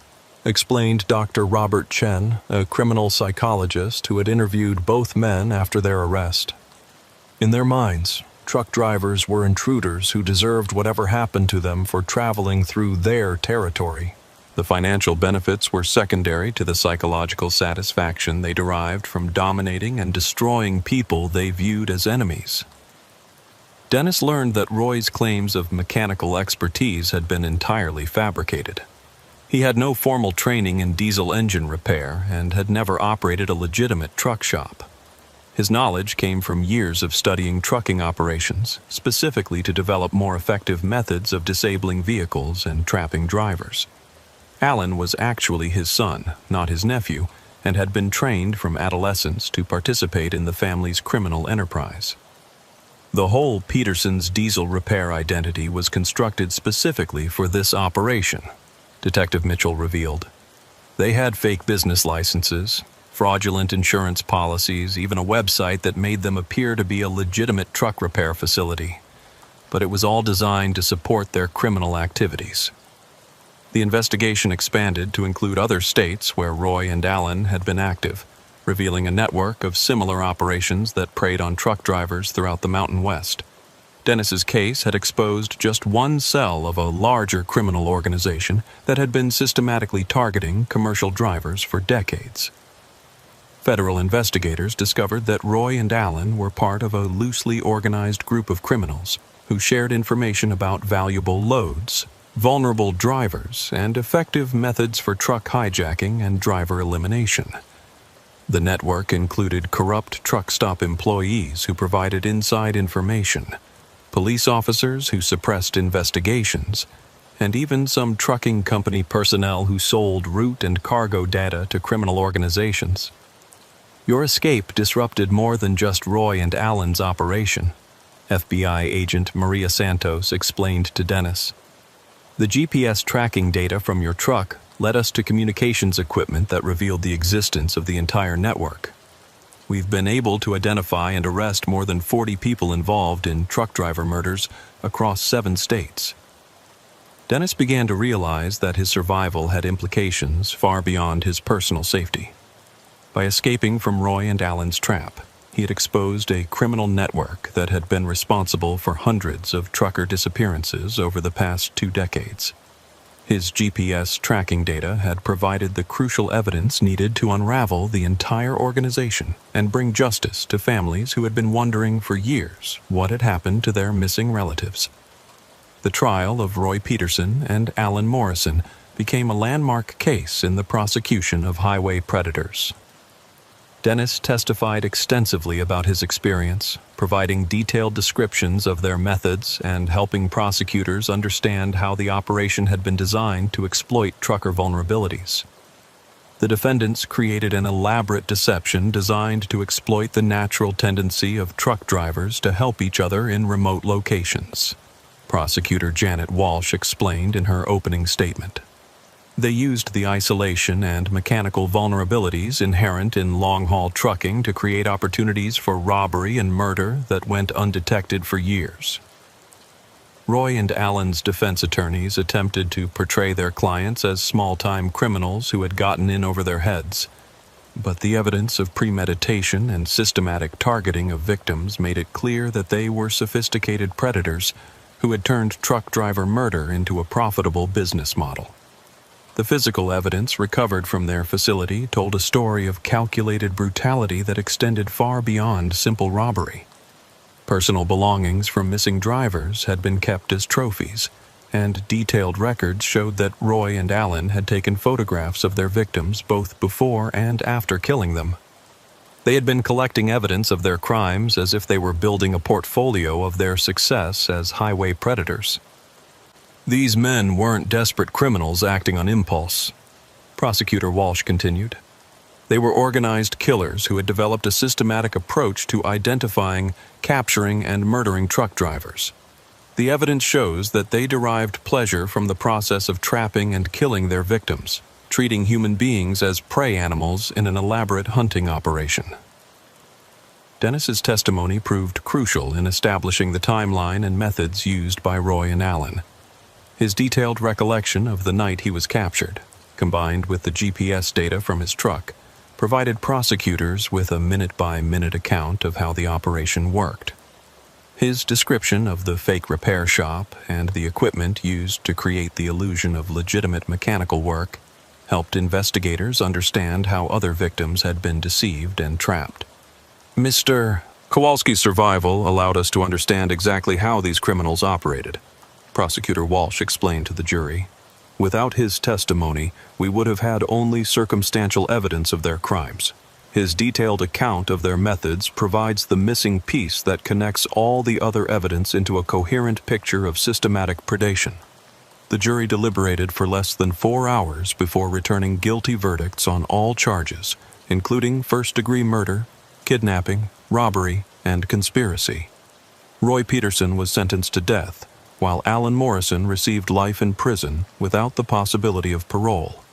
explained Dr. Robert Chen, a criminal psychologist who had interviewed both men after their arrest. In their minds, truck drivers were intruders who deserved whatever happened to them for traveling through their territory. The financial benefits were secondary to the psychological satisfaction they derived from dominating and destroying people they viewed as enemies. Dennis learned that Roy's claims of mechanical expertise had been entirely fabricated. He had no formal training in diesel engine repair and had never operated a legitimate truck shop. His knowledge came from years of studying trucking operations, specifically to develop more effective methods of disabling vehicles and trapping drivers. Alan was actually his son, not his nephew, and had been trained from adolescence to participate in the family's criminal enterprise. The whole Peterson's diesel repair identity was constructed specifically for this operation, Detective Mitchell revealed. They had fake business licenses, fraudulent insurance policies, even a website that made them appear to be a legitimate truck repair facility. But it was all designed to support their criminal activities. The investigation expanded to include other states where Roy and Alan had been active, revealing a network of similar operations that preyed on truck drivers throughout the Mountain West. Dennis's case had exposed just one cell of a larger criminal organization that had been systematically targeting commercial drivers for decades. Federal investigators discovered that Roy and Alan were part of a loosely organized group of criminals who shared information about valuable loads, vulnerable drivers, and effective methods for truck hijacking and driver elimination. The network included corrupt truck stop employees who provided inside information, police officers who suppressed investigations, and even some trucking company personnel who sold route and cargo data to criminal organizations. Your escape disrupted more than just Roy and Alan's operation, FBI agent Maria Santos explained to Dennis. The GPS tracking data from your truck led us to communications equipment that revealed the existence of the entire network. We've been able to identify and arrest more than 40 people involved in truck driver murders across 7 states. Dennis began to realize that his survival had implications far beyond his personal safety. By escaping from Roy and Alan's trap, he had exposed a criminal network that had been responsible for hundreds of trucker disappearances over the past 2 decades. His GPS tracking data had provided the crucial evidence needed to unravel the entire organization and bring justice to families who had been wondering for years what had happened to their missing relatives. The trial of Roy Peterson and Alan Morrison became a landmark case in the prosecution of highway predators. Dennis testified extensively about his experience, providing detailed descriptions of their methods and helping prosecutors understand how the operation had been designed to exploit trucker vulnerabilities. The defendants created an elaborate deception designed to exploit the natural tendency of truck drivers to help each other in remote locations. Prosecutor Janet Walsh explained in her opening statement. They used the isolation and mechanical vulnerabilities inherent in long-haul trucking to create opportunities for robbery and murder that went undetected for years. Roy and Alan's defense attorneys attempted to portray their clients as small-time criminals who had gotten in over their heads, but the evidence of premeditation and systematic targeting of victims made it clear that they were sophisticated predators who had turned truck driver murder into a profitable business model. The physical evidence recovered from their facility told a story of calculated brutality that extended far beyond simple robbery. Personal belongings from missing drivers had been kept as trophies, and detailed records showed that Roy and Alan had taken photographs of their victims both before and after killing them. They had been collecting evidence of their crimes as if they were building a portfolio of their success as highway predators. These men weren't desperate criminals acting on impulse, Prosecutor Walsh continued. They were organized killers who had developed a systematic approach to identifying, capturing, and murdering truck drivers. The evidence shows that they derived pleasure from the process of trapping and killing their victims, treating human beings as prey animals in an elaborate hunting operation. Dennis's testimony proved crucial in establishing the timeline and methods used by Roy and Alan. His detailed recollection of the night he was captured, combined with the GPS data from his truck, provided prosecutors with a minute-by-minute account of how the operation worked. His description of the fake repair shop and the equipment used to create the illusion of legitimate mechanical work helped investigators understand how other victims had been deceived and trapped. Mr. Kowalski's survival allowed us to understand exactly how these criminals operated, Prosecutor Walsh explained to the jury. Without his testimony, we would have had only circumstantial evidence of their crimes. His detailed account of their methods provides the missing piece that connects all the other evidence into a coherent picture of systematic predation. The jury deliberated for less than 4 hours before returning guilty verdicts on all charges, including first-degree murder, kidnapping, robbery, and conspiracy. Roy Peterson was sentenced to death, while Alan Morrison received life in prison without the possibility of parole.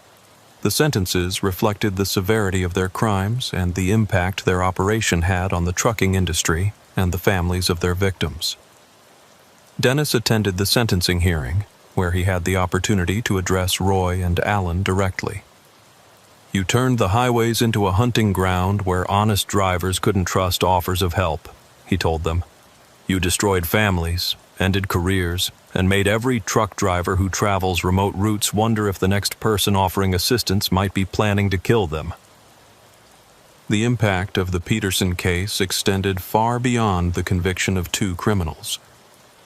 The sentences reflected the severity of their crimes and the impact their operation had on the trucking industry and the families of their victims. Dennis attended the sentencing hearing, where he had the opportunity to address Roy and Alan directly. You turned the highways into a hunting ground where honest drivers couldn't trust offers of help, he told them. You destroyed families, ended careers, and made every truck driver who travels remote routes wonder if the next person offering assistance might be planning to kill them. The impact of the Peterson case extended far beyond the conviction of 2 criminals.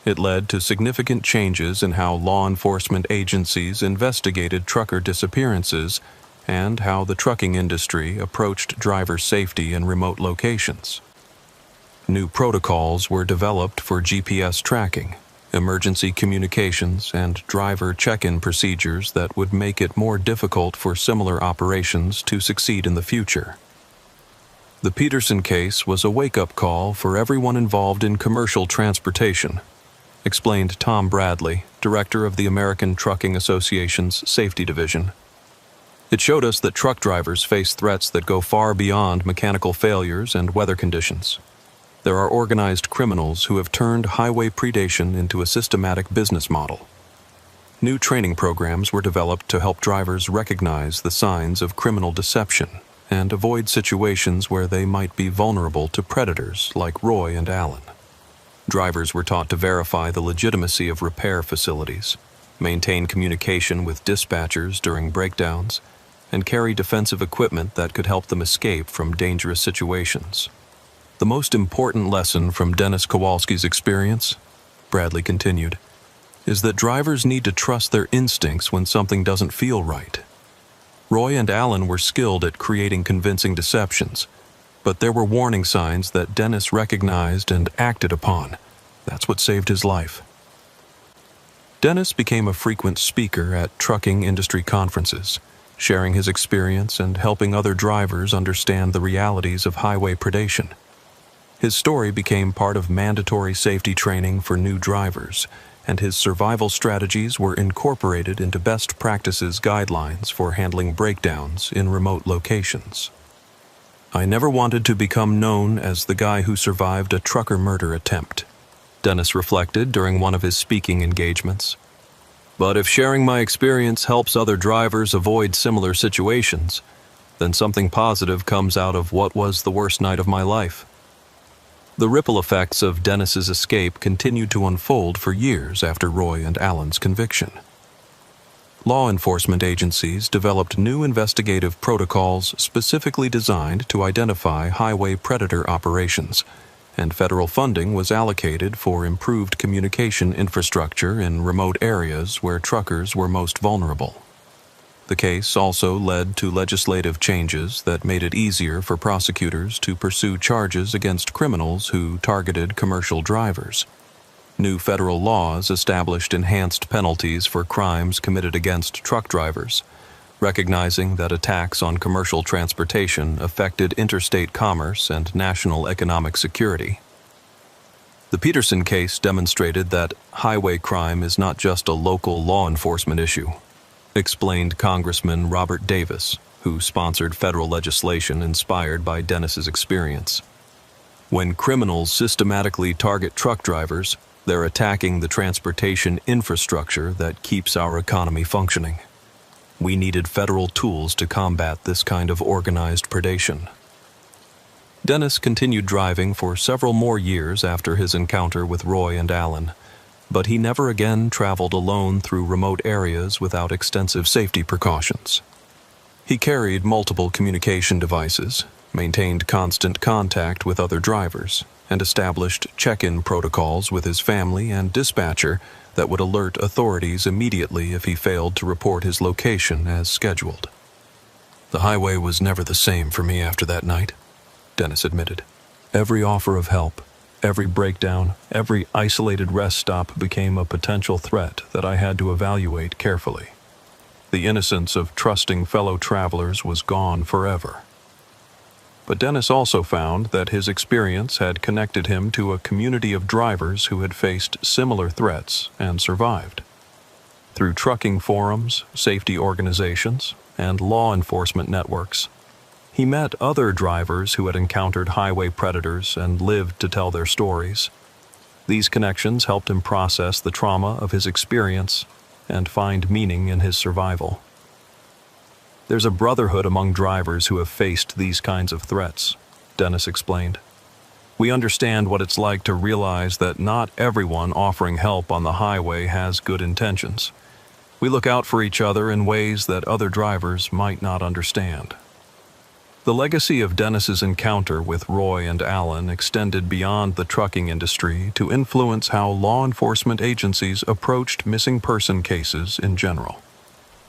It led to significant changes in how law enforcement agencies investigated trucker disappearances and how the trucking industry approached driver safety in remote locations. New protocols were developed for GPS tracking, emergency communications, and driver check-in procedures that would make it more difficult for similar operations to succeed in the future. The Peterson case was a wake-up call for everyone involved in commercial transportation, explained Tom Bradley, director of the American Trucking Association's Safety Division. It showed us that truck drivers face threats that go far beyond mechanical failures and weather conditions. There are organized criminals who have turned highway predation into a systematic business model. New training programs were developed to help drivers recognize the signs of criminal deception and avoid situations where they might be vulnerable to predators like Roy and Alan. Drivers were taught to verify the legitimacy of repair facilities, maintain communication with dispatchers during breakdowns, and carry defensive equipment that could help them escape from dangerous situations. The most important lesson from Dennis Kowalski's experience, Bradley continued, is that drivers need to trust their instincts when something doesn't feel right. Roy and Alan were skilled at creating convincing deceptions, but there were warning signs that Dennis recognized and acted upon. That's what saved his life. Dennis became a frequent speaker at trucking industry conferences, sharing his experience and helping other drivers understand the realities of highway predation. His story became part of mandatory safety training for new drivers, and his survival strategies were incorporated into best practices guidelines for handling breakdowns in remote locations. "I never wanted to become known as the guy who survived a trucker murder attempt," Dennis reflected during one of his speaking engagements. "But if sharing my experience helps other drivers avoid similar situations, then something positive comes out of what was the worst night of my life." The ripple effects of Dennis's escape continued to unfold for years after Roy and Alan's conviction. Law enforcement agencies developed new investigative protocols specifically designed to identify highway predator operations, and federal funding was allocated for improved communication infrastructure in remote areas where truckers were most vulnerable. The case also led to legislative changes that made it easier for prosecutors to pursue charges against criminals who targeted commercial drivers. New federal laws established enhanced penalties for crimes committed against truck drivers, recognizing that attacks on commercial transportation affected interstate commerce and national economic security. The Peterson case demonstrated that highway crime is not just a local law enforcement issue, explained Congressman Robert Davis, who sponsored federal legislation inspired by Dennis's experience. When criminals systematically target truck drivers, they're attacking the transportation infrastructure that keeps our economy functioning. We needed federal tools to combat this kind of organized predation. Dennis continued driving for several more years after his encounter with Roy and Alan, but he never again traveled alone through remote areas without extensive safety precautions. He carried multiple communication devices, maintained constant contact with other drivers, and established check-in protocols with his family and dispatcher that would alert authorities immediately if he failed to report his location as scheduled. "The highway was never the same for me after that night," Dennis admitted. "Every offer of help, every breakdown, every isolated rest stop became a potential threat that I had to evaluate carefully. The innocence of trusting fellow travelers was gone forever." But Dennis also found that his experience had connected him to a community of drivers who had faced similar threats and survived. Through trucking forums, safety organizations, and law enforcement networks, he met other drivers who had encountered highway predators and lived to tell their stories. These connections helped him process the trauma of his experience and find meaning in his survival. "There's a brotherhood among drivers who have faced these kinds of threats," Dennis explained. "We understand what it's like to realize that not everyone offering help on the highway has good intentions. We look out for each other in ways that other drivers might not understand." The legacy of Dennis's encounter with Roy and Alan extended beyond the trucking industry to influence how law enforcement agencies approached missing person cases in general.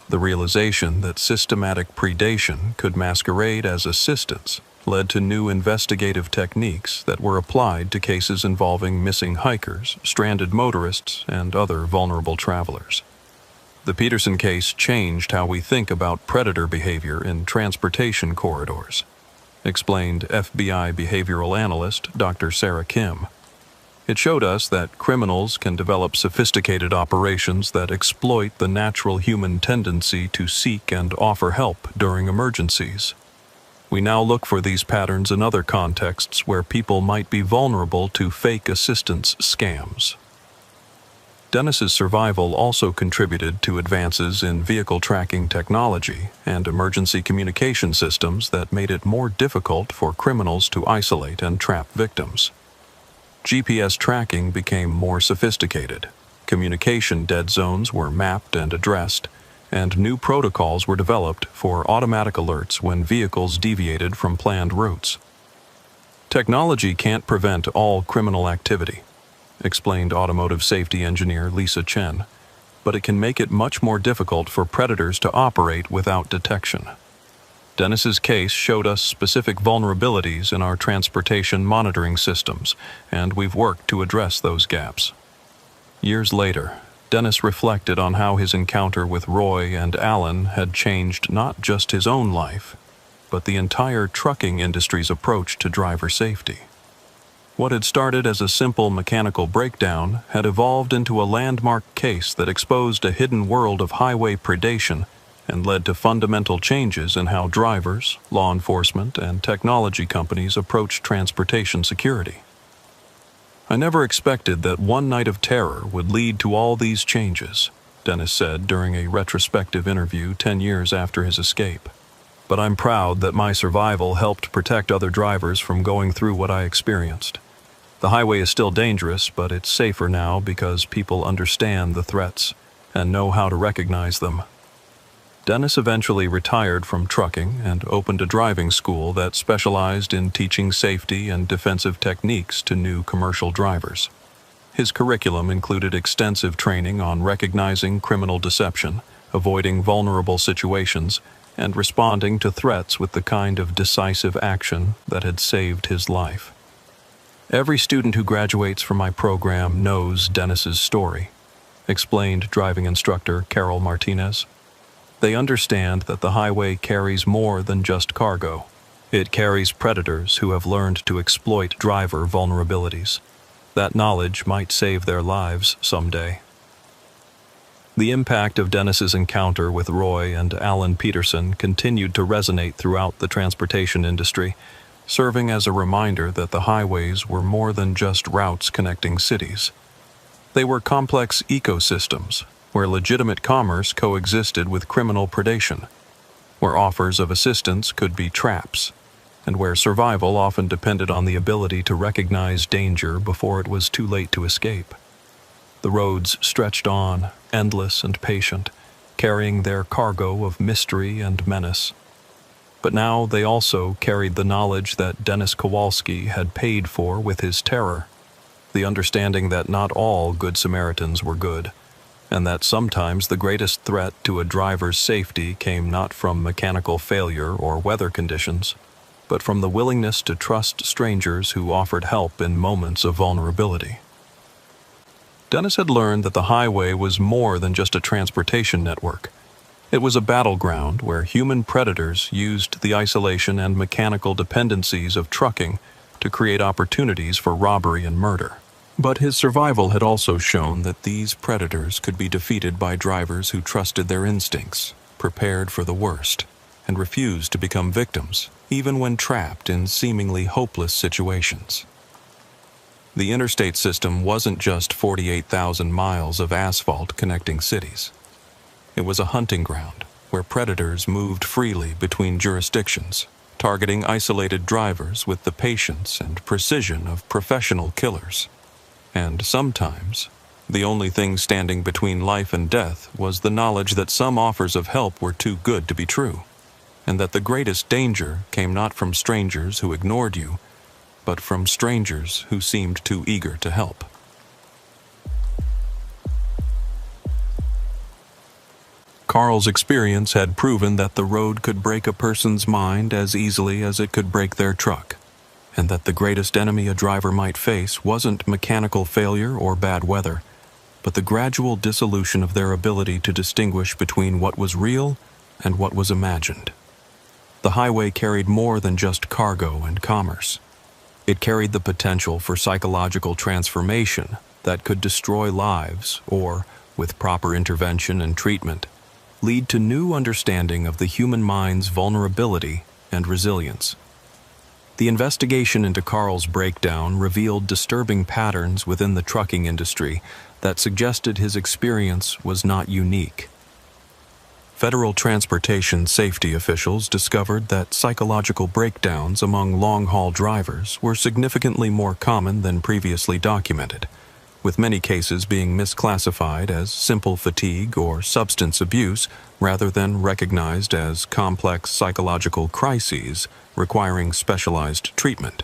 The realization that systematic predation could masquerade as assistance led to new investigative techniques that were applied to cases involving missing hikers, stranded motorists, and other vulnerable travelers. The Peterson case changed how we think about predator behavior in transportation corridors, explained FBI behavioral analyst Dr. Sarah Kim. It showed us that criminals can develop sophisticated operations that exploit the natural human tendency to seek and offer help during emergencies. We now look for these patterns in other contexts where people might be vulnerable to fake assistance scams. Dennis's survival also contributed to advances in vehicle tracking technology and emergency communication systems that made it more difficult for criminals to isolate and trap victims. GPS tracking became more sophisticated, communication dead zones were mapped and addressed, and new protocols were developed for automatic alerts when vehicles deviated from planned routes. Technology can't prevent all criminal activity, explained automotive safety engineer Lisa Chen, but it can make it much more difficult for predators to operate without detection. Dennis's case showed us specific vulnerabilities in our transportation monitoring systems, and we've worked to address those gaps. Years later, Dennis reflected on how his encounter with Roy and Alan had changed not just his own life, but the entire trucking industry's approach to driver safety. What had started as a simple mechanical breakdown had evolved into a landmark case that exposed a hidden world of highway predation and led to fundamental changes in how drivers, law enforcement, and technology companies approach transportation security. "I never expected that one night of terror would lead to all these changes," Dennis said during a retrospective interview 10 years after his escape. "But I'm proud that my survival helped protect other drivers from going through what I experienced. The highway is still dangerous, but it's safer now because people understand the threats and know how to recognize them." Dennis eventually retired from trucking and opened a driving school that specialized in teaching safety and defensive techniques to new commercial drivers. His curriculum included extensive training on recognizing criminal deception, avoiding vulnerable situations, and responding to threats with the kind of decisive action that had saved his life. "Every student who graduates from my program knows Dennis's story," explained driving instructor Carol Martinez. "They understand that the highway carries more than just cargo. It carries predators who have learned to exploit driver vulnerabilities. That knowledge might save their lives someday." The impact of Dennis's encounter with Roy and Alan Peterson continued to resonate throughout the transportation industry, serving as a reminder that the highways were more than just routes connecting cities. They were complex ecosystems where legitimate commerce coexisted with criminal predation, where offers of assistance could be traps, and where survival often depended on the ability to recognize danger before it was too late to escape. The roads stretched on, endless and patient, carrying their cargo of mystery and menace. But now they also carried the knowledge that Dennis Kowalski had paid for with his terror, the understanding that not all Good Samaritans were good, and that sometimes the greatest threat to a driver's safety came not from mechanical failure or weather conditions, but from the willingness to trust strangers who offered help in moments of vulnerability. Dennis had learned that the highway was more than just a transportation network. It was a battleground where human predators used the isolation and mechanical dependencies of trucking to create opportunities for robbery and murder. But his survival had also shown that these predators could be defeated by drivers who trusted their instincts, prepared for the worst, and refused to become victims, even when trapped in seemingly hopeless situations. The interstate system wasn't just 48,000 miles of asphalt connecting cities. It was a hunting ground where predators moved freely between jurisdictions, targeting isolated drivers with the patience and precision of professional killers. And sometimes, the only thing standing between life and death was the knowledge that some offers of help were too good to be true, and that the greatest danger came not from strangers who ignored you, but from strangers who seemed too eager to help. Carl's experience had proven that the road could break a person's mind as easily as it could break their truck, and that the greatest enemy a driver might face wasn't mechanical failure or bad weather, but the gradual dissolution of their ability to distinguish between what was real and what was imagined. The highway carried more than just cargo and commerce. It carried the potential for psychological transformation that could destroy lives or, with proper intervention and treatment, lead to new understanding of the human mind's vulnerability and resilience. The investigation into Carl's breakdown revealed disturbing patterns within the trucking industry that suggested his experience was not unique. Federal transportation safety officials discovered that psychological breakdowns among long-haul drivers were significantly more common than previously documented, with many cases being misclassified as simple fatigue or substance abuse rather than recognized as complex psychological crises requiring specialized treatment.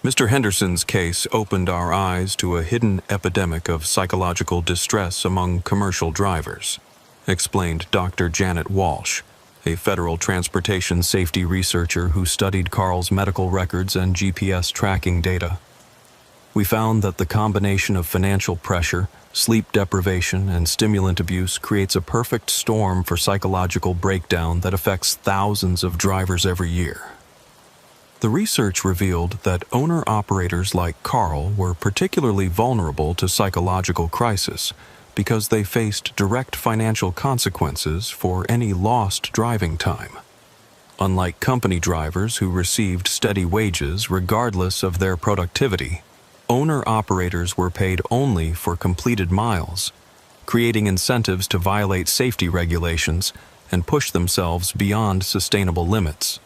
Mr. Henderson's case opened our eyes to a hidden epidemic of psychological distress among commercial drivers, explained Dr. Janet Walsh, a federal transportation safety researcher who studied Carl's medical records and GPS tracking data. We found that the combination of financial pressure, sleep deprivation, and stimulant abuse creates a perfect storm for psychological breakdown that affects thousands of drivers every year. The research revealed that owner-operators like Carl were particularly vulnerable to psychological crisis because they faced direct financial consequences for any lost driving time. Unlike company drivers who received steady wages regardless of their productivity, owner-operators were paid only for completed miles, creating incentives to violate safety regulations and push themselves beyond sustainable limits.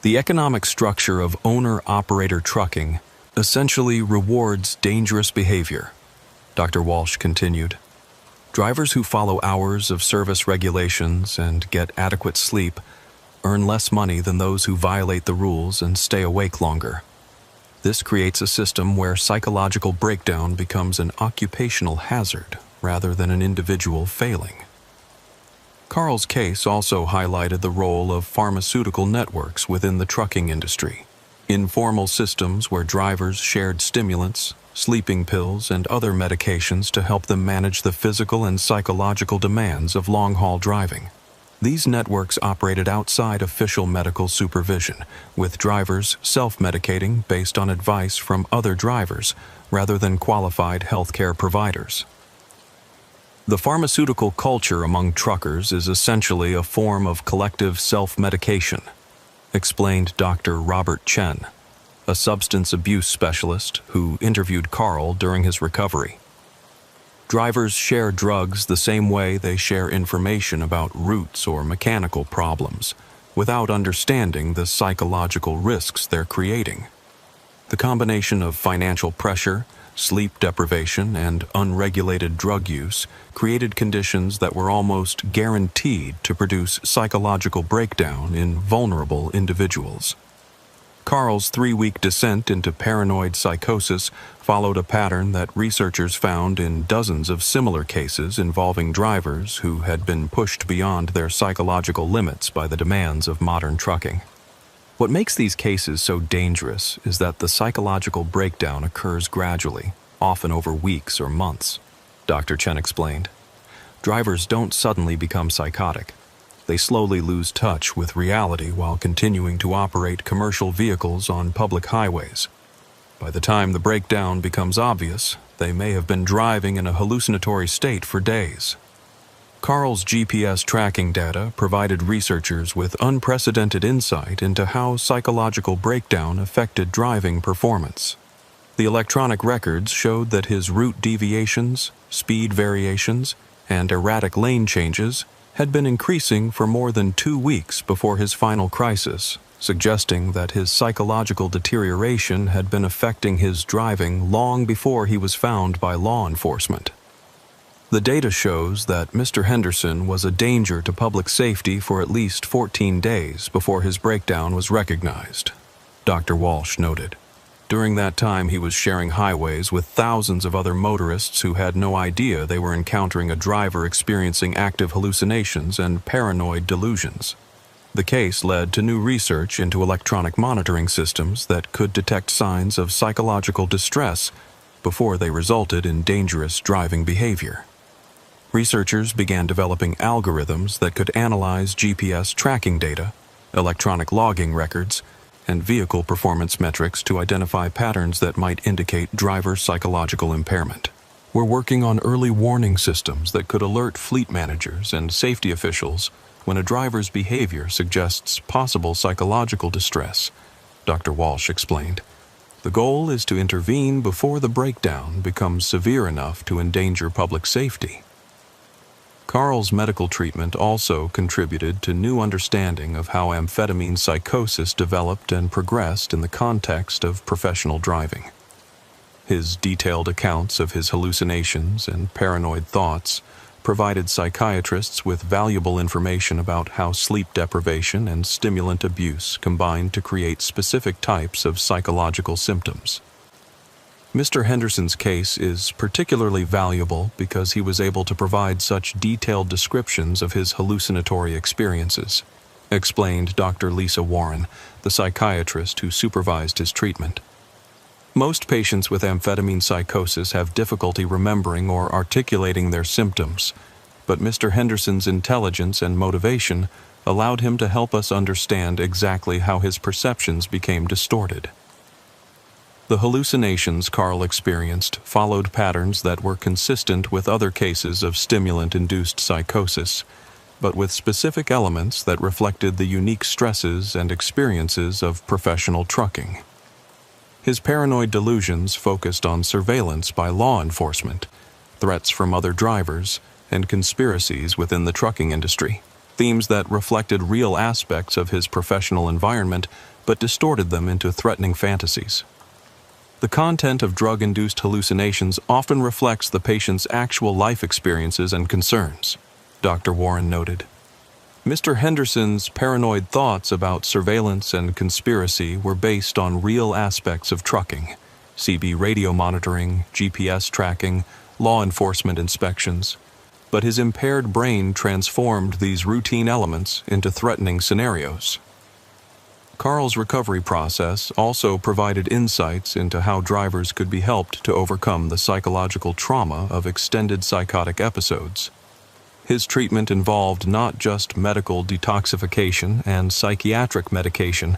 The economic structure of owner-operator trucking essentially rewards dangerous behavior, Dr. Walsh continued. Drivers who follow hours of service regulations and get adequate sleep earn less money than those who violate the rules and stay awake longer. This creates a system where psychological breakdown becomes an occupational hazard rather than an individual failing. Carl's case also highlighted the role of pharmaceutical networks within the trucking industry, informal systems where drivers shared stimulants, sleeping pills, and other medications to help them manage the physical and psychological demands of long-haul driving. These networks operated outside official medical supervision, with drivers self-medicating based on advice from other drivers rather than qualified healthcare providers. The pharmaceutical culture among truckers is essentially a form of collective self-medication, explained Dr. Robert Chen, a substance abuse specialist who interviewed Carl during his recovery. Drivers share drugs the same way they share information about routes or mechanical problems, without understanding the psychological risks they're creating. The combination of financial pressure, sleep deprivation, and unregulated drug use created conditions that were almost guaranteed to produce psychological breakdown in vulnerable individuals. Carl's 3-week descent into paranoid psychosis followed a pattern that researchers found in dozens of similar cases involving drivers who had been pushed beyond their psychological limits by the demands of modern trucking. What makes these cases so dangerous is that the psychological breakdown occurs gradually, often over weeks or months, Dr. Chen explained. Drivers don't suddenly become psychotic. They slowly lose touch with reality while continuing to operate commercial vehicles on public highways. By the time the breakdown becomes obvious, they may have been driving in a hallucinatory state for days. Carl's GPS tracking data provided researchers with unprecedented insight into how psychological breakdown affected driving performance. The electronic records showed that his route deviations, speed variations, and erratic lane changes had been increasing for more than 2 weeks before his final crisis, suggesting that his psychological deterioration had been affecting his driving long before he was found by law enforcement. The data shows that Mr. Henderson was a danger to public safety for at least 14 days before his breakdown was recognized, Dr. Walsh noted. During that time, he was sharing highways with thousands of other motorists who had no idea they were encountering a driver experiencing active hallucinations and paranoid delusions. The case led to new research into electronic monitoring systems that could detect signs of psychological distress before they resulted in dangerous driving behavior. Researchers began developing algorithms that could analyze GPS tracking data, electronic logging records, and vehicle performance metrics to identify patterns that might indicate driver psychological impairment. We're working on early warning systems that could alert fleet managers and safety officials when a driver's behavior suggests possible psychological distress, Dr. Walsh explained. The goal is to intervene before the breakdown becomes severe enough to endanger public safety. Carl's medical treatment also contributed to new understanding of how amphetamine psychosis developed and progressed in the context of professional driving. His detailed accounts of his hallucinations and paranoid thoughts provided psychiatrists with valuable information about how sleep deprivation and stimulant abuse combined to create specific types of psychological symptoms. Mr. Henderson's case is particularly valuable because he was able to provide such detailed descriptions of his hallucinatory experiences, explained Dr. Lisa Warren, the psychiatrist who supervised his treatment. Most patients with amphetamine psychosis have difficulty remembering or articulating their symptoms, but Mr. Henderson's intelligence and motivation allowed him to help us understand exactly how his perceptions became distorted. The hallucinations Carl experienced followed patterns that were consistent with other cases of stimulant-induced psychosis, but with specific elements that reflected the unique stresses and experiences of professional trucking. His paranoid delusions focused on surveillance by law enforcement, threats from other drivers, and conspiracies within the trucking industry, themes that reflected real aspects of his professional environment but distorted them into threatening fantasies. The content of drug-induced hallucinations often reflects the patient's actual life experiences and concerns, Dr. Warren noted. Mr. Henderson's paranoid thoughts about surveillance and conspiracy were based on real aspects of trucking: CB radio monitoring, GPS tracking, law enforcement inspections. But his impaired brain transformed these routine elements into threatening scenarios. Carl's recovery process also provided insights into how drivers could be helped to overcome the psychological trauma of extended psychotic episodes. His treatment involved not just medical detoxification and psychiatric medication,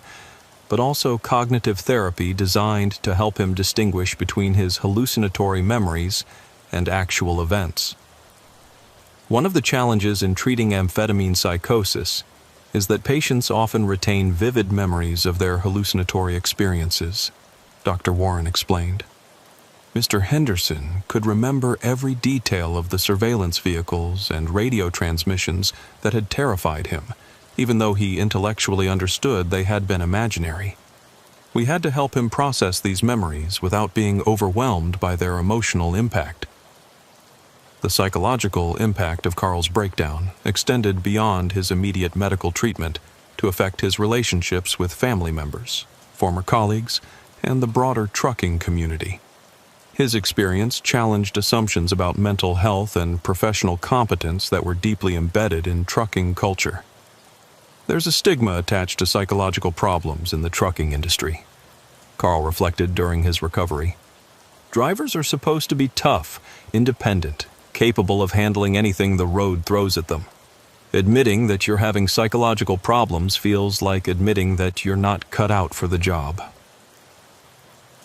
but also cognitive therapy designed to help him distinguish between his hallucinatory memories and actual events. One of the challenges in treating amphetamine psychosis is that patients often retain vivid memories of their hallucinatory experiences, Dr. Warren explained. Mr. Henderson could remember every detail of the surveillance vehicles and radio transmissions that had terrified him, even though he intellectually understood they had been imaginary. We had to help him process these memories without being overwhelmed by their emotional impact. The psychological impact of Carl's breakdown extended beyond his immediate medical treatment to affect his relationships with family members, former colleagues, and the broader trucking community. His experience challenged assumptions about mental health and professional competence that were deeply embedded in trucking culture. There's a stigma attached to psychological problems in the trucking industry, Carl reflected during his recovery. Drivers are supposed to be tough, independent, capable of handling anything the road throws at them. Admitting that you're having psychological problems feels like admitting that you're not cut out for the job.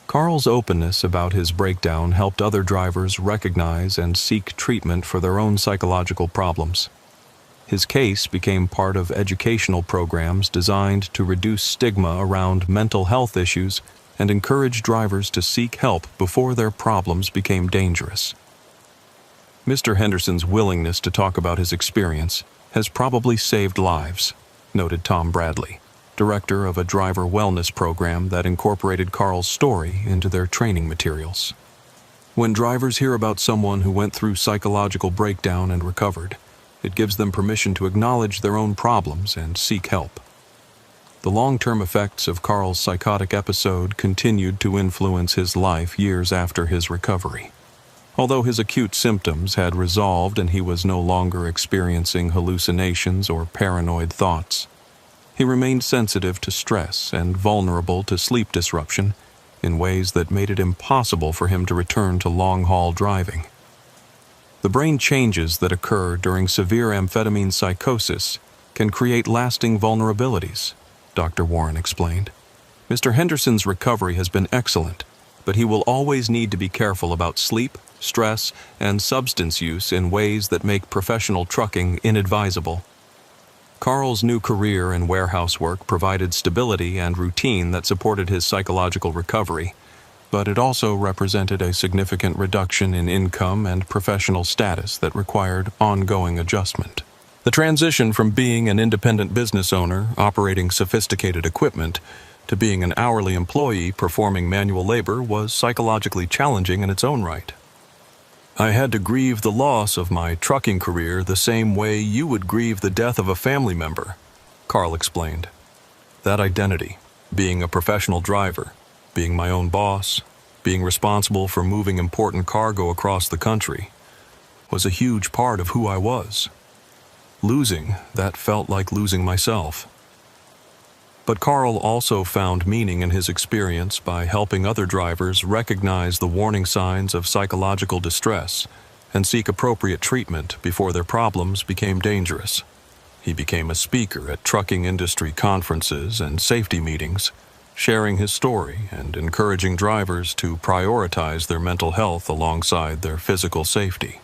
Carl's openness about his breakdown helped other drivers recognize and seek treatment for their own psychological problems. His case became part of educational programs designed to reduce stigma around mental health issues and encourage drivers to seek help before their problems became dangerous. Mr. Henderson's willingness to talk about his experience has probably saved lives, noted Tom Bradley, director of a driver wellness program that incorporated Carl's story into their training materials. When drivers hear about someone who went through psychological breakdown and recovered, it gives them permission to acknowledge their own problems and seek help. The long-term effects of Carl's psychotic episode continued to influence his life years after his recovery. Although his acute symptoms had resolved and he was no longer experiencing hallucinations or paranoid thoughts, he remained sensitive to stress and vulnerable to sleep disruption in ways that made it impossible for him to return to long-haul driving. The brain changes that occur during severe amphetamine psychosis can create lasting vulnerabilities, Dr. Warren explained. Mr. Henderson's recovery has been excellent, but he will always need to be careful about sleep, stress, and substance use in ways that make professional trucking inadvisable. Carl's new career in warehouse work provided stability and routine that supported his psychological recovery, but it also represented a significant reduction in income and professional status that required ongoing adjustment. The transition from being an independent business owner operating sophisticated equipment to being an hourly employee performing manual labor was psychologically challenging in its own right. I had to grieve the loss of my trucking career the same way you would grieve the death of a family member, Carl explained. That identity, being a professional driver, being my own boss, being responsible for moving important cargo across the country, was a huge part of who I was. Losing that felt like losing myself. But Carl also found meaning in his experience by helping other drivers recognize the warning signs of psychological distress and seek appropriate treatment before their problems became dangerous. He became a speaker at trucking industry conferences and safety meetings, sharing his story and encouraging drivers to prioritize their mental health alongside their physical safety.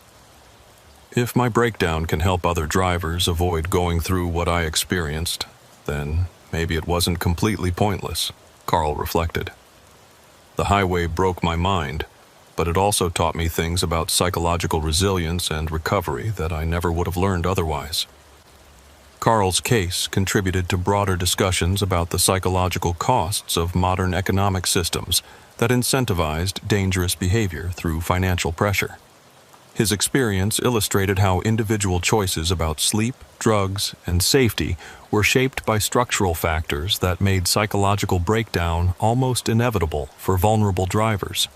If my breakdown can help other drivers avoid going through what I experienced, then maybe it wasn't completely pointless, Carl reflected. The highway broke my mind, but it also taught me things about psychological resilience and recovery that I never would have learned otherwise. Carl's case contributed to broader discussions about the psychological costs of modern economic systems that incentivized dangerous behavior through financial pressure. His experience illustrated how individual choices about sleep, drugs, and safety were shaped by structural factors that made psychological breakdown almost inevitable for vulnerable drivers.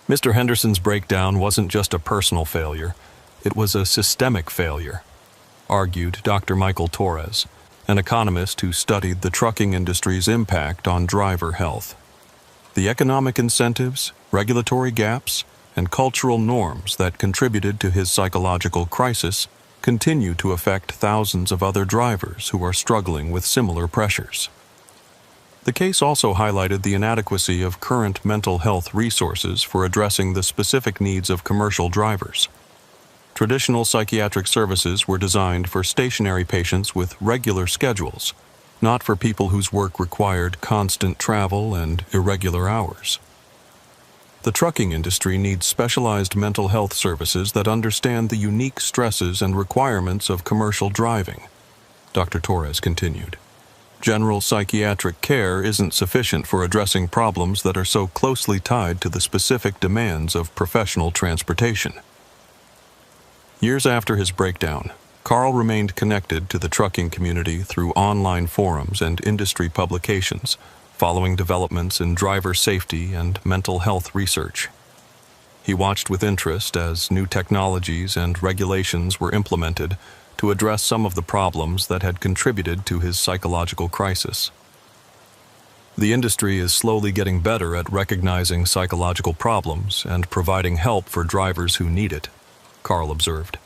Mr. Henderson's breakdown wasn't just a personal failure, it was a systemic failure, argued Dr. Michael Torres, an economist who studied the trucking industry's impact on driver health. The economic incentives, regulatory gaps, and cultural norms that contributed to his psychological crisis continue to affect thousands of other drivers who are struggling with similar pressures. The case also highlighted the inadequacy of current mental health resources for addressing the specific needs of commercial drivers. Traditional psychiatric services were designed for stationary patients with regular schedules, not for people whose work required constant travel and irregular hours. The trucking industry needs specialized mental health services that understand the unique stresses and requirements of commercial driving, Dr. Torres continued. General psychiatric care isn't sufficient for addressing problems that are so closely tied to the specific demands of professional transportation. Years after his breakdown, Carl remained connected to the trucking community through online forums and industry publications, following developments in driver safety and mental health research. He watched with interest as new technologies and regulations were implemented to address some of the problems that had contributed to his psychological crisis. The industry is slowly getting better at recognizing psychological problems and providing help for drivers who need it, Carl observed.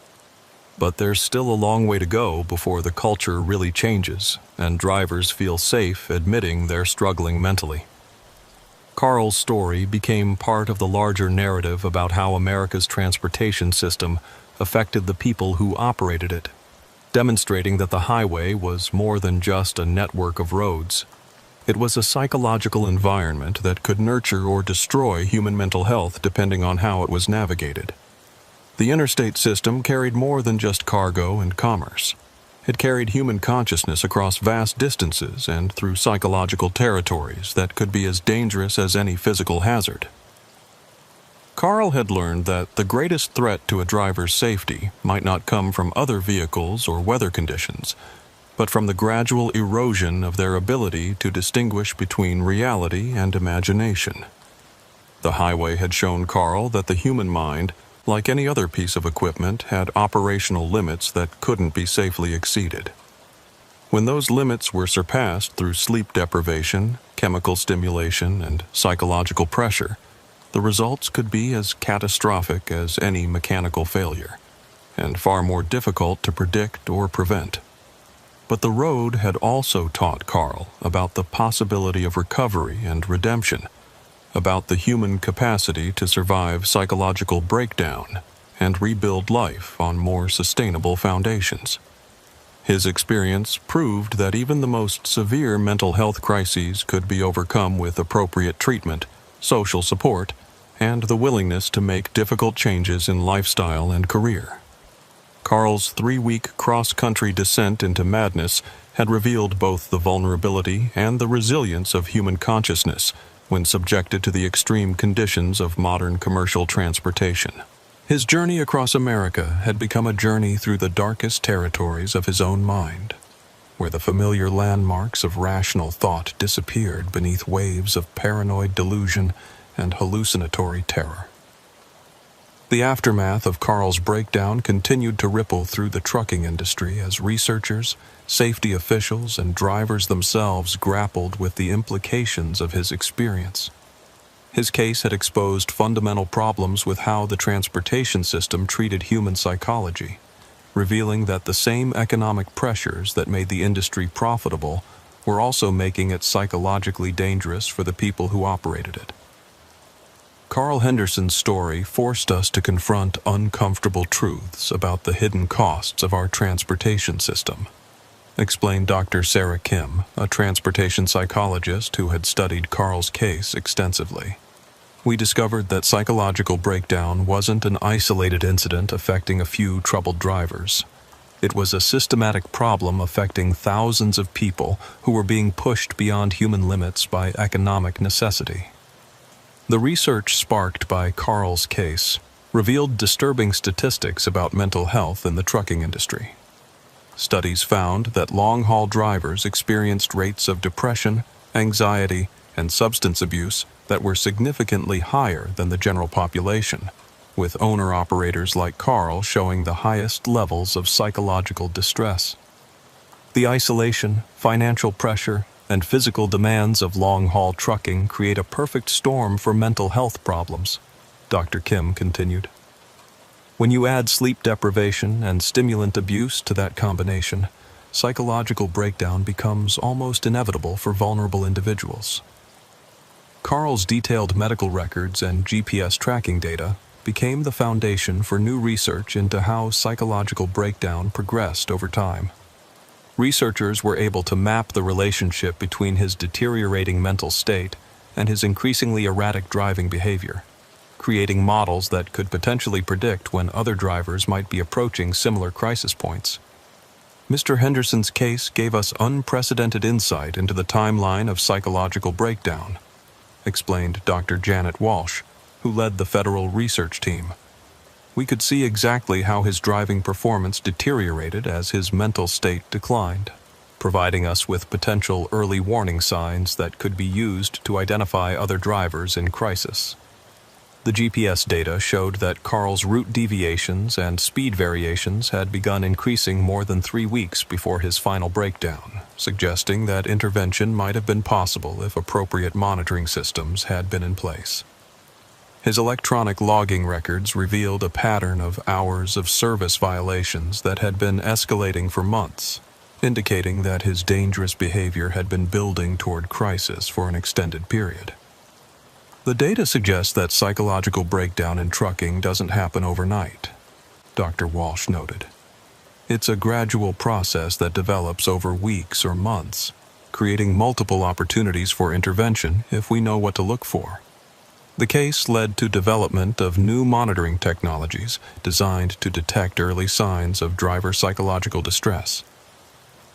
But there's still a long way to go before the culture really changes and drivers feel safe admitting they're struggling mentally. Carl's story became part of the larger narrative about how America's transportation system affected the people who operated it, demonstrating that the highway was more than just a network of roads. It was a psychological environment that could nurture or destroy human mental health depending on how it was navigated. The interstate system carried more than just cargo and commerce. It carried human consciousness across vast distances and through psychological territories that could be as dangerous as any physical hazard. Carl had learned that the greatest threat to a driver's safety might not come from other vehicles or weather conditions, but from the gradual erosion of their ability to distinguish between reality and imagination. The highway had shown Carl that the human mind, like any other piece of equipment, had operational limits that couldn't be safely exceeded. When those limits were surpassed through sleep deprivation, chemical stimulation, and psychological pressure, the results could be as catastrophic as any mechanical failure, and far more difficult to predict or prevent. But the road had also taught Carl about the possibility of recovery and redemption, about the human capacity to survive psychological breakdown and rebuild life on more sustainable foundations. His experience proved that even the most severe mental health crises could be overcome with appropriate treatment, social support, and the willingness to make difficult changes in lifestyle and career. Carl's 3-week cross-country descent into madness had revealed both the vulnerability and the resilience of human consciousness when subjected to the extreme conditions of modern commercial transportation. His journey across America had become a journey through the darkest territories of his own mind, where the familiar landmarks of rational thought disappeared beneath waves of paranoid delusion and hallucinatory terror. The aftermath of Carl's breakdown continued to ripple through the trucking industry as researchers, safety officials, and drivers themselves grappled with the implications of his experience. His case had exposed fundamental problems with how the transportation system treated human psychology, revealing that the same economic pressures that made the industry profitable were also making it psychologically dangerous for the people who operated it. Carl Henderson's story forced us to confront uncomfortable truths about the hidden costs of our transportation system, explained Dr. Sarah Kim, a transportation psychologist who had studied Carl's case extensively. We discovered that psychological breakdown wasn't an isolated incident affecting a few troubled drivers. It was a systematic problem affecting thousands of people who were being pushed beyond human limits by economic necessity. The research sparked by Carl's case revealed disturbing statistics about mental health in the trucking industry. Studies found that long-haul drivers experienced rates of depression, anxiety, and substance abuse that were significantly higher than the general population, with owner-operators like Carl showing the highest levels of psychological distress. The isolation, financial pressure, and physical demands of long-haul trucking create a perfect storm for mental health problems, Dr. Kim continued. When you add sleep deprivation and stimulant abuse to that combination, psychological breakdown becomes almost inevitable for vulnerable individuals. Carl's detailed medical records and GPS tracking data became the foundation for new research into how psychological breakdown progressed over time. Researchers were able to map the relationship between his deteriorating mental state and his increasingly erratic driving behavior, creating models that could potentially predict when other drivers might be approaching similar crisis points. Mr. Henderson's case gave us unprecedented insight into the timeline of psychological breakdown, explained Dr. Janet Walsh, who led the federal research team. We could see exactly how his driving performance deteriorated as his mental state declined, providing us with potential early warning signs that could be used to identify other drivers in crisis. The GPS data showed that Carl's route deviations and speed variations had begun increasing more than 3 weeks before his final breakdown, suggesting that intervention might have been possible if appropriate monitoring systems had been in place. His electronic logging records revealed a pattern of hours of service violations that had been escalating for months, indicating that his dangerous behavior had been building toward crisis for an extended period. The data suggests that psychological breakdown in trucking doesn't happen overnight, Dr. Walsh noted. It's a gradual process that develops over weeks or months, creating multiple opportunities for intervention if we know what to look for. The case led to development of new monitoring technologies designed to detect early signs of driver psychological distress.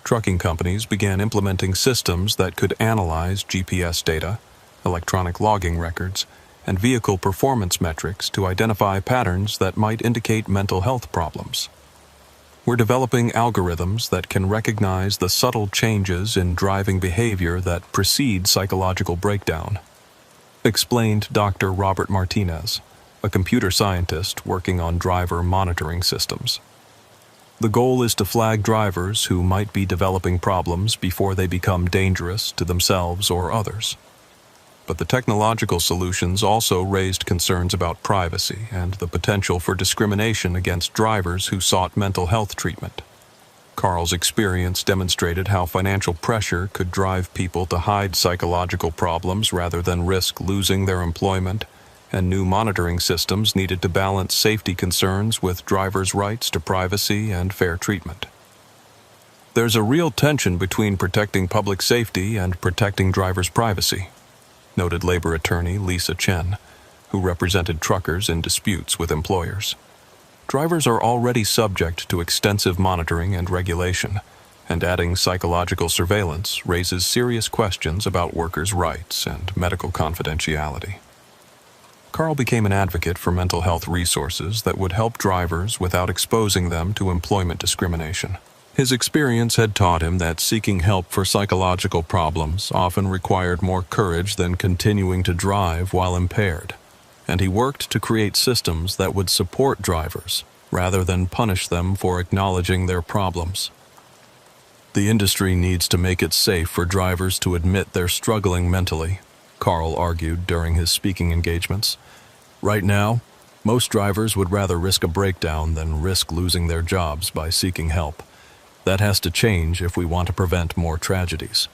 Trucking companies began implementing systems that could analyze GPS data, electronic logging records, and vehicle performance metrics to identify patterns that might indicate mental health problems. We're developing algorithms that can recognize the subtle changes in driving behavior that precede psychological breakdown, explained Dr. Robert Martinez, a computer scientist working on driver monitoring systems. The goal is to flag drivers who might be developing problems before they become dangerous to themselves or others. But the technological solutions also raised concerns about privacy and the potential for discrimination against drivers who sought mental health treatment. Carl's experience demonstrated how financial pressure could drive people to hide psychological problems rather than risk losing their employment, and new monitoring systems needed to balance safety concerns with drivers' rights to privacy and fair treatment. There's a real tension between protecting public safety and protecting drivers' privacy, noted labor attorney Lisa Chen, who represented truckers in disputes with employers. Drivers are already subject to extensive monitoring and regulation, and adding psychological surveillance raises serious questions about workers' rights and medical confidentiality. Carl became an advocate for mental health resources that would help drivers without exposing them to employment discrimination. His experience had taught him that seeking help for psychological problems often required more courage than continuing to drive while impaired, and he worked to create systems that would support drivers rather than punish them for acknowledging their problems. The industry needs to make it safe for drivers to admit they're struggling mentally, Carl argued during his speaking engagements. Right now, most drivers would rather risk a breakdown than risk losing their jobs by seeking help. That has to change if we want to prevent more tragedies.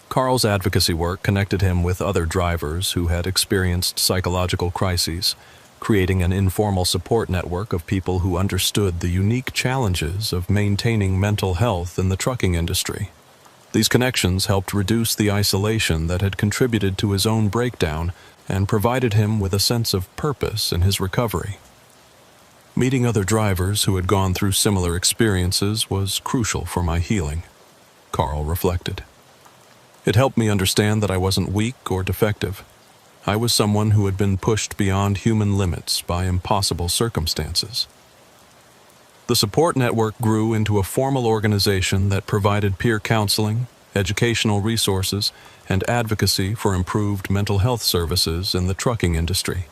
Carl's advocacy work connected him with other drivers who had experienced psychological crises, creating an informal support network of people who understood the unique challenges of maintaining mental health in the trucking industry. These connections helped reduce the isolation that had contributed to his own breakdown and provided him with a sense of purpose in his recovery. Meeting other drivers who had gone through similar experiences was crucial for my healing, Carl reflected. It helped me understand that I wasn't weak or defective. I was someone who had been pushed beyond human limits by impossible circumstances. The support network grew into a formal organization that provided peer counseling, educational resources, and advocacy for improved mental health services in the trucking industry.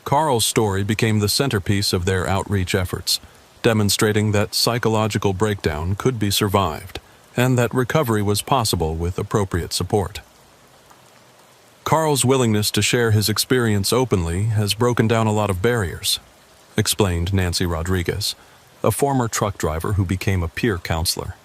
Carl's story became the centerpiece of their outreach efforts, demonstrating that psychological breakdown could be survived and that recovery was possible with appropriate support. Carl's willingness to share his experience openly has broken down a lot of barriers, explained Nancy Rodriguez, a former truck driver who became a peer counselor.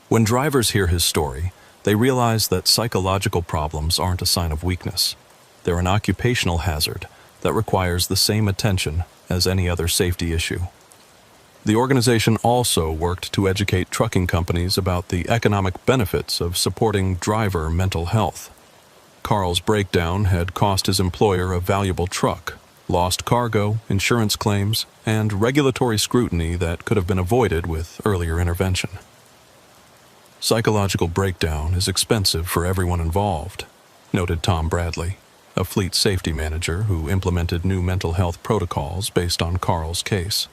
When drivers hear his story, they realize that psychological problems aren't a sign of weakness. They're an occupational hazard that requires the same attention as any other safety issue. The organization also worked to educate trucking companies about the economic benefits of supporting driver mental health. Carl's breakdown had cost his employer a valuable truck, lost cargo, insurance claims, and regulatory scrutiny that could have been avoided with earlier intervention. Psychological breakdown is expensive for everyone involved, noted Tom Bradley, a fleet safety manager who implemented new mental health protocols based on Carl's case.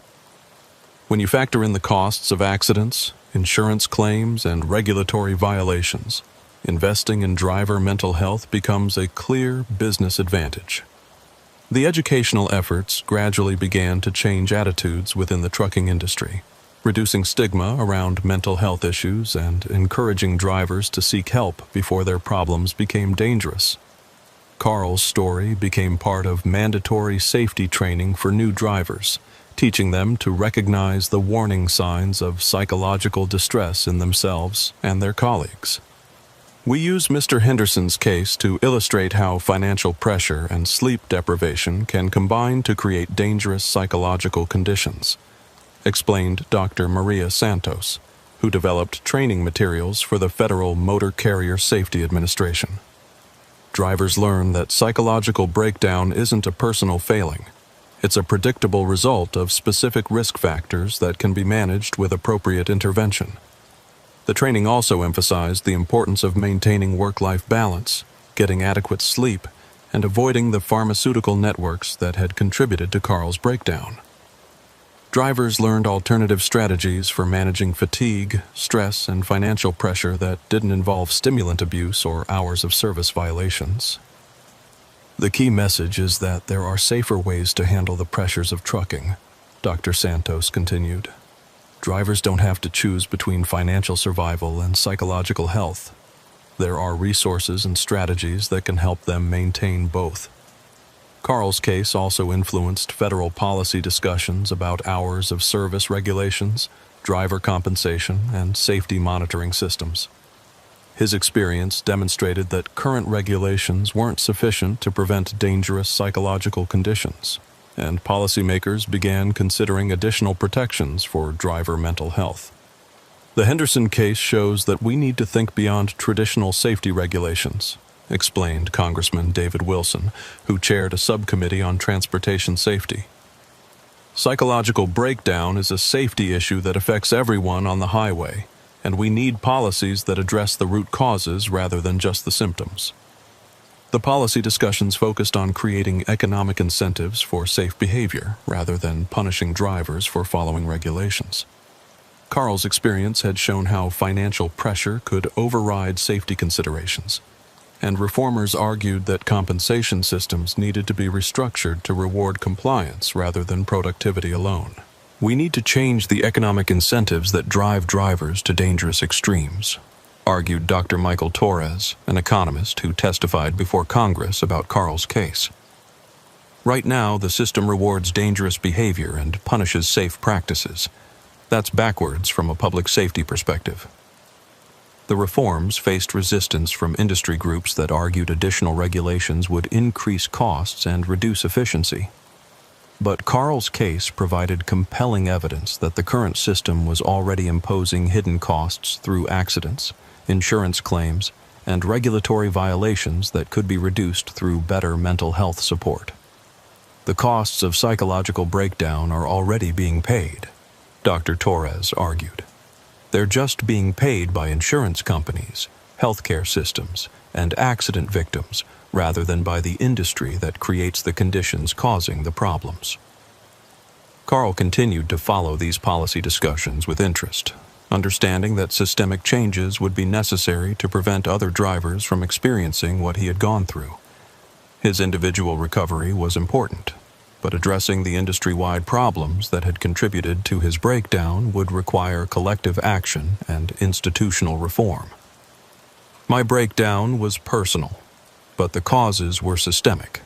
When you factor in the costs of accidents, insurance claims, and regulatory violations, investing in driver mental health becomes a clear business advantage. The educational efforts gradually began to change attitudes within the trucking industry, reducing stigma around mental health issues and encouraging drivers to seek help before their problems became dangerous. Carl's story became part of mandatory safety training for new drivers, teaching them to recognize the warning signs of psychological distress in themselves and their colleagues. We use Mr. Henderson's case to illustrate how financial pressure and sleep deprivation can combine to create dangerous psychological conditions, explained Dr. Maria Santos, who developed training materials for the Federal Motor Carrier Safety Administration. Drivers learn that psychological breakdown isn't a personal failing. It's a predictable result of specific risk factors that can be managed with appropriate intervention. The training also emphasized the importance of maintaining work-life balance, getting adequate sleep, and avoiding the pharmaceutical networks that had contributed to Carl's breakdown. Drivers learned alternative strategies for managing fatigue, stress, and financial pressure that didn't involve stimulant abuse or hours of service violations. The key message is that there are safer ways to handle the pressures of trucking, Dr. Santos continued. Drivers don't have to choose between financial survival and psychological health. There are resources and strategies that can help them maintain both. Carl's case also influenced federal policy discussions about hours of service regulations, driver compensation, and safety monitoring systems. His experience demonstrated that current regulations weren't sufficient to prevent dangerous psychological conditions, and policymakers began considering additional protections for driver mental health. The Henderson case shows that we need to think beyond traditional safety regulations, explained Congressman David Wilson, who chaired a subcommittee on transportation safety. Psychological breakdown is a safety issue that affects everyone on the highway, and we need policies that address the root causes rather than just the symptoms. The policy discussions focused on creating economic incentives for safe behavior rather than punishing drivers for following regulations. Carl's experience had shown how financial pressure could override safety considerations, and reformers argued that compensation systems needed to be restructured to reward compliance rather than productivity alone. We need to change the economic incentives that drive drivers to dangerous extremes, argued Dr. Michael Torres, an economist who testified before Congress about Carl's case. Right now, the system rewards dangerous behavior and punishes safe practices. That's backwards from a public safety perspective. The reforms faced resistance from industry groups that argued additional regulations would increase costs and reduce efficiency. But Carl's case provided compelling evidence that the current system was already imposing hidden costs through accidents, insurance claims, and regulatory violations that could be reduced through better mental health support. The costs of psychological breakdown are already being paid, Dr. Torres argued. They're just being paid by insurance companies, healthcare systems, and accident victims, rather than by the industry that creates the conditions causing the problems. Carl continued to follow these policy discussions with interest, understanding that systemic changes would be necessary to prevent other drivers from experiencing what he had gone through. His individual recovery was important, but addressing the industry-wide problems that had contributed to his breakdown would require collective action and institutional reform. My breakdown was personal, but the causes were systemic,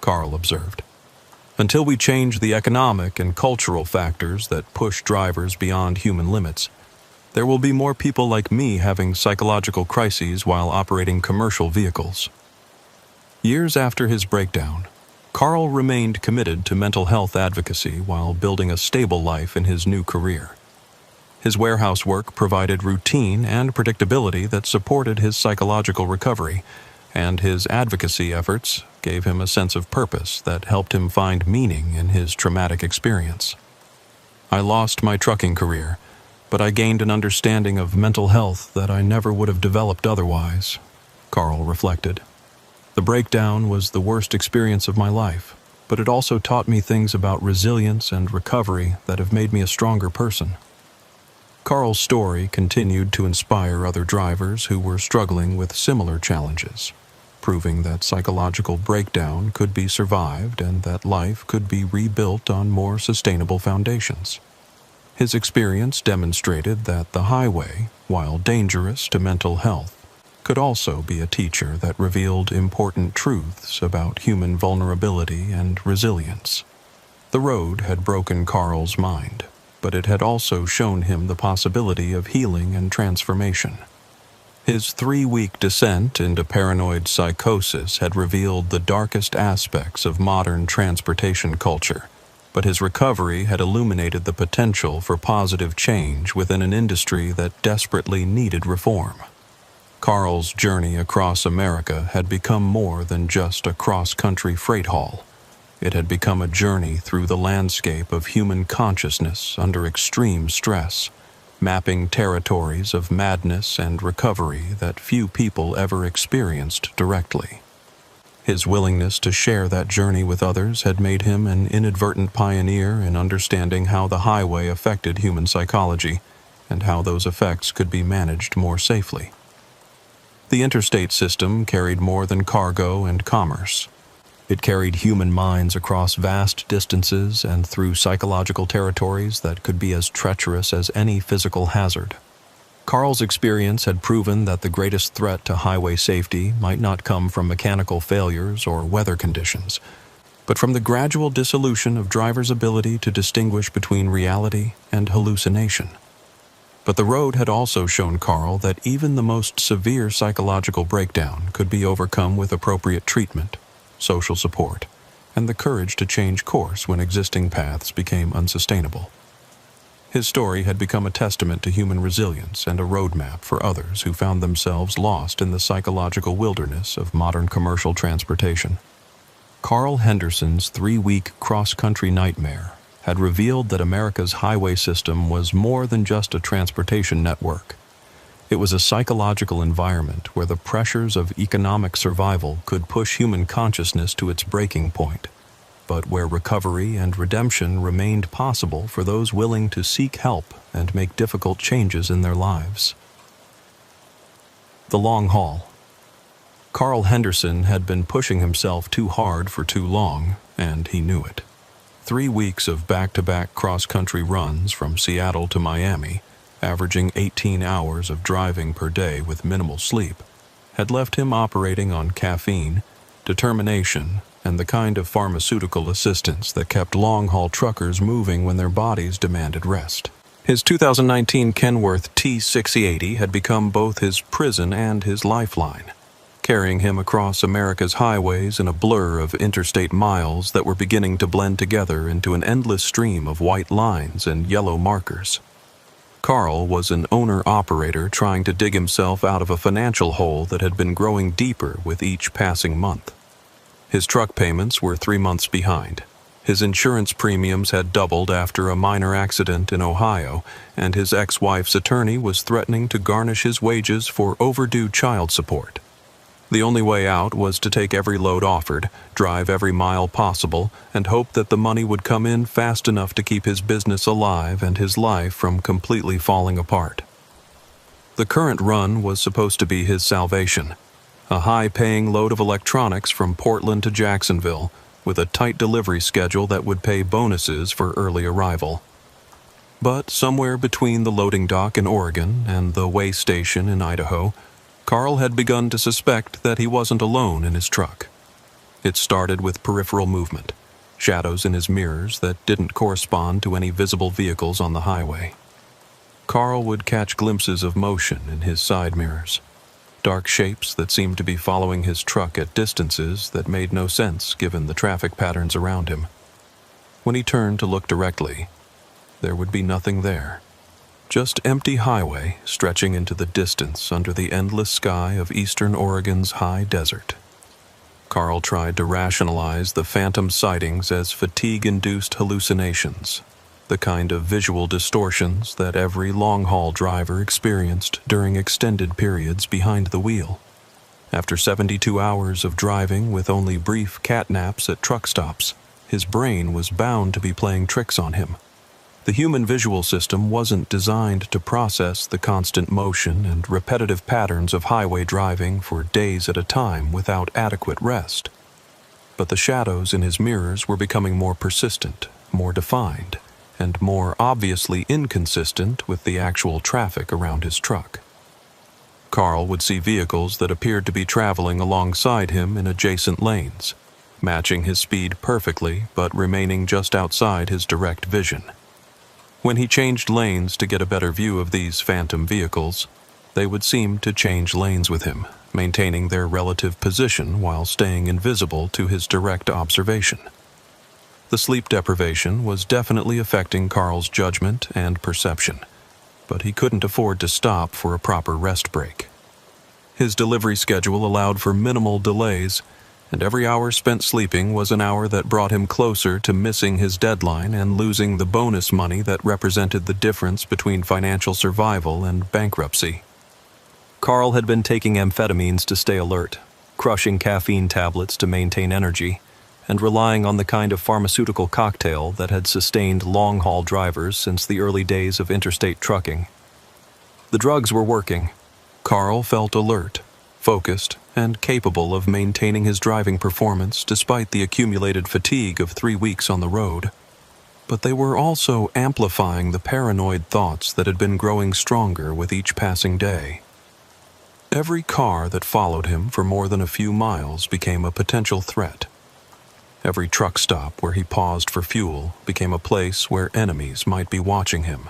Carl observed. Until we change the economic and cultural factors that push drivers beyond human limits, there will be more people like me having psychological crises while operating commercial vehicles. Years after his breakdown, Carl remained committed to mental health advocacy while building a stable life in his new career. His warehouse work provided routine and predictability that supported his psychological recovery, and his advocacy efforts gave him a sense of purpose that helped him find meaning in his traumatic experience. I lost my trucking career, but I gained an understanding of mental health that I never would have developed otherwise, Carl reflected. The breakdown was the worst experience of my life, but it also taught me things about resilience and recovery that have made me a stronger person. Carl's story continued to inspire other drivers who were struggling with similar challenges, proving that psychological breakdown could be survived and that life could be rebuilt on more sustainable foundations. His experience demonstrated that the highway, while dangerous to mental health, could also be a teacher that revealed important truths about human vulnerability and resilience. The road had broken Carl's mind, but it had also shown him the possibility of healing and transformation. His 3-week descent into paranoid psychosis had revealed the darkest aspects of modern transportation culture, but his recovery had illuminated the potential for positive change within an industry that desperately needed reform. Carl's journey across America had become more than just a cross-country freight haul. It had become a journey through the landscape of human consciousness under extreme stress, mapping territories of madness and recovery that few people ever experienced directly. His willingness to share that journey with others had made him an inadvertent pioneer in understanding how the highway affected human psychology and how those effects could be managed more safely. The interstate system carried more than cargo and commerce. It carried human minds across vast distances and through psychological territories that could be as treacherous as any physical hazard. Carl's experience had proven that the greatest threat to highway safety might not come from mechanical failures or weather conditions, but from the gradual dissolution of drivers' ability to distinguish between reality and hallucination. But the road had also shown Carl that even the most severe psychological breakdown could be overcome with appropriate treatment, social support, and the courage to change course when existing paths became unsustainable. His story had become a testament to human resilience and a roadmap for others who found themselves lost in the psychological wilderness of modern commercial transportation. Carl Henderson's 3-week cross-country nightmare had revealed that America's highway system was more than just a transportation network. It was a psychological environment where the pressures of economic survival could push human consciousness to its breaking point, but where recovery and redemption remained possible for those willing to seek help and make difficult changes in their lives. The long haul. Carl Henderson had been pushing himself too hard for too long, and he knew it. 3 weeks of back-to-back cross-country runs from Seattle to Miami, averaging 18 hours of driving per day with minimal sleep, had left him operating on caffeine, determination, and the kind of pharmaceutical assistance that kept long-haul truckers moving when their bodies demanded rest. His 2019 Kenworth T680 had become both his prison and his lifeline, carrying him across America's highways in a blur of interstate miles that were beginning to blend together into an endless stream of white lines and yellow markers. Carl was an owner-operator trying to dig himself out of a financial hole that had been growing deeper with each passing month. His truck payments were 3 months behind. His insurance premiums had doubled after a minor accident in Ohio, and his ex-wife's attorney was threatening to garnish his wages for overdue child support. The only way out was to take every load offered, drive every mile possible, and hope that the money would come in fast enough to keep his business alive and his life from completely falling apart. The current run was supposed to be his salvation. A high-paying load of electronics from Portland to Jacksonville, with a tight delivery schedule that would pay bonuses for early arrival. But somewhere between the loading dock in Oregon and the weigh station in Idaho, Carl had begun to suspect that he wasn't alone in his truck. It started with peripheral movement, shadows in his mirrors that didn't correspond to any visible vehicles on the highway. Carl would catch glimpses of motion in his side mirrors, dark shapes that seemed to be following his truck at distances that made no sense given the traffic patterns around him. When he turned to look directly, there would be nothing there. Just empty highway stretching into the distance under the endless sky of eastern Oregon's high desert. Carl tried to rationalize the phantom sightings as fatigue-induced hallucinations, the kind of visual distortions that every long-haul driver experienced during extended periods behind the wheel. After 72 hours of driving with only brief catnaps at truck stops, his brain was bound to be playing tricks on him. The human visual system wasn't designed to process the constant motion and repetitive patterns of highway driving for days at a time without adequate rest. But the shadows in his mirrors were becoming more persistent, more defined, and more obviously inconsistent with the actual traffic around his truck. Carl would see vehicles that appeared to be traveling alongside him in adjacent lanes, matching his speed perfectly but remaining just outside his direct vision. When he changed lanes to get a better view of these phantom vehicles, they would seem to change lanes with him, maintaining their relative position while staying invisible to his direct observation. The sleep deprivation was definitely affecting Carl's judgment and perception, but he couldn't afford to stop for a proper rest break. His delivery schedule allowed for minimal delays, and every hour spent sleeping was an hour that brought him closer to missing his deadline and losing the bonus money that represented the difference between financial survival and bankruptcy. Carl had been taking amphetamines to stay alert, crushing caffeine tablets to maintain energy, and relying on the kind of pharmaceutical cocktail that had sustained long-haul drivers since the early days of interstate trucking. The drugs were working. Carl felt alert, focused, and capable of maintaining his driving performance despite the accumulated fatigue of 3 weeks on the road. But they were also amplifying the paranoid thoughts that had been growing stronger with each passing day. Every car that followed him for more than a few miles became a potential threat. Every truck stop where he paused for fuel became a place where enemies might be watching him.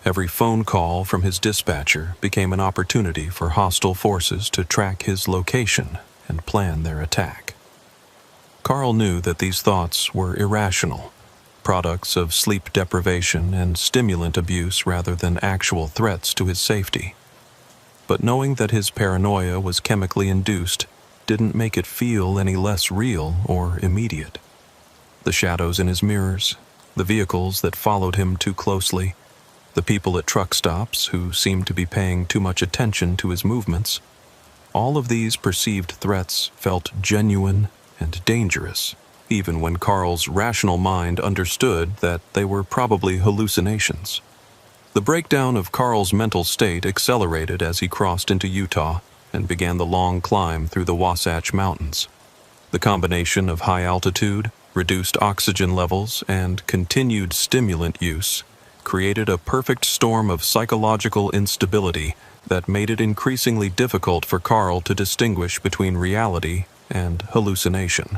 Every phone call from his dispatcher became an opportunity for hostile forces to track his location and plan their attack. Carl knew that these thoughts were irrational, byproducts of sleep deprivation and stimulant abuse rather than actual threats to his safety. But knowing that his paranoia was chemically induced didn't make it feel any less real or immediate. The shadows in his mirrors, the vehicles that followed him too closely, the people at truck stops who seemed to be paying too much attention to his movements, all of these perceived threats felt genuine and dangerous, even when Carl's rational mind understood that they were probably hallucinations. The breakdown of Carl's mental state accelerated as he crossed into Utah and began the long climb through the Wasatch Mountains. The combination of high altitude, reduced oxygen levels, and continued stimulant use created a perfect storm of psychological instability that made it increasingly difficult for Carl to distinguish between reality and hallucination.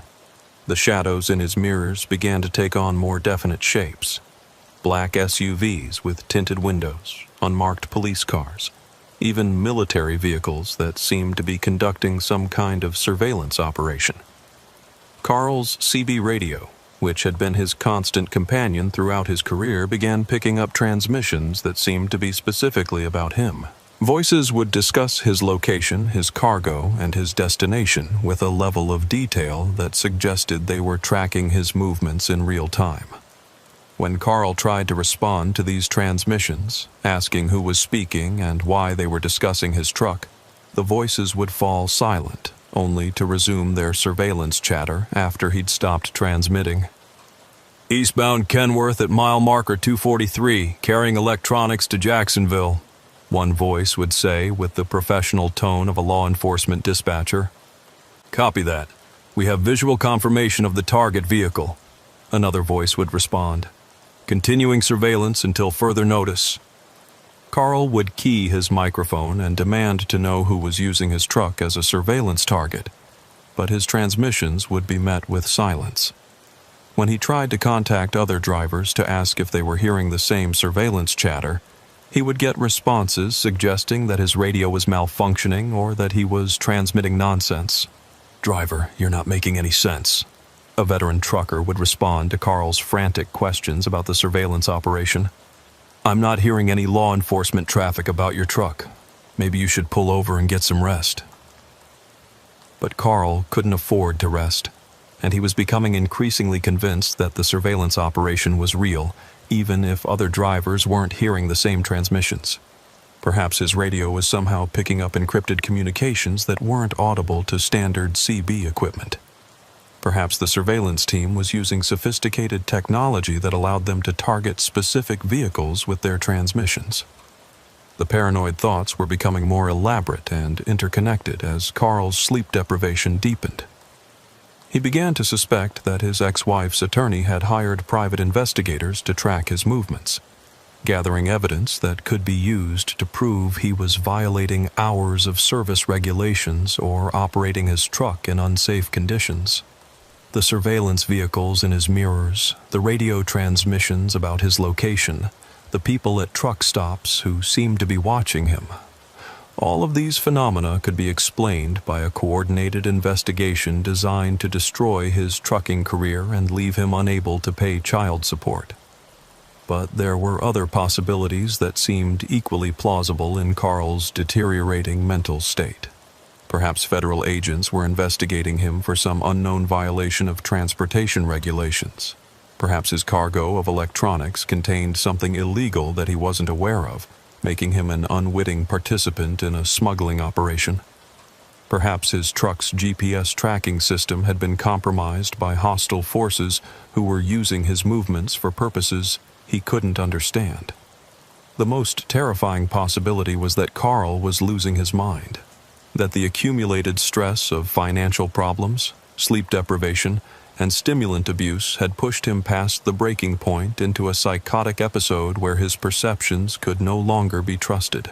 The shadows in his mirrors began to take on more definite shapes. Black SUVs with tinted windows, unmarked police cars, even military vehicles that seemed to be conducting some kind of surveillance operation. Carl's CB radio, which had been his constant companion throughout his career, began picking up transmissions that seemed to be specifically about him. Voices would discuss his location, his cargo, and his destination with a level of detail that suggested they were tracking his movements in real time. When Carl tried to respond to these transmissions, asking who was speaking and why they were discussing his truck, the voices would fall silent, only to resume their surveillance chatter after he'd stopped transmitting. "Eastbound Kenworth at mile marker 243, carrying electronics to Jacksonville," one voice would say with the professional tone of a law enforcement dispatcher. "Copy that. We have visual confirmation of the target vehicle," another voice would respond. "Continuing surveillance until further notice." Carl would key his microphone and demand to know who was using his truck as a surveillance target, but his transmissions would be met with silence. When he tried to contact other drivers to ask if they were hearing the same surveillance chatter, he would get responses suggesting that his radio was malfunctioning or that he was transmitting nonsense. "Driver, you're not making any sense," a veteran trucker would respond to Carl's frantic questions about the surveillance operation. "I'm not hearing any law enforcement traffic about your truck. Maybe you should pull over and get some rest." But Carl couldn't afford to rest, and he was becoming increasingly convinced that the surveillance operation was real, even if other drivers weren't hearing the same transmissions. Perhaps his radio was somehow picking up encrypted communications that weren't audible to standard CB equipment. Perhaps the surveillance team was using sophisticated technology that allowed them to target specific vehicles with their transmissions. The paranoid thoughts were becoming more elaborate and interconnected as Carl's sleep deprivation deepened. He began to suspect that his ex-wife's attorney had hired private investigators to track his movements, gathering evidence that could be used to prove he was violating hours of service regulations or operating his truck in unsafe conditions. The surveillance vehicles in his mirrors, the radio transmissions about his location, the people at truck stops who seemed to be watching him. All of these phenomena could be explained by a coordinated investigation designed to destroy his trucking career and leave him unable to pay child support. But there were other possibilities that seemed equally plausible in Carl's deteriorating mental state. Perhaps federal agents were investigating him for some unknown violation of transportation regulations. Perhaps his cargo of electronics contained something illegal that he wasn't aware of, making him an unwitting participant in a smuggling operation. Perhaps his truck's GPS tracking system had been compromised by hostile forces who were using his movements for purposes he couldn't understand. The most terrifying possibility was that Carl was losing his mind, that the accumulated stress of financial problems, sleep deprivation, and stimulant abuse had pushed him past the breaking point into a psychotic episode where his perceptions could no longer be trusted.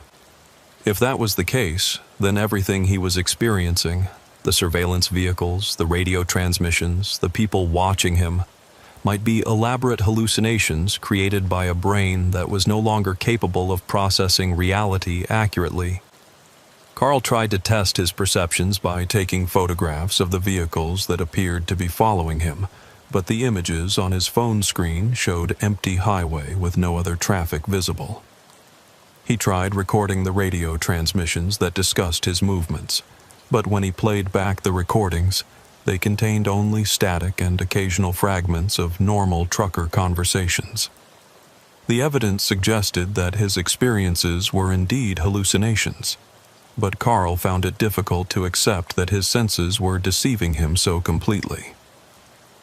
If that was the case, then everything he was experiencing, the surveillance vehicles, the radio transmissions, the people watching him, might be elaborate hallucinations created by a brain that was no longer capable of processing reality accurately. Carl tried to test his perceptions by taking photographs of the vehicles that appeared to be following him, but the images on his phone screen showed empty highway with no other traffic visible. He tried recording the radio transmissions that discussed his movements, but when he played back the recordings, they contained only static and occasional fragments of normal trucker conversations. The evidence suggested that his experiences were indeed hallucinations, but Carl found it difficult to accept that his senses were deceiving him so completely.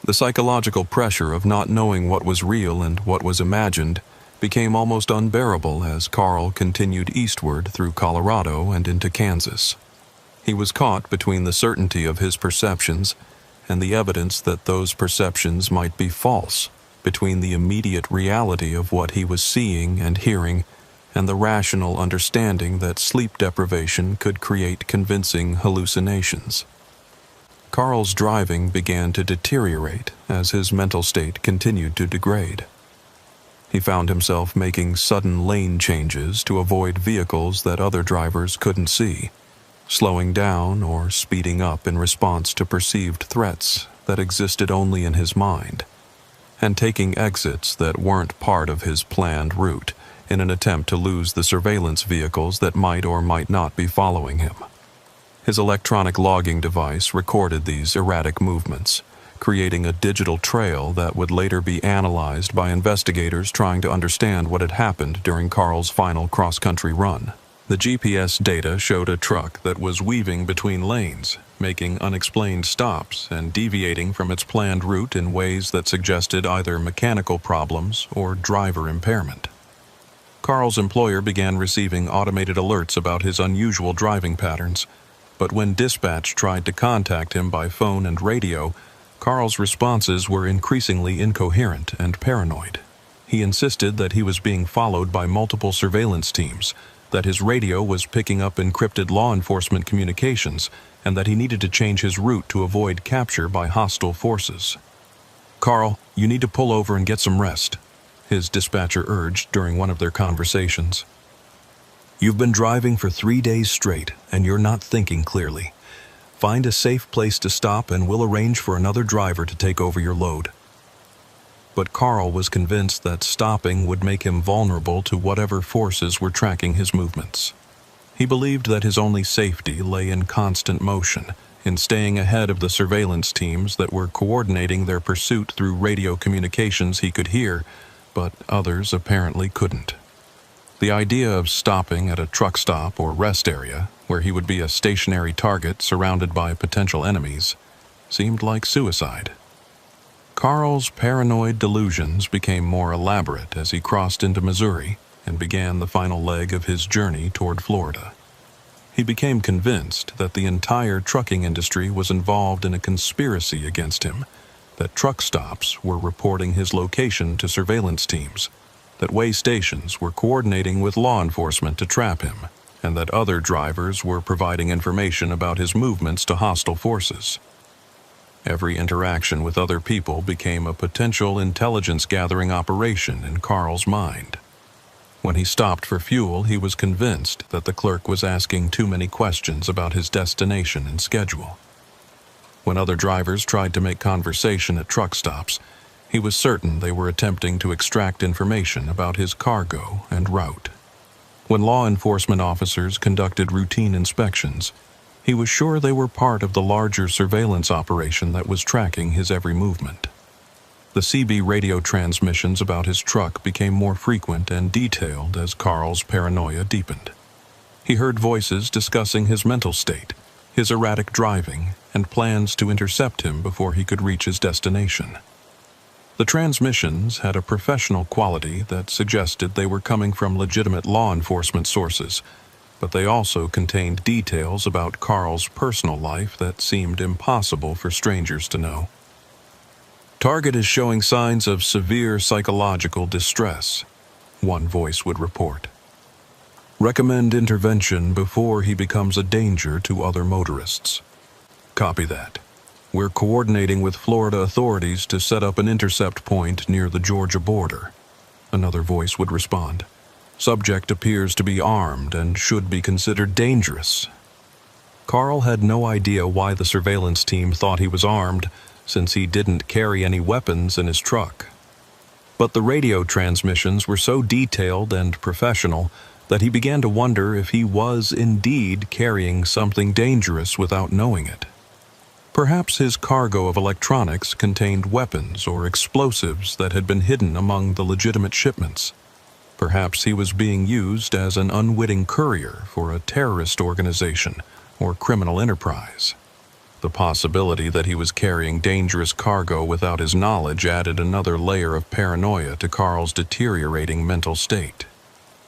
The psychological pressure of not knowing what was real and what was imagined became almost unbearable as Carl continued eastward through Colorado and into Kansas. He was caught between the certainty of his perceptions and the evidence that those perceptions might be false, between the immediate reality of what he was seeing and hearing and the rational understanding that sleep deprivation could create convincing hallucinations. Carl's driving began to deteriorate as his mental state continued to degrade. He found himself making sudden lane changes to avoid vehicles that other drivers couldn't see, slowing down or speeding up in response to perceived threats that existed only in his mind, and taking exits that weren't part of his planned route in an attempt to lose the surveillance vehicles that might or might not be following him. His electronic logging device recorded these erratic movements, creating a digital trail that would later be analyzed by investigators trying to understand what had happened during Carl's final cross-country run. The GPS data showed a truck that was weaving between lanes, making unexplained stops and deviating from its planned route in ways that suggested either mechanical problems or driver impairment. Carl's employer began receiving automated alerts about his unusual driving patterns, but when dispatch tried to contact him by phone and radio, Carl's responses were increasingly incoherent and paranoid. He insisted that he was being followed by multiple surveillance teams, that his radio was picking up encrypted law enforcement communications, and that he needed to change his route to avoid capture by hostile forces. "Carl, you need to pull over and get some rest," his dispatcher urged during one of their conversations. "You've been driving for 3 days straight, and you're not thinking clearly. Find a safe place to stop and we'll arrange for another driver to take over your load." But Carl was convinced that stopping would make him vulnerable to whatever forces were tracking his movements. He believed that his only safety lay in constant motion, in staying ahead of the surveillance teams that were coordinating their pursuit through radio communications he could hear, but others apparently couldn't. The idea of stopping at a truck stop or rest area, where he would be a stationary target surrounded by potential enemies, seemed like suicide. Carl's paranoid delusions became more elaborate as he crossed into Missouri and began the final leg of his journey toward Florida. He became convinced that the entire trucking industry was involved in a conspiracy against him, that truck stops were reporting his location to surveillance teams, that way stations were coordinating with law enforcement to trap him, and that other drivers were providing information about his movements to hostile forces. Every interaction with other people became a potential intelligence-gathering operation in Carl's mind. When he stopped for fuel, he was convinced that the clerk was asking too many questions about his destination and schedule. When other drivers tried to make conversation at truck stops, he was certain they were attempting to extract information about his cargo and route. When law enforcement officers conducted routine inspections, he was sure they were part of the larger surveillance operation that was tracking his every movement. The CB radio transmissions about his truck became more frequent and detailed as Carl's paranoia deepened. He heard voices discussing his mental state, his erratic driving, and plans to intercept him before he could reach his destination. The transmissions had a professional quality that suggested they were coming from legitimate law enforcement sources, but they also contained details about Carl's personal life that seemed impossible for strangers to know. "Target is showing signs of severe psychological distress," one voice would report. "Recommend intervention before he becomes a danger to other motorists." "Copy that. We're coordinating with Florida authorities to set up an intercept point near the Georgia border," another voice would respond. "Subject appears to be armed and should be considered dangerous." Carl had no idea why the surveillance team thought he was armed, since he didn't carry any weapons in his truck. But the radio transmissions were so detailed and professional that he began to wonder if he was indeed carrying something dangerous without knowing it. Perhaps his cargo of electronics contained weapons or explosives that had been hidden among the legitimate shipments. Perhaps he was being used as an unwitting courier for a terrorist organization or criminal enterprise. The possibility that he was carrying dangerous cargo without his knowledge added another layer of paranoia to Carl's deteriorating mental state.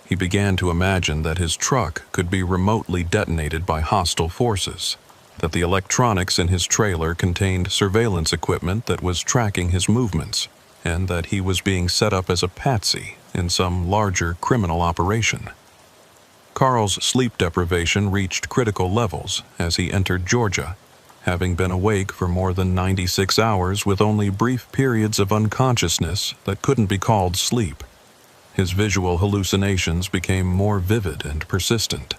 He began to imagine that his truck could be remotely detonated by hostile forces, that the electronics in his trailer contained surveillance equipment that was tracking his movements, and that he was being set up as a patsy in some larger criminal operation. Carl's sleep deprivation reached critical levels as he entered Georgia, having been awake for more than 96 hours with only brief periods of unconsciousness that couldn't be called sleep. His visual hallucinations became more vivid and persistent,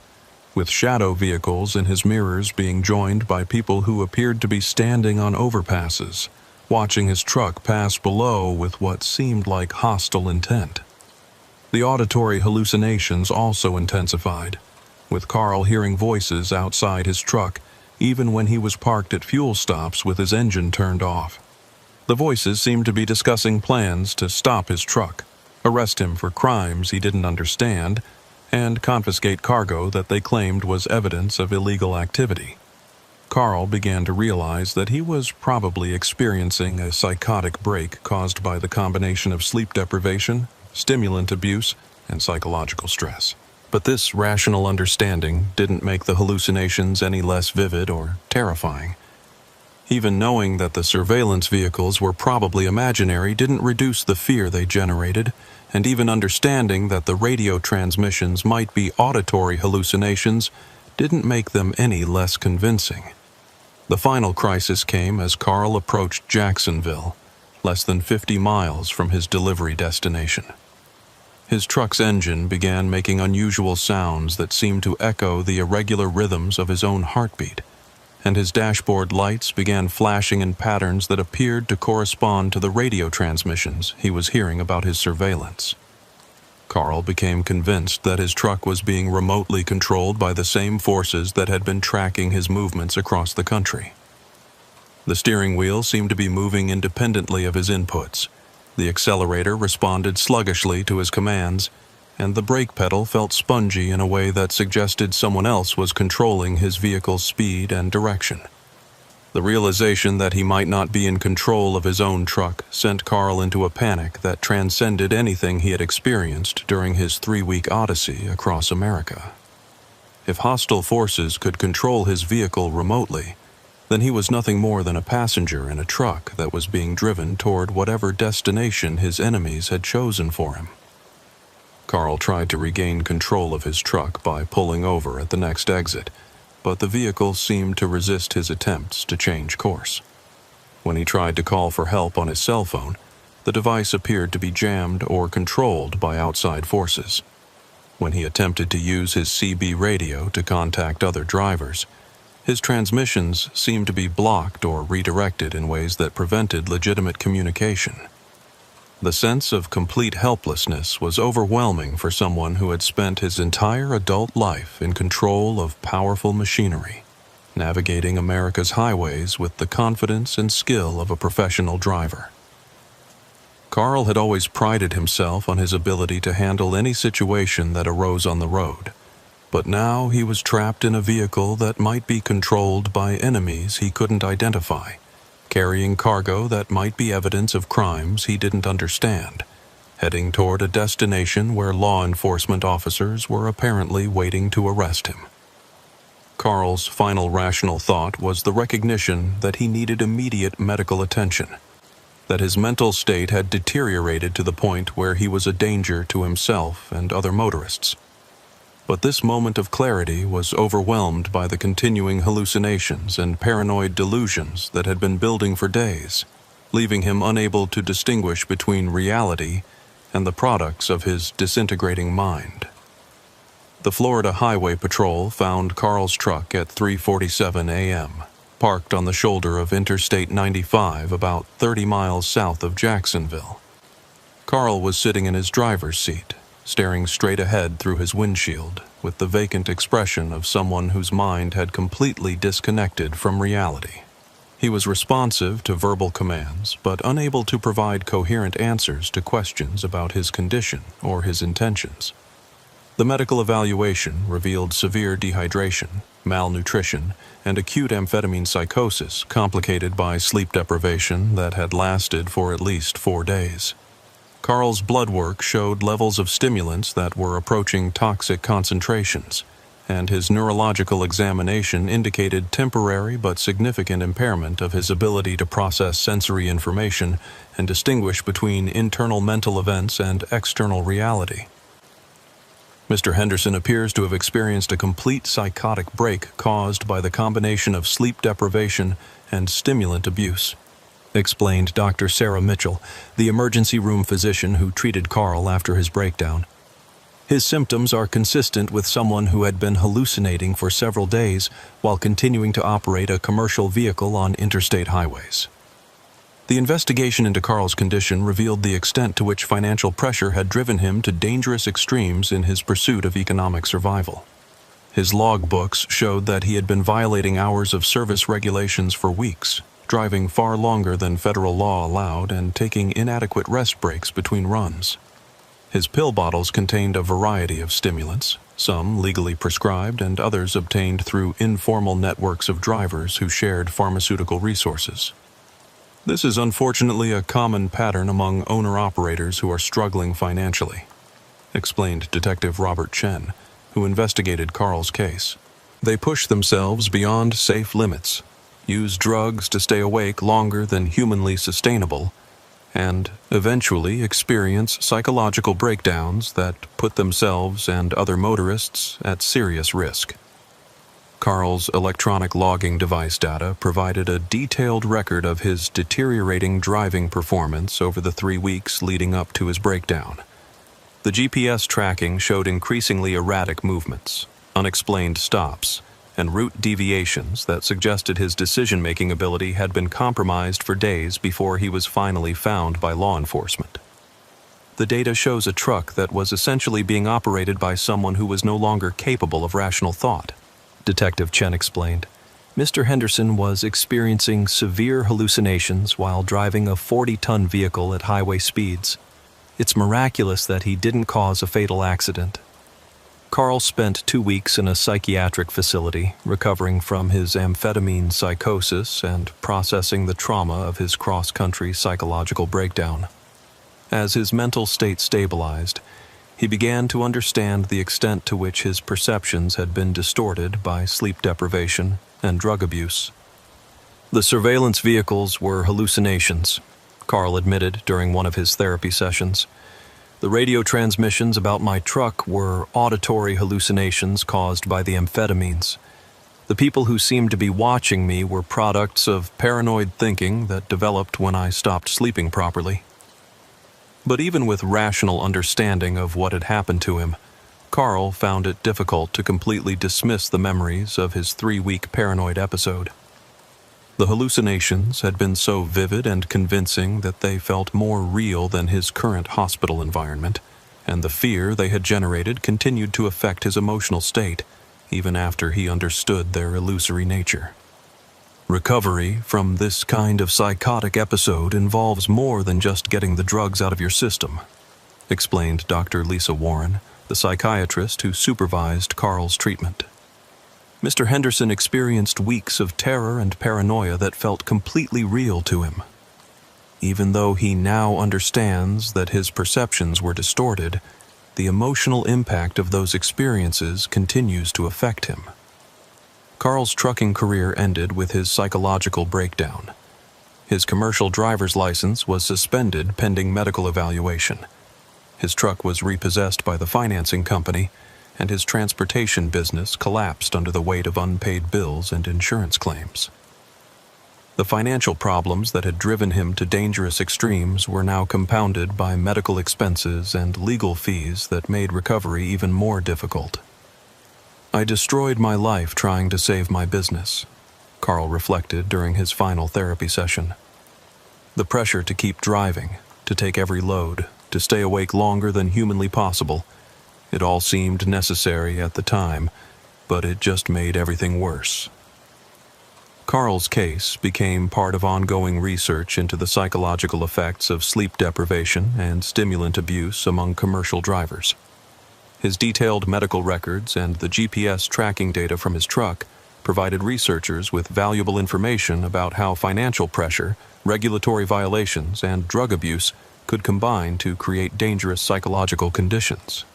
with shadow vehicles in his mirrors being joined by people who appeared to be standing on overpasses, watching his truck pass below with what seemed like hostile intent. The auditory hallucinations also intensified, with Carl hearing voices outside his truck even when he was parked at fuel stops with his engine turned off. The voices seemed to be discussing plans to stop his truck, arrest him for crimes he didn't understand, and confiscate cargo that they claimed was evidence of illegal activity. Carl began to realize that he was probably experiencing a psychotic break caused by the combination of sleep deprivation, stimulant abuse, and psychological stress. But this rational understanding didn't make the hallucinations any less vivid or terrifying. Even knowing that the surveillance vehicles were probably imaginary didn't reduce the fear they generated, and even understanding that the radio transmissions might be auditory hallucinations didn't make them any less convincing. The final crisis came as Carl approached Jacksonville, less than 50 miles from his delivery destination. His truck's engine began making unusual sounds that seemed to echo the irregular rhythms of his own heartbeat, and his dashboard lights began flashing in patterns that appeared to correspond to the radio transmissions he was hearing about his surveillance. Carl became convinced that his truck was being remotely controlled by the same forces that had been tracking his movements across the country. The steering wheel seemed to be moving independently of his inputs. The accelerator responded sluggishly to his commands, and the brake pedal felt spongy in a way that suggested someone else was controlling his vehicle's speed and direction. The realization that he might not be in control of his own truck sent Carl into a panic that transcended anything he had experienced during his 3-week odyssey across America. If hostile forces could control his vehicle remotely, then he was nothing more than a passenger in a truck that was being driven toward whatever destination his enemies had chosen for him. Carl tried to regain control of his truck by pulling over at the next exit, but the vehicle seemed to resist his attempts to change course. When he tried to call for help on his cell phone, the device appeared to be jammed or controlled by outside forces. When he attempted to use his CB radio to contact other drivers, his transmissions seemed to be blocked or redirected in ways that prevented legitimate communication. The sense of complete helplessness was overwhelming for someone who had spent his entire adult life in control of powerful machinery, navigating America's highways with the confidence and skill of a professional driver. Carl had always prided himself on his ability to handle any situation that arose on the road, but now he was trapped in a vehicle that might be controlled by enemies he couldn't identify, carrying cargo that might be evidence of crimes he didn't understand, heading toward a destination where law enforcement officers were apparently waiting to arrest him. Carl's final rational thought was the recognition that he needed immediate medical attention, that his mental state had deteriorated to the point where he was a danger to himself and other motorists. But this moment of clarity was overwhelmed by the continuing hallucinations and paranoid delusions that had been building for days, leaving him unable to distinguish between reality and the products of his disintegrating mind. The Florida Highway Patrol found Carl's truck at 3:47 a.m. parked on the shoulder of Interstate 95 about 30 miles south of Jacksonville. Carl was sitting in his driver's seat, staring straight ahead through his windshield with the vacant expression of someone whose mind had completely disconnected from reality. He was responsive to verbal commands, but unable to provide coherent answers to questions about his condition or his intentions. The medical evaluation revealed severe dehydration, malnutrition, and acute amphetamine psychosis complicated by sleep deprivation that had lasted for at least 4 days. Carl's blood work showed levels of stimulants that were approaching toxic concentrations, and his neurological examination indicated temporary but significant impairment of his ability to process sensory information and distinguish between internal mental events and external reality. Mr. Henderson appears to have experienced a complete psychotic break caused by the combination of sleep deprivation and stimulant abuse, explained Dr. Sarah Mitchell, the emergency room physician who treated Carl after his breakdown. His symptoms are consistent with someone who had been hallucinating for several days while continuing to operate a commercial vehicle on interstate highways. The investigation into Carl's condition revealed the extent to which financial pressure had driven him to dangerous extremes in his pursuit of economic survival. His logbooks showed that he had been violating hours of service regulations for weeks, driving far longer than federal law allowed and taking inadequate rest breaks between runs. His pill bottles contained a variety of stimulants, some legally prescribed and others obtained through informal networks of drivers who shared pharmaceutical resources. This is unfortunately a common pattern among owner-operators who are struggling financially, explained Detective Robert Chen, who investigated Carl's case. They push themselves beyond safe limits, use drugs to stay awake longer than humanly sustainable, and eventually experience psychological breakdowns that put themselves and other motorists at serious risk. Carl's electronic logging device data provided a detailed record of his deteriorating driving performance over the 3 weeks leading up to his breakdown. The GPS tracking showed increasingly erratic movements, unexplained stops, and route deviations that suggested his decision-making ability had been compromised for days before he was finally found by law enforcement. The data shows a truck that was essentially being operated by someone who was no longer capable of rational thought, Detective Chen explained. Mr. Henderson was experiencing severe hallucinations while driving a 40-ton vehicle at highway speeds. It's miraculous that he didn't cause a fatal accident. Carl spent 2 weeks in a psychiatric facility, recovering from his amphetamine psychosis and processing the trauma of his cross-country psychological breakdown. As his mental state stabilized, he began to understand the extent to which his perceptions had been distorted by sleep deprivation and drug abuse. The surveillance vehicles were hallucinations, Carl admitted during one of his therapy sessions. The radio transmissions about my truck were auditory hallucinations caused by the amphetamines. The people who seemed to be watching me were products of paranoid thinking that developed when I stopped sleeping properly. But even with rational understanding of what had happened to him, Carl found it difficult to completely dismiss the memories of his 3-week paranoid episode. The hallucinations had been so vivid and convincing that they felt more real than his current hospital environment, and the fear they had generated continued to affect his emotional state, even after he understood their illusory nature. Recovery from this kind of psychotic episode involves more than just getting the drugs out of your system, explained Dr. Lisa Warren, the psychiatrist who supervised Carl's treatment. Mr. Henderson experienced weeks of terror and paranoia that felt completely real to him. Even though he now understands that his perceptions were distorted, the emotional impact of those experiences continues to affect him. Carl's trucking career ended with his psychological breakdown. His commercial driver's license was suspended pending medical evaluation. His truck was repossessed by the financing company, and his transportation business collapsed under the weight of unpaid bills and insurance claims. The financial problems that had driven him to dangerous extremes were now compounded by medical expenses and legal fees that made recovery even more difficult. I destroyed my life trying to save my business, Carl reflected during his final therapy session. The pressure to keep driving, to take every load, to stay awake longer than humanly possible, it all seemed necessary at the time, but it just made everything worse. Carl's case became part of ongoing research into the psychological effects of sleep deprivation and stimulant abuse among commercial drivers. His detailed medical records and the GPS tracking data from his truck provided researchers with valuable information about how financial pressure, regulatory violations, and drug abuse could combine to create dangerous psychological conditions.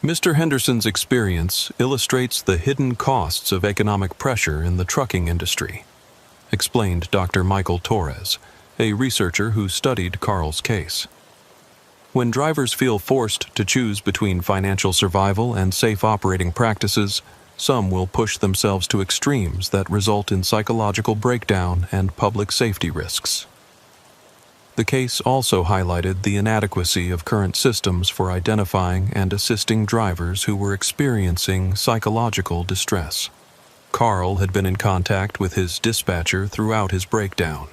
Mr. Henderson's experience illustrates the hidden costs of economic pressure in the trucking industry, explained Dr. Michael Torres, a researcher who studied Carl's case. When drivers feel forced to choose between financial survival and safe operating practices, some will push themselves to extremes that result in psychological breakdown and public safety risks. The case also highlighted the inadequacy of current systems for identifying and assisting drivers who were experiencing psychological distress. Carl had been in contact with his dispatcher throughout his breakdown,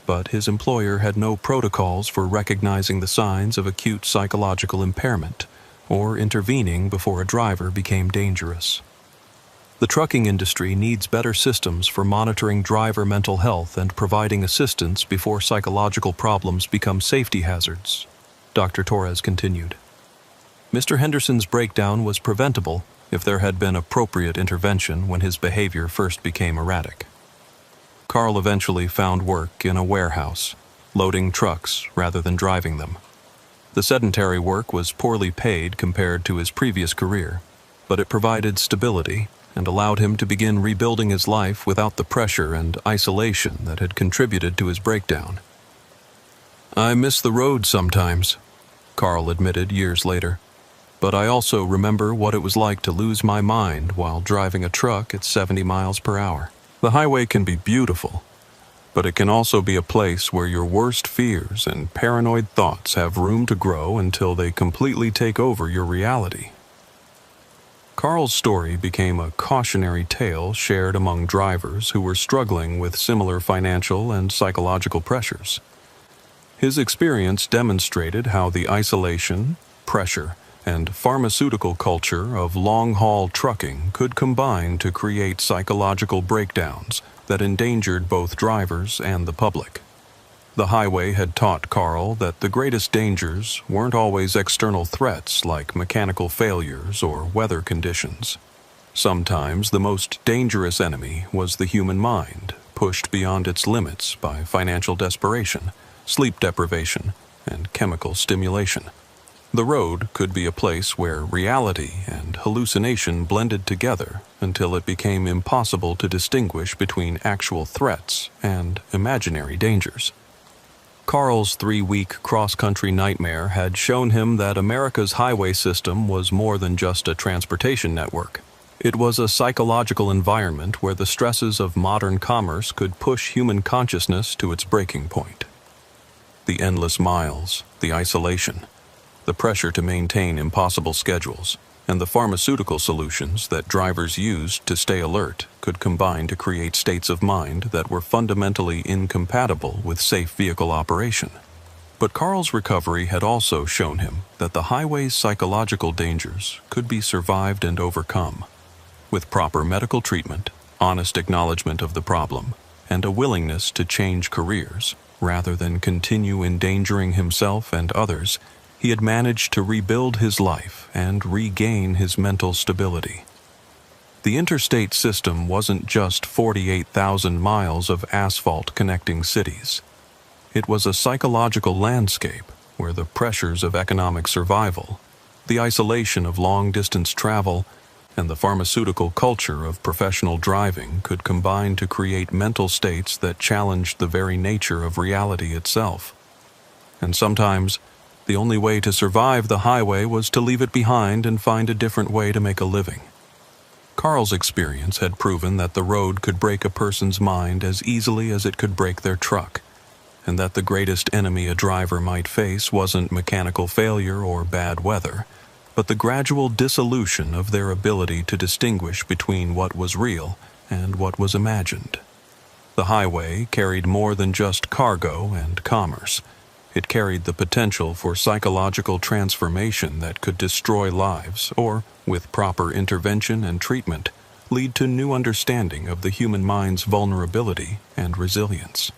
but his employer had no protocols for recognizing the signs of acute psychological impairment or intervening before a driver became dangerous. The trucking industry needs better systems for monitoring driver mental health and providing assistance before psychological problems become safety hazards, Dr. Torres continued. Mr. Henderson's breakdown was preventable if there had been appropriate intervention when his behavior first became erratic. Carl eventually found work in a warehouse, loading trucks rather than driving them. The sedentary work was poorly paid compared to his previous career, but it provided stability and allowed him to begin rebuilding his life without the pressure and isolation that had contributed to his breakdown. "I miss the road sometimes," Carl admitted years later, "but I also remember what it was like to lose my mind while driving a truck at 70 miles per hour. The highway can be beautiful, but it can also be a place where your worst fears and paranoid thoughts have room to grow until they completely take over your reality." Carl's story became a cautionary tale shared among drivers who were struggling with similar financial and psychological pressures. His experience demonstrated how the isolation, pressure, and pharmaceutical culture of long-haul trucking could combine to create psychological breakdowns that endangered both drivers and the public. The highway had taught Carl that the greatest dangers weren't always external threats like mechanical failures or weather conditions. Sometimes the most dangerous enemy was the human mind, pushed beyond its limits by financial desperation, sleep deprivation, and chemical stimulation. The road could be a place where reality and hallucination blended together until it became impossible to distinguish between actual threats and imaginary dangers. Carl's 3-week cross-country nightmare had shown him that America's highway system was more than just a transportation network. It was a psychological environment where the stresses of modern commerce could push human consciousness to its breaking point. The endless miles, the isolation, the pressure to maintain impossible schedules, and the pharmaceutical solutions that drivers used to stay alert could combine to create states of mind that were fundamentally incompatible with safe vehicle operation. But Carl's recovery had also shown him that the highway's psychological dangers could be survived and overcome. With proper medical treatment, honest acknowledgement of the problem, and a willingness to change careers, rather than continue endangering himself and others, he had managed to rebuild his life and regain his mental stability. The interstate system wasn't just 48,000 miles of asphalt connecting cities. It was a psychological landscape where the pressures of economic survival, the isolation of long-distance travel, and the pharmaceutical culture of professional driving could combine to create mental states that challenged the very nature of reality itself. And sometimes, the only way to survive the highway was to leave it behind and find a different way to make a living. Carl's experience had proven that the road could break a person's mind as easily as it could break their truck, and that the greatest enemy a driver might face wasn't mechanical failure or bad weather, but the gradual dissolution of their ability to distinguish between what was real and what was imagined. The highway carried more than just cargo and commerce. It carried the potential for psychological transformation that could destroy lives or, with proper intervention and treatment, lead to new understanding of the human mind's vulnerability and resilience.